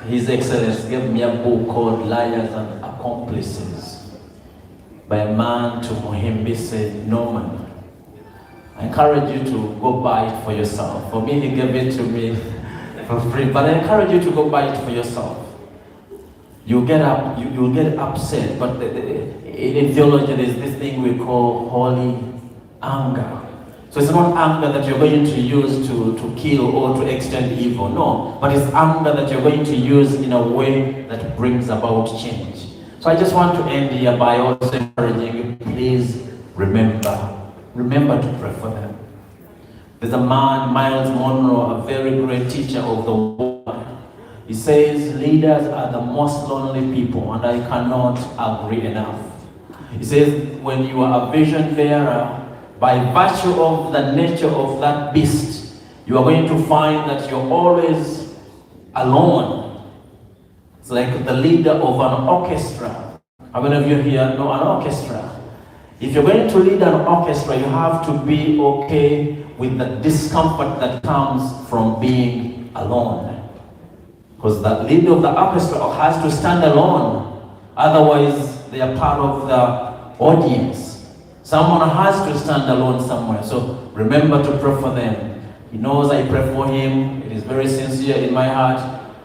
His Excellency gave me a book called Liars and Accomplices by a man to Muhimbise Norman. I encourage you to go buy it for yourself. For me, he gave it to me for free, but I encourage you to go buy it for yourself. You'll get upset, but in theology there's this thing we call holy anger. So it's not anger that you're going to use to kill or to extend evil, no. But it's anger that you're going to use in a way that brings about change. So I just want to end here by also encouraging you, please remember to pray for them. There's a man, Miles Monroe, a very great teacher of the world. He says leaders are the most lonely people, and I cannot agree enough. He says when you are a vision bearer, by virtue of the nature of that beast, you are going to find that you're always alone. It's like the leader of an orchestra. How many of you here know an orchestra? If you're going to lead an orchestra, you have to be okay with the discomfort that comes from being alone. Because the leader of the orchestra has to stand alone. Otherwise, they are part of the audience. Someone has to stand alone somewhere. So remember to pray for them. He knows I pray for him. It is very sincere in my heart.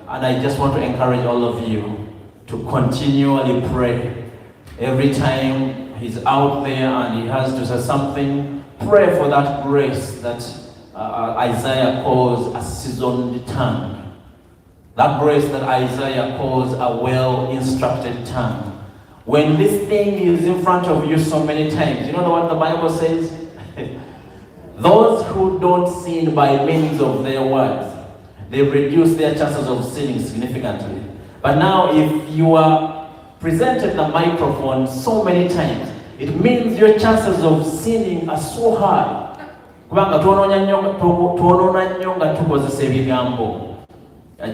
And I just want to encourage all of you to continually pray. Every time he's out there and he has to say something, pray for that grace that Isaiah calls a seasoned tongue. That grace that Isaiah calls a well-instructed tongue. When this thing is in front of you so many times, you know what the Bible says? Those who don't sin by means of their words, they reduce their chances of sinning significantly. But now if you are presented the microphone so many times, it means your chances of sinning are so high.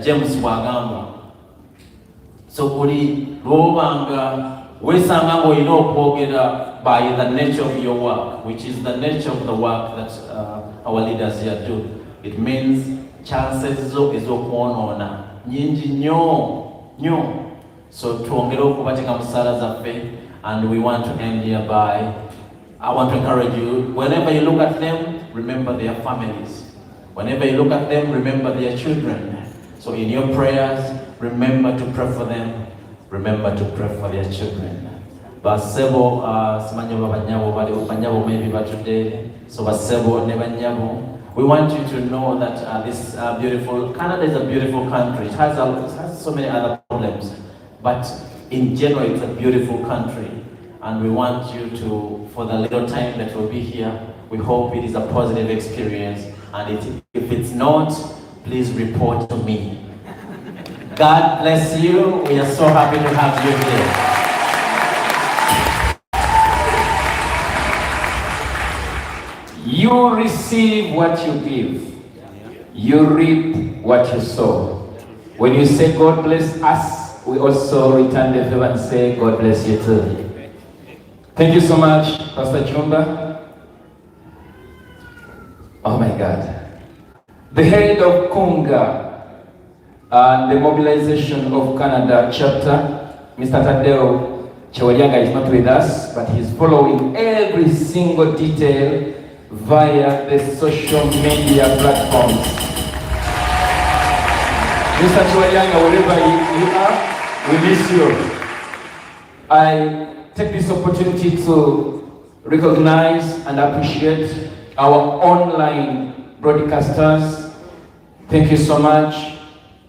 James Wagamba. So kuli lobanga wesanga ngo ino kwogera by the nature of your work, which is the nature of the work that our leaders here do. It means chances zo ezokuonona nyingi nyo. So tuongere okubatika musala zaffe, and we want to end here by, I want to encourage you, whenever you look at them, remember their families. Whenever you look at them, remember their children. So in your prayers, remember to pray for them. Remember to pray for their children. Basebo simanyabo banyabo bali banyabo maybe but today. So basebo ne banyabo. We want you to know that this beautiful Canada is a beautiful country. It has so many other problems, but in general, it's a beautiful country. And we want you to, for the little time that we'll be here, we hope it is a positive experience. And if it's not, please report to me. God bless you. We are so happy to have you here. You receive what you give. You reap what you sow. When you say God bless us, we also return the favor and say God bless you too. Thank you so much, Pastor Chumba. Oh my God. The head of Kunga and the mobilization of Canada chapter, Mr. Tadeo Chewalianga is not with us, but he's following every single detail via the social media platforms. Mr. Chewalianga, wherever you are, we miss you. I take this opportunity to recognize and appreciate our online broadcasters. Thank you so much.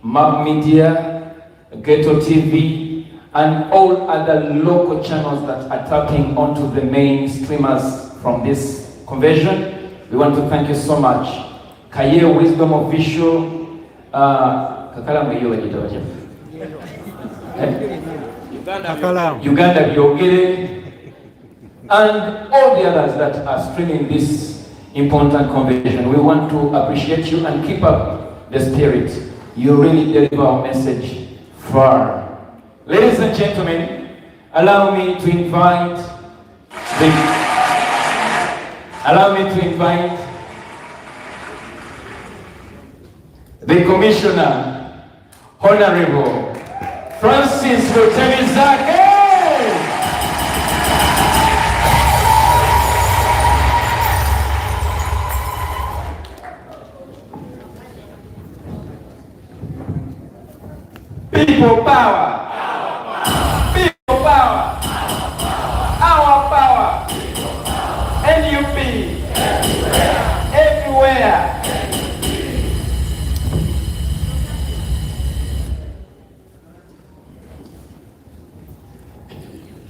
Mob Media, Ghetto TV, and all other local channels that are tapping onto the main streamers from this convention. We want to thank you so much. Kaye Wisdom Official, Uganda Byogere, and all the others that are streaming this important convention. We want to appreciate you and keep up the spirit. You really deliver our message far. Ladies and gentlemen, allow me to invite the Commissioner, Honorable Francis Rotemizake. People power. People power. Our power. NUP. Everywhere.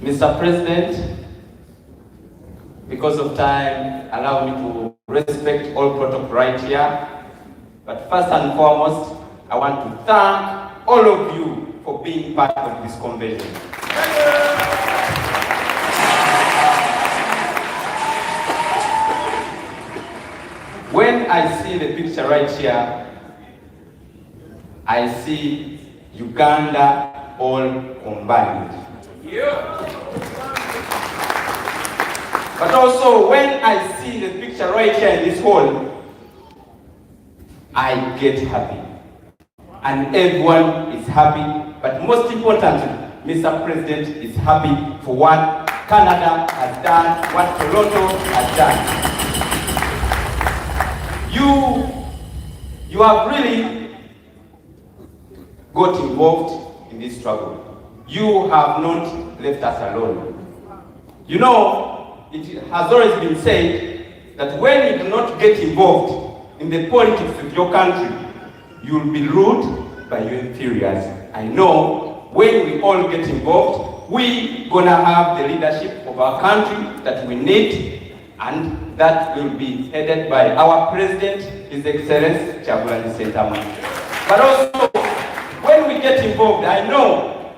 Mr. President, because of time, allow me to respect all protocol right here. But first and foremost, I want to thank all of you for being part of this convention. When I see the picture right here, I see Uganda all combined. But also when I see the picture right here in this hall, I get happy. And everyone is happy, but most importantly, Mr. President is happy for what Canada has done, what Toronto has done. You have really got involved in this struggle. You have not left us alone. You know, it has always been said that when you do not get involved in the politics of your country, you will be ruled by your inferiors. I know when we all get involved, we're gonna have the leadership of our country that we need, and that will be headed by our President, His Excellency Kyagulanyi. But also, when we get involved, I know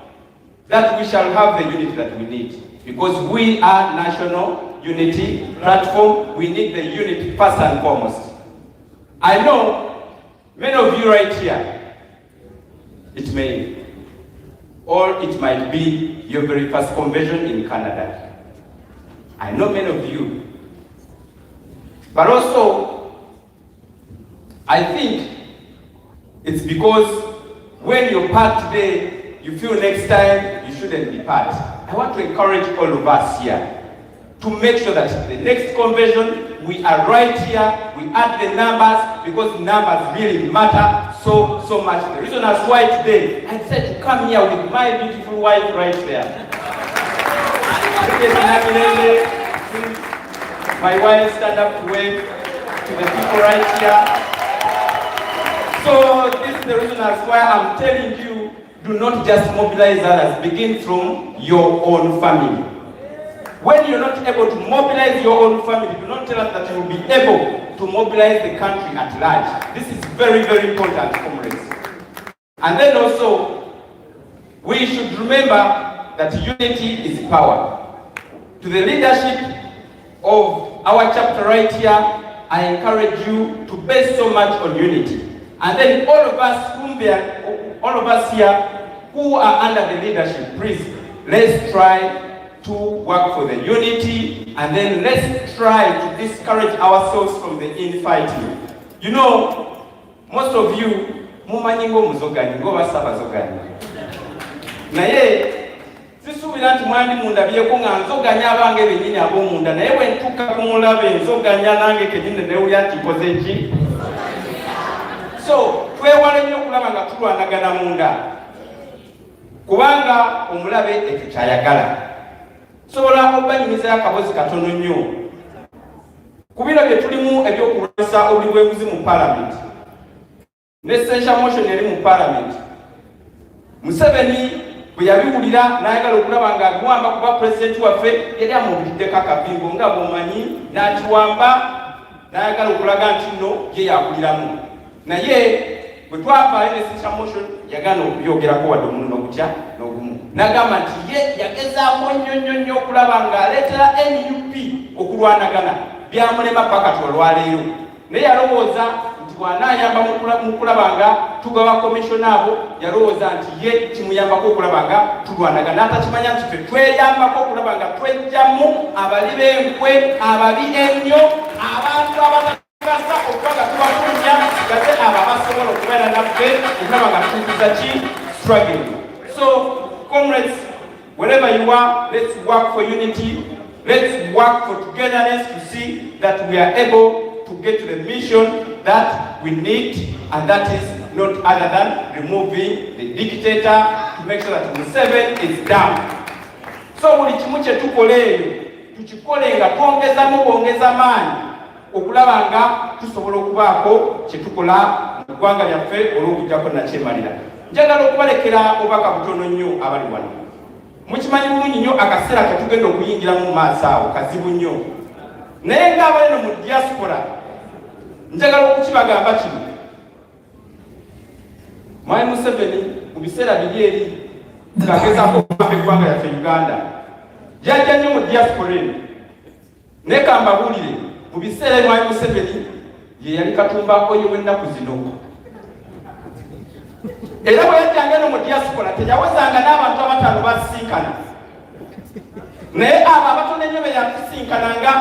that we shall have the unity that we need, because we are national unity platform. We need the unity first and foremost. I know many of you right here, it may, or it might be your very first convention in Canada. I know many of you. But also, I think it's because when you're part today, you feel next time you shouldn't be part. I want to encourage all of us here to make sure that the next convention, we are right here, we add the numbers, because numbers really matter so much. The reason as why today, I said to come here with my beautiful wife right there. My wife stand up to wave to the people right here. So this is the reason as why I'm telling you, do not just mobilize others, begin from your own family. When you're not able to mobilize your own family, do not tell us that you will be able to mobilize the country at large. This is very, very important, comrades. And then also, we should remember that unity is power. To the leadership of our chapter right here, I encourage you to base so much on unity. And then all of us here who are under the leadership, please, let's try to work for the unity, and then let's try to discourage ourselves from the infighting. You know, most of you, mumanyi muzogani, ngo basaba zogani. Naye sisubira nti mwandi mundabyeko nga nzoganya abange benyini ab'omunda, naye bwe ntuuka ku mulabe nzoganya nange kenyini newulya nti nkoze ki? So twewale nnyo okulaba nga tulwanagana munda, kubanga omulabe ekyo kyayagala. Sobola okubanyumizayo akabozi katono nnyo ku bino bye tulimu ebyokulwanyisa obuli bw'enguzi mu Parliament, n'essential motion eri mu Parliament. Museveni bwe yabiwulira n'ayagala okulaba ng'agiwamba kuba pulezidenti waffe yali amubuliddeko akabingo nga bw'omanyi n'akiwamba n'ayagala okulaga nti nno ye yakuliramu. Naye bwe twavaayo ne sita motion yagaana okubyogerako wadde omuluno gutya n'ogumu. N'agamba nti ye yagezaako nnyo okulaba ng'aleetera NUP okulwanagana byamulema paka olwaleero. Naye yalowooza nti bw'anaayamba mu kulaba nga tugawa komishona abo, yalowooza nti ye kimuyambako okulaba nga tulwanagana. N'atakimanya nti ffe tweyambako okulaba nga tweggyamu abali b'enkwe, ababi ennyo, abantu abatagasa okuba nga tubafunja gate abo abasobola okubeera naffe okulaba nga tukuza ki struggling. So, comrades, wherever you are, let's work for unity. Let's work for togetherness to see that we are able to get to the mission that we need, and that is not other than removing the dictator to make sure that Museveni is down. So buli kimu kye tukola eyo tukikole nga twongeza maanyi okulaba nga tusobola okubaako kye tukola mu ggwanga lyaffe olw'okujjako nakyemalira. Njagala okubalekera obubaka butono nnyo abali wano. Mukimanyi bulungi nnyo akaseera ke tugenda okuyingiramu mu maaso awo kazibu nnyo. Naye ng'abali no mu diaspora njagala okukibagamba kino. Mwami Museveni mu biseera biri eri ng'agezaako okubamba eggwanga yaffe Uganda yajja nnyo mu diaspora eno. Naye ka mbabuulire mu biseera Mwami Museveni ye yali katumba oyo w'ennaku zino. Era bwe yajjanga eno mu diaspora teyawezanga n'abantu abataano basisinkana. Naye abo abatono ennyo be yakusinkananga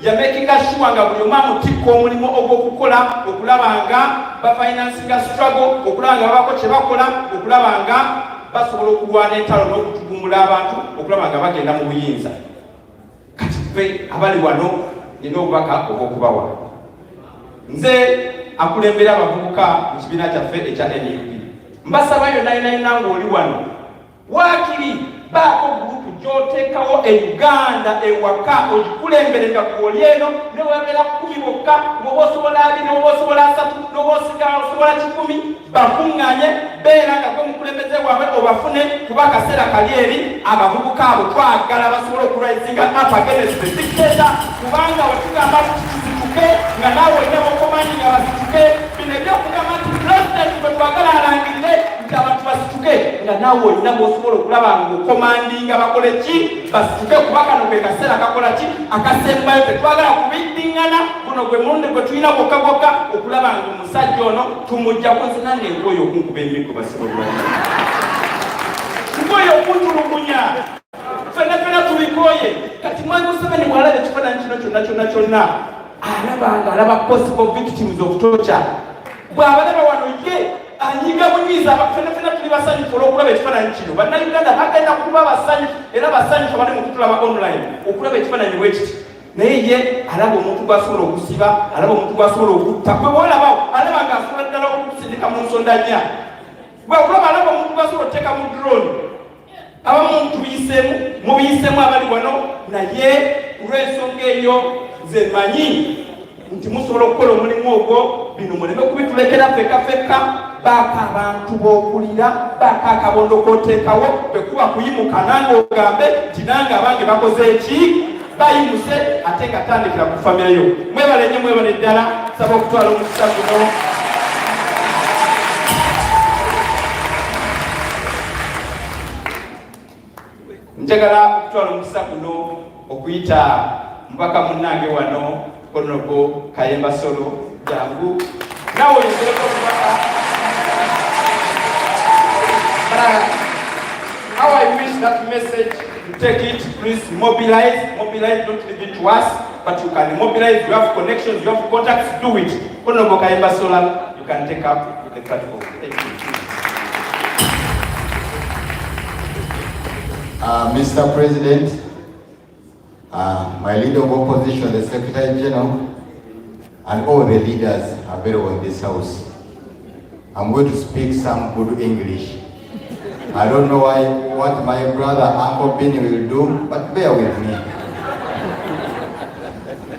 yamakinga sure nga buli omu amutikka omulimu ogw'okukola okulaba nga bafinansinga struggle, okulaba nga babako kye bakola, okulaba nga basobola okulwana entalo n'okutugumbula abantu, okulaba nga bagenda mu buyinza. Kati ffe abali wano nina obubaka obw'okubawa. Nze akulembera abavubuka mu kibiina kyaffe ekya NUP. Mbasaba yonna ng'oli wano waakiri baako gurupu gy'oteekawo e Uganda ewaka ogikulemberera kwoli eno ne webeera 10 bokka, bw'oba osobola 2 n'oba osobola 3 n'oba osobola 10 bakuŋŋaanye beera nga gwe mukulembeze waabwe obafune kuba akaseera kali eri abavubuka abo twagala basobola okulwaizinga up against the dictator kubanga wetugamba tusituke nga naawe olina bokomanyi nga basituke bino ebyokugamba nti president bwe twagala alangirire nti abantu basituke nga naawe olina bw'osobola okulaba ng'okomandinga bakole ki basituke kuba kano kwe kaseera kakola ki akasembayo tetwagala kubiddiŋŋana guno gwe mulundi gwe tulina gwokka okulaba nga omusajja ono tumuggyako nzina ng'engoye okunkuba emikko basobola ngoye okuntulugunya fenafena tubikoye kati Mwami Museveni bw'alaba ekifaananyi kino kyonna alaba possible victims of torture bw'abalaba wano ye anyiga bunyiza fenafena tuli basanyufu olw'okulaba ekifaananyi kino. Bannayuganda bagenda kuba basanyufu era basanyufu abali mu kutulaba online okulaba ekifaananyi bwe kiti. Naye ye alaba omuntu gw'asobola okusiba, alaba omuntu gw'asobola okutta. Gwe bw'olabawo alaba ng'asobola ddala okusindika mu nsonda nnya. Bw'okulaba alaba omuntu gw'asobola okuteeka mu drone. Abamu mubiyiseemu abali wano, naye olw'ensonga eyo nze manyi nti musobola okukola omulimu ogwo, bino muleme kubitulekera ffekka baaka abantu b'okulira, baaka akabondo k'oteekawo bwe kuba kuyimuka nange ogambe nti nange abange bakoze eki bayimuse ate nga tandikira ku famire yo. Mwebale nnyo, mwebale ddala, saba okutwala omukisa guno. Njagala okutwala omukisa guno okuyita mubaka munnange wano Honorable Kayemba Solo jangu nawe oyinzireko omubaka. How I wish that message to take it, please mobilize, don't leave it to us, but you can mobilize, you have connections, you have contacts, do it. Honorable Kayemba Sola, you can take up the platform. Thank you. Mr. President, my leader of opposition, the Secretary General, and all the leaders available in this house. I'm going to speak some good English. I don't know what my brother Uncle Benny will do, but bear with me.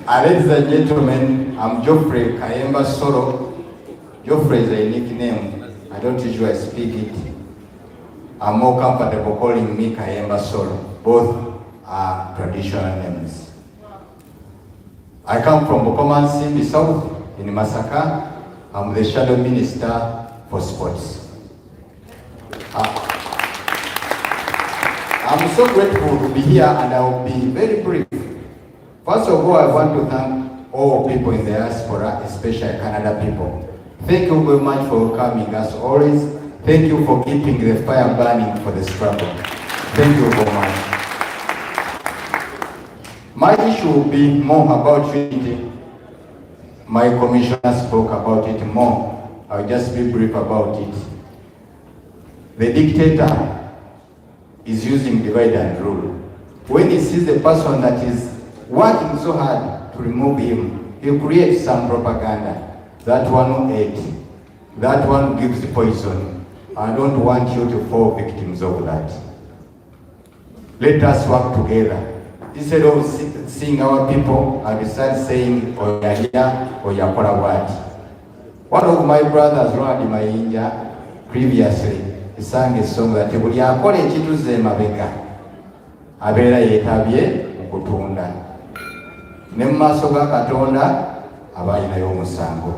Ladies and gentlemen, I'm Geoffrey Kayemba Solo. Geoffrey is a nickname. I don't usually speak it. I'm more comfortable calling me Kayemba Solo. Both are traditional names. I come from Bukoman Simbi South in Masaka. I'm the Shadow Minister for Sports. I'm so grateful to be here, and I will be very brief. First of all, I want to thank all people in the diaspora, especially Canada people. Thank you very much for coming as always. Thank you for keeping the fire burning for the struggle. Thank you very much. My issue will be more about unity. My commissioner spoke about it more. I'll just be brief about it. The dictator is using divide and rule. When he sees the person that is working so hard to remove him, he creates some propaganda. That one who ate, that one gives the poison. I don't want you to fall victims of that. Let us work together. Instead of seeing our people, I decided saying, Oyalia, Oyakora what? One of my brothers, Ronald Mayinja, previously, he sang a song that buli akola ekintu ze mabega abeera yeetabye okutunda ne mu maaso ga Katonda aba alinayo omusango.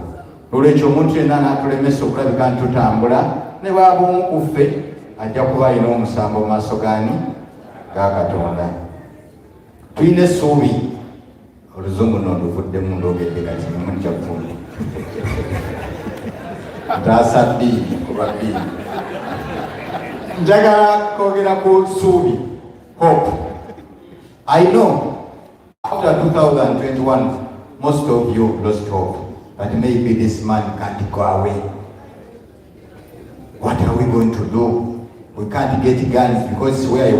Olwekyo omuntu yenna n'atulemesa okulabika ntutambula ne bwaba omu ku ffe ajja kuba alina omusango mu maaso gaani ga Katonda. Tulina essuubi oluzungu n'oluvuddemu ndogedde kati nemutya kufunda ntaasa ddiini kuba ddiini. Njagala kwogera ku ssuubi, hope. I know after 2021 most of you lost hope, but maybe this man can't go away. What are we going to do? We can't get guns because it's where he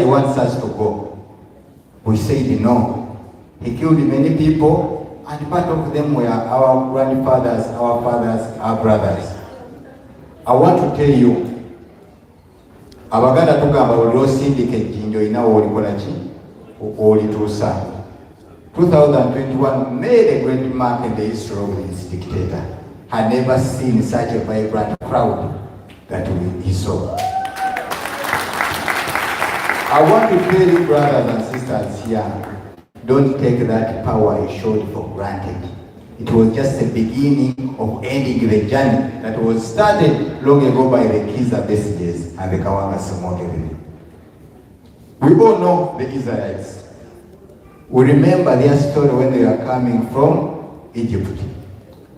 wants us to go. We said no. He killed many people, and part of them were our grandfathers, our fathers, our brothers. I want to tell you, Abaganda tugamba oli osindika ejjinja olina woolikola ki olituusa. 2021 made a great mark in the history of this dictator. Had never seen such a vibrant crowd that he saw. I want to tell you, brothers and sisters here, don't take that power he showed for granted. It was just the beginning of ending the journey that was started long ago by the Kiza Besiges and the Kawanga Somogeri. We all know the Israelites. We remember their story when they were coming from Egypt.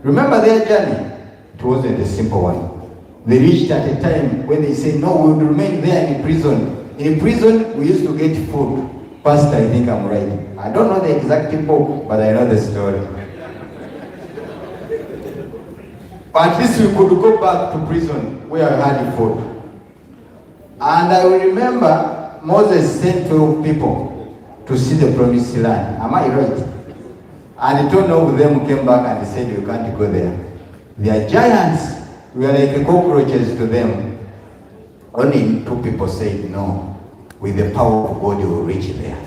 Remember their journey? It wasn't a simple one. They reached at a time when they said, no, we will remain there in prison. In prison, we used to get food. Pastor, I think I'm right. I don't know the exact book, but I know the story. But at least we could go back to prison where I had food. And I will remember Moses sent 12 people to see the promised land. Am I right? And 12 of them came back and they said, you can't go there. They are giants. We are like cockroaches to them. Only 2 people said, no, with the power of God you will reach there.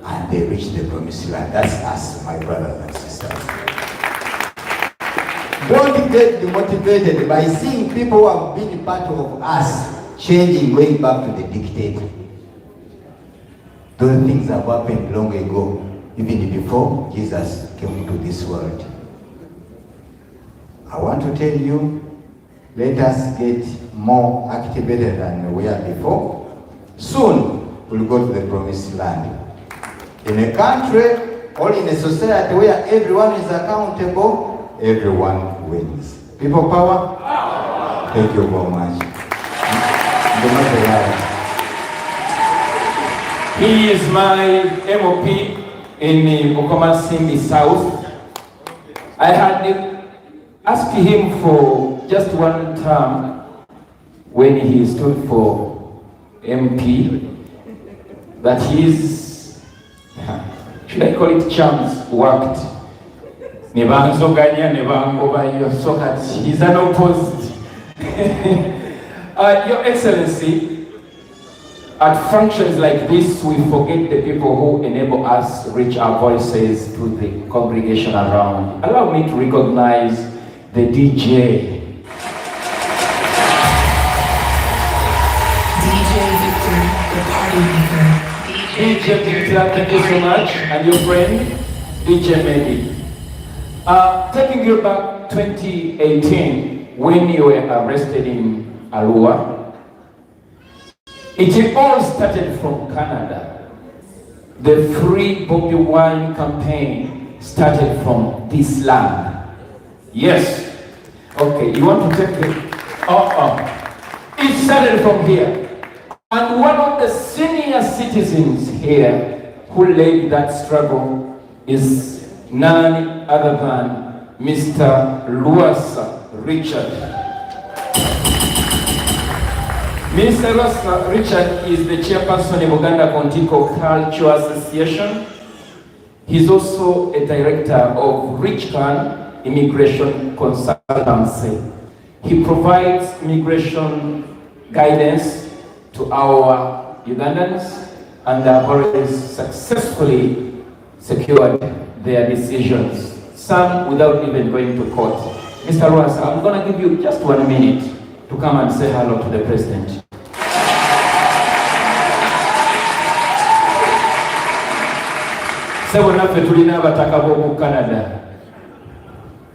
And they reached the promised land. That's us, my brothers and sisters. Don't get demotivated by seeing people who have been part of us changing, going back to the dictator. Those things have happened long ago, even before Jesus came into this world. I want to tell you, let us get more activated than we were before. Soon, we'll go to the promised land. In a country or in a society where everyone is accountable, everyone wins. People power? Thank you very much. He is my MOP in Bukoma Simbi South. I had asked him for just one term when he stood for MP, that his, should I call it charms, worked. So that he's unopposed. Your Excellency, at functions like this, we forget the people who enable us to reach our voices to the congregation around. Allow me to recognize the DJ. party maker. DJ Victor, thank you so much, and your friend, DJ Mehdi. Taking you back 2018, when you were arrested in Arua, it all started from Canada. The Free Bobi Wine campaign started from this land. Yes. Okay, you want to take it? It started from here. And one of the senior citizens here who led that struggle is none other than Mr. Luasa Richard. Mr. Luasa Richard is the chairperson of Uganda Kontiko Culture Association. He's also a director of Richcan Immigration Consultancy. He provides immigration guidance to our Ugandans and have already successfully secured their decisions, some without even going to court. Mr. Luasa, I'm going to give you just 1 minute to come and say hello to the president.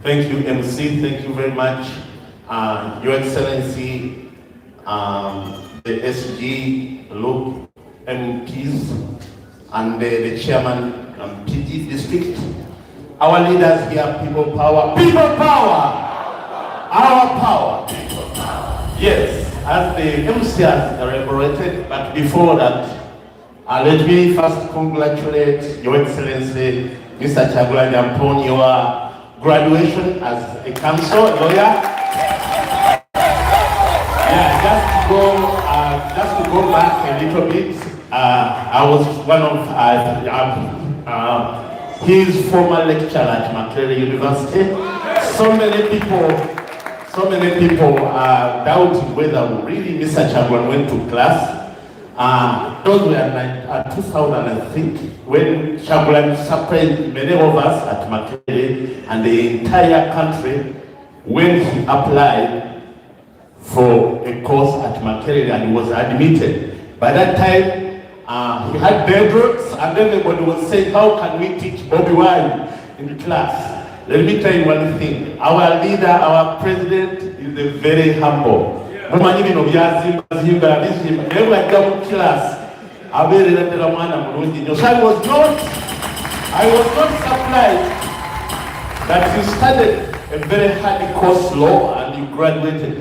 Thank you, MC. Thank you very much. Your Excellency, the SG, LUP, MPs, and the chairman, PG district. Our leaders here, people power. People power! Our power. People power. Yes, as the MC has elaborated, but before that, let me first congratulate Your Excellency, Mr. Kyagulanyi, upon your graduation as a council lawyer. Just to go back a little bit, I was one of his former lecturer at Makerere University. So many people are doubting whether really Mr. Kyagulanyi went to class. Those were 2000, I think, when Kyagulanyi surprised many of us at Makerere and the entire country when he applied for a course at Makerere and he was admitted. By that time, he had bedrooms and everybody was saying, how can we teach Bobi Wine in class? Let me tell you one thing. Our leader, our president is very humble. Never I was not surprised that you studied a very hard course law and you graduated.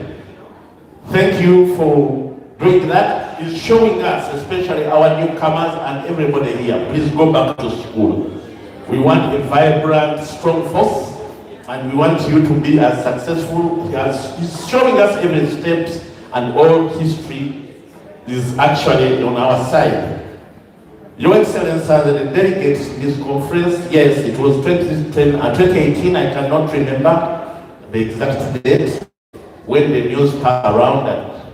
Thank you for doing that. It's showing us, especially our newcomers and everybody here, please go back to school. We want a vibrant, strong force, and we want you to be as successful as he's showing us every step, and all history is actually on our side. Your Excellency, the delegates to this conference, yes, it was 2018, I cannot remember the exact date, when the news passed around that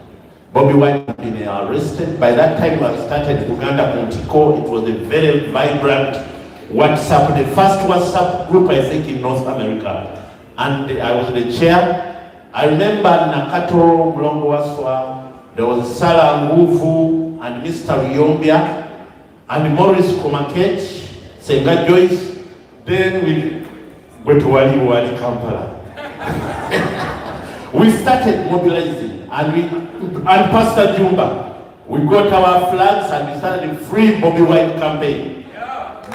Bobi Wine had been arrested. By that time, I started Uganda Kontiko. It was a very vibrant WhatsApp, the first WhatsApp group, I think, in North America. And I was the chair. I remember Nakato Mlongo Waswa, there was Sarah Nguvu and Mr. Riombia, and Maurice Komakech, Senga Joyce. Then we went to Wali Kampala. We started mobilizing, and Pastor Jumba, we got our flags and we started the Free Bobi Wine campaign.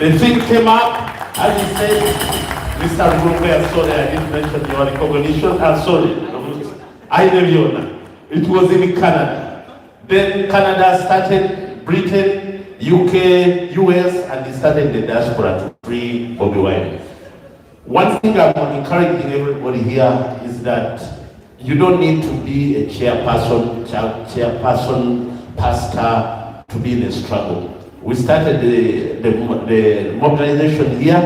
The thing came up, as he said, Mr. Rumbe, I'm sorry, I didn't mention your recognition, I'm sorry. I never know. It was in Canada. Then Canada started, Britain, UK, US, and they started the diaspora to free Bobi Wine. One thing I'm encouraging everybody here is that you don't need to be a chairperson, pastor to be in a struggle. We started the mobilization here.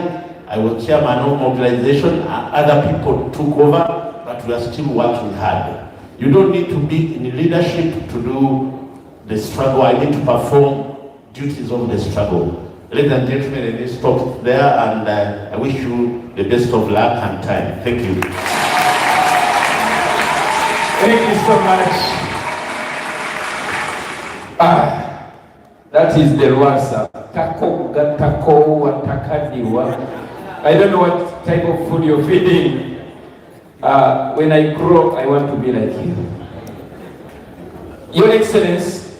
I was chairman of mobilization. Other people took over, but we are still working hard. You don't need to be in leadership to do the struggle. I need to perform duties of the struggle. Ladies and gentlemen, let me stop there, and I wish you the best of luck and time. Thank you. Thank you so much. That is the Rwasa. Tako, gatako, watakadiwa. I don't know what type of food you're feeding. When I grow up, I want to be like you. Your Excellency,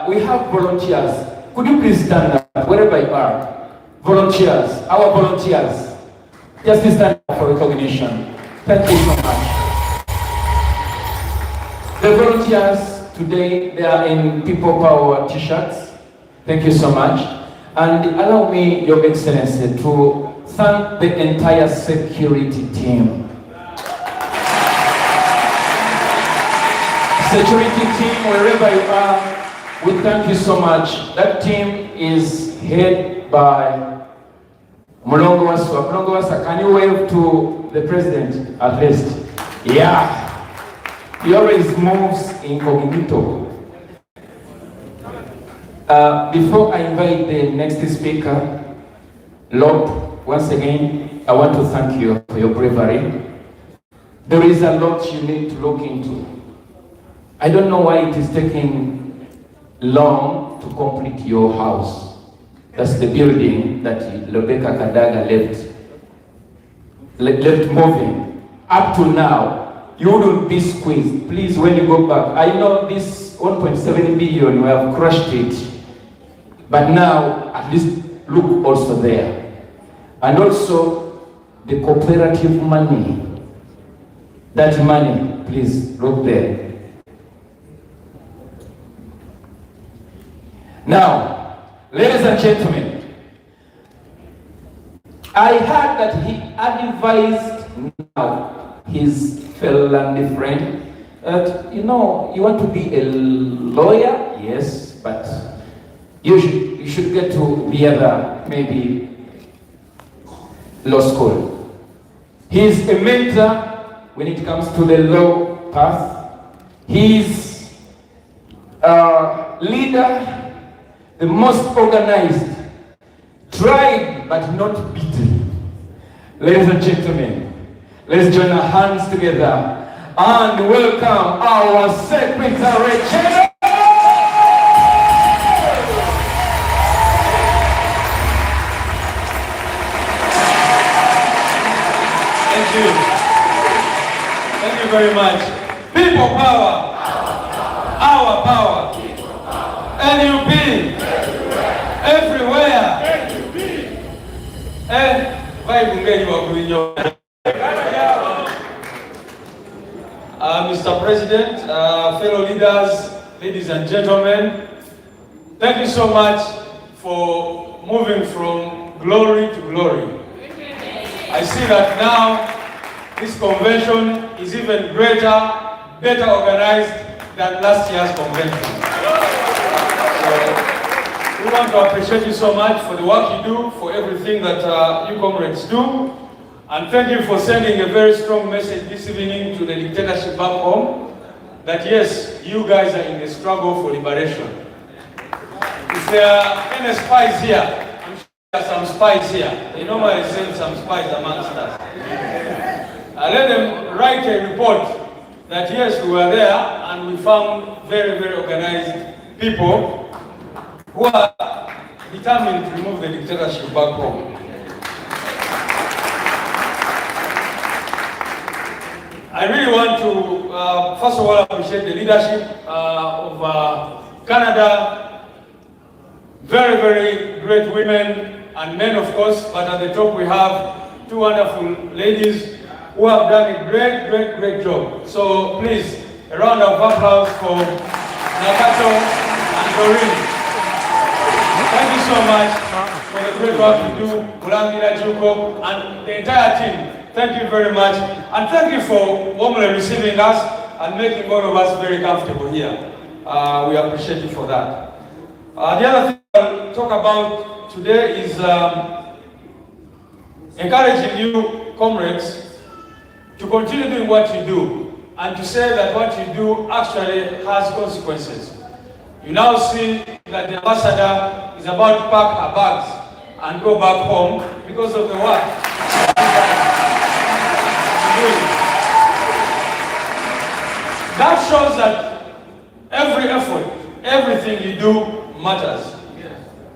we have volunteers. Could you please stand up wherever you are? Volunteers, our volunteers. Just stand up for recognition. Thank you so much. The volunteers today, they are in People Power t-shirts. Thank you so much. And allow me, Your Excellency, to thank the entire security team. Security team, wherever you are, we thank you so much. That team is headed by Mulongowasa. Mulongowasa, can you wave to the president at least? Yeah. He always moves incognito. Before I invite the next speaker, Lord, once again, I want to thank you for your bravery. There is a lot you need to look into. I don't know why it is taking long to complete your house. That's the building that Rebecca Kadaga left moving. Up to now, you wouldn't be squeezed. Please, when you go back, I know this 1.7 billion, we have crushed it. But now, at least look also there. And also, the cooperative money. That money, please look there. Now, ladies and gentlemen, I heard that he advised now his fellow and friend that, you know, you want to be a lawyer? Yes, but you should get to the other, maybe, law school. He's a mentor when it comes to the law path. He's a leader, the most organized, tried but not beaten. Ladies and gentlemen, let's join our hands together and welcome our Secretary General. Thank you. Thank you very much. People power. Our power. NUP. Everywhere. Mr. President, fellow leaders, ladies and gentlemen, thank you so much for moving from glory to glory. I see that now this convention is even greater, better organized than last year's convention. We want to appreciate you so much for the work you do, for everything that you comrades do. And thank you for sending a very strong message this evening to the dictatorship back home, that yes, you guys are in the struggle for liberation. If there are any spies here, I'm sure there are some spies here. They normally send some spies amongst us. Let them write a report that yes, we were there and we found very, very organized people who are determined to remove the dictatorship back home. I really want to, first of all, appreciate the leadership of Canada. Very, very great women and men, of course, but at the top we have two wonderful ladies who have done a great, great, great job. So please, a round of applause for Nakato and Doreen. Thank you so much for the great work you do, Mulangira Juko, and the entire team. Thank you very much. And thank you for warmly receiving us and making all of us very comfortable here. We appreciate you for that. The other thing I'll talk about today is encouraging you, comrades, to continue doing what you do and to say that what you do actually has consequences. You now see that the ambassador is about to pack her bags and go back home because of the work. That shows that every effort everything you do matters.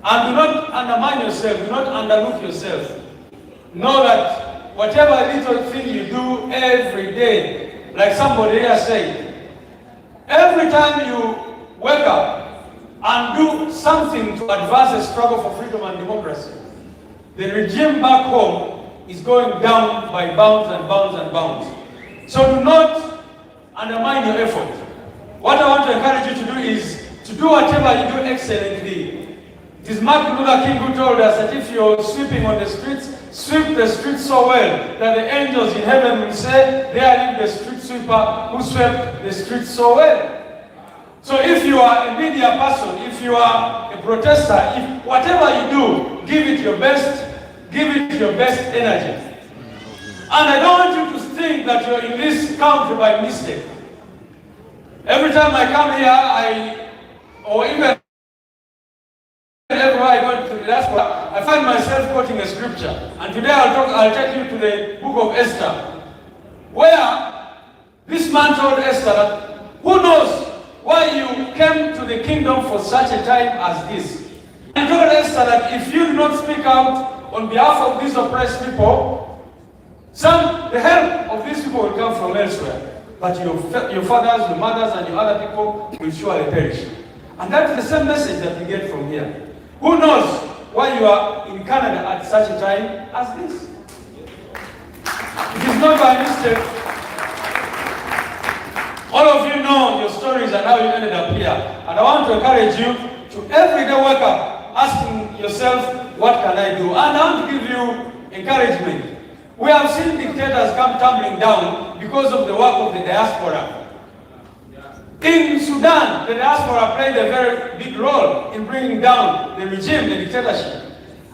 And do not undermine yourself, do not underlook yourself. Know that whatever little thing you do every day, like somebody here said, every time you wake up and do something to advance the struggle for freedom and democracy, the regime back home is going down by bounds and bounds and bounds. So do not undermine your effort. What I want to encourage you to do is to do whatever you do excellently. It is Martin Luther King who told us that if you're sweeping on the streets, sweep the streets so well that the angels in heaven will say, there lives the street sweeper who swept the streets so well. So if you are a media person, if you are a protester, if whatever you do, give it your best energy. And I don't want you to think that you're in this country by mistake. Every time I come here, or even everywhere I go to the diaspora, I find myself quoting a scripture. And today I'll take you to the book of Esther, where this man told Esther that, who knows why you came to the kingdom for such a time as this? And told Esther that if you do not speak out on behalf of these oppressed people, the help of these people will come from elsewhere. But your fathers, your mothers, and your other people will surely perish. And that's the same message that we get from here. Who knows why you are in Canada at such a time as this? It is not by mistake. All of you know your stories and how you ended up here. And I want to encourage you to every day wake up asking yourself, what can I do? And I want to give you encouragement. We have seen dictators come tumbling down because of the work of the diaspora. In Sudan, the diaspora played a very big role in bringing down the regime, the dictatorship.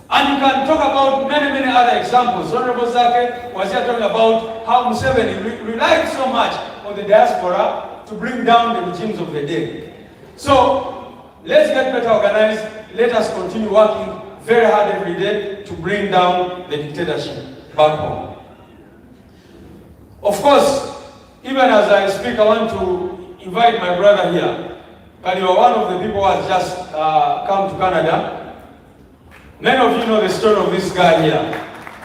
And you can talk about many other examples. Honorable Zake was here talking about how Museveni relied so much on the diaspora to bring down the regimes of the day. So let's get better organized. Let us continue working very hard every day to bring down the dictatorship back home. Of course, even as I speak, I want to invite my brother here. And you are one of the people who has just come to Canada. Many of you know the story of this guy here.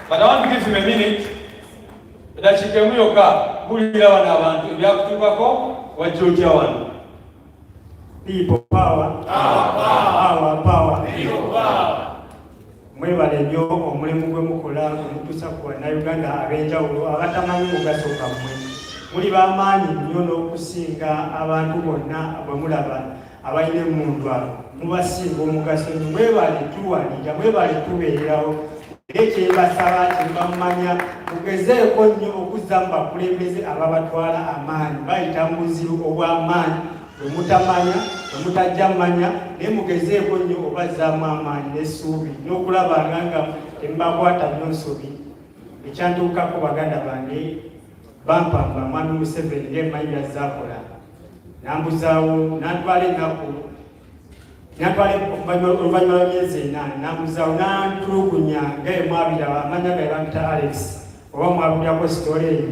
But I want to give him a minute. That she came here, people power, power, people power. Mwebale nnyo omulimu gwe mukola okutuusa ku bannayuganda ab'enjawulo abatamanyi mugaso gammwe. Muli b'amaanyi nnyo n'okusinga abantu bonna bwe mulaba abalina emmundwa mubasinga omugaso. Mwebale tuwalira, mwebale tubeerawo. Era ekyembasaba kyembamanya mugezeeko nnyo okuzza mu bakulembeze ababatwala amaanyi bayita mu buzibu obw'amaanyi bwe mutamanya bwe mutajja mmanya naye mugezeeko nnyo obazzaamu amaanyi n'essuubi n'okulabanga nga temubakwata nnyo nsobi. Ekyantuukako baganda bange bampamba mwami Museveni ng'emanyi byazaakola nambuzaawo nantwala ennaku oluvannyuma lw'emyezi 4 nambuzaawo nantulugunya ng'emwabira amanya ge bamuyita Alex oba mwabulyako sitole eyo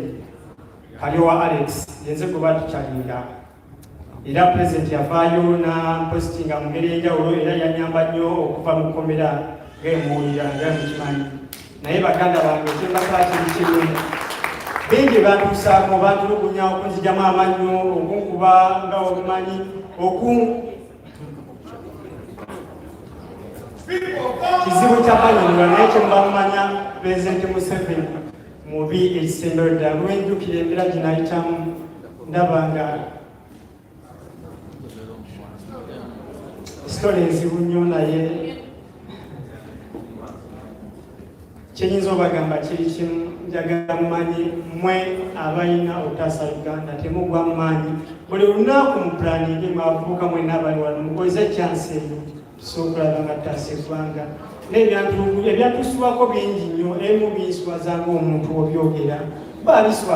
kali owa Alex yenze gwe batukyalinga. Era President yavaayo nampositinga mu ngeri enjawulo era yanyamba nnyo okuva mu kkomera ng'emuwulira ng'emukimanyi. Naye baganda bange ekyembasaba kiri kimu bingi bantuusaako bantulugunya okunzijamu amannyo okunkuba nga obumanyi kizibu kyamanyirwa naye kyembamumanya President Museveni mubi ekisembero ddala lwenjukira embeera gye nayitamu ndabanga sitole enzibu nnyo naye kyenyinza obagamba kiri kimu njagala mumanyi mmwe abalina otaasa Uganda temugwa mu maanyi buli lunaku mu pulaningi mwavubuka mwenna abali wano mukozese ekyansi eyo tusobola okulaba nga tutaasa eggwanga n'ebyantusubako bingi nnyo emu binswaza ng'omuntu obyogera baabiswa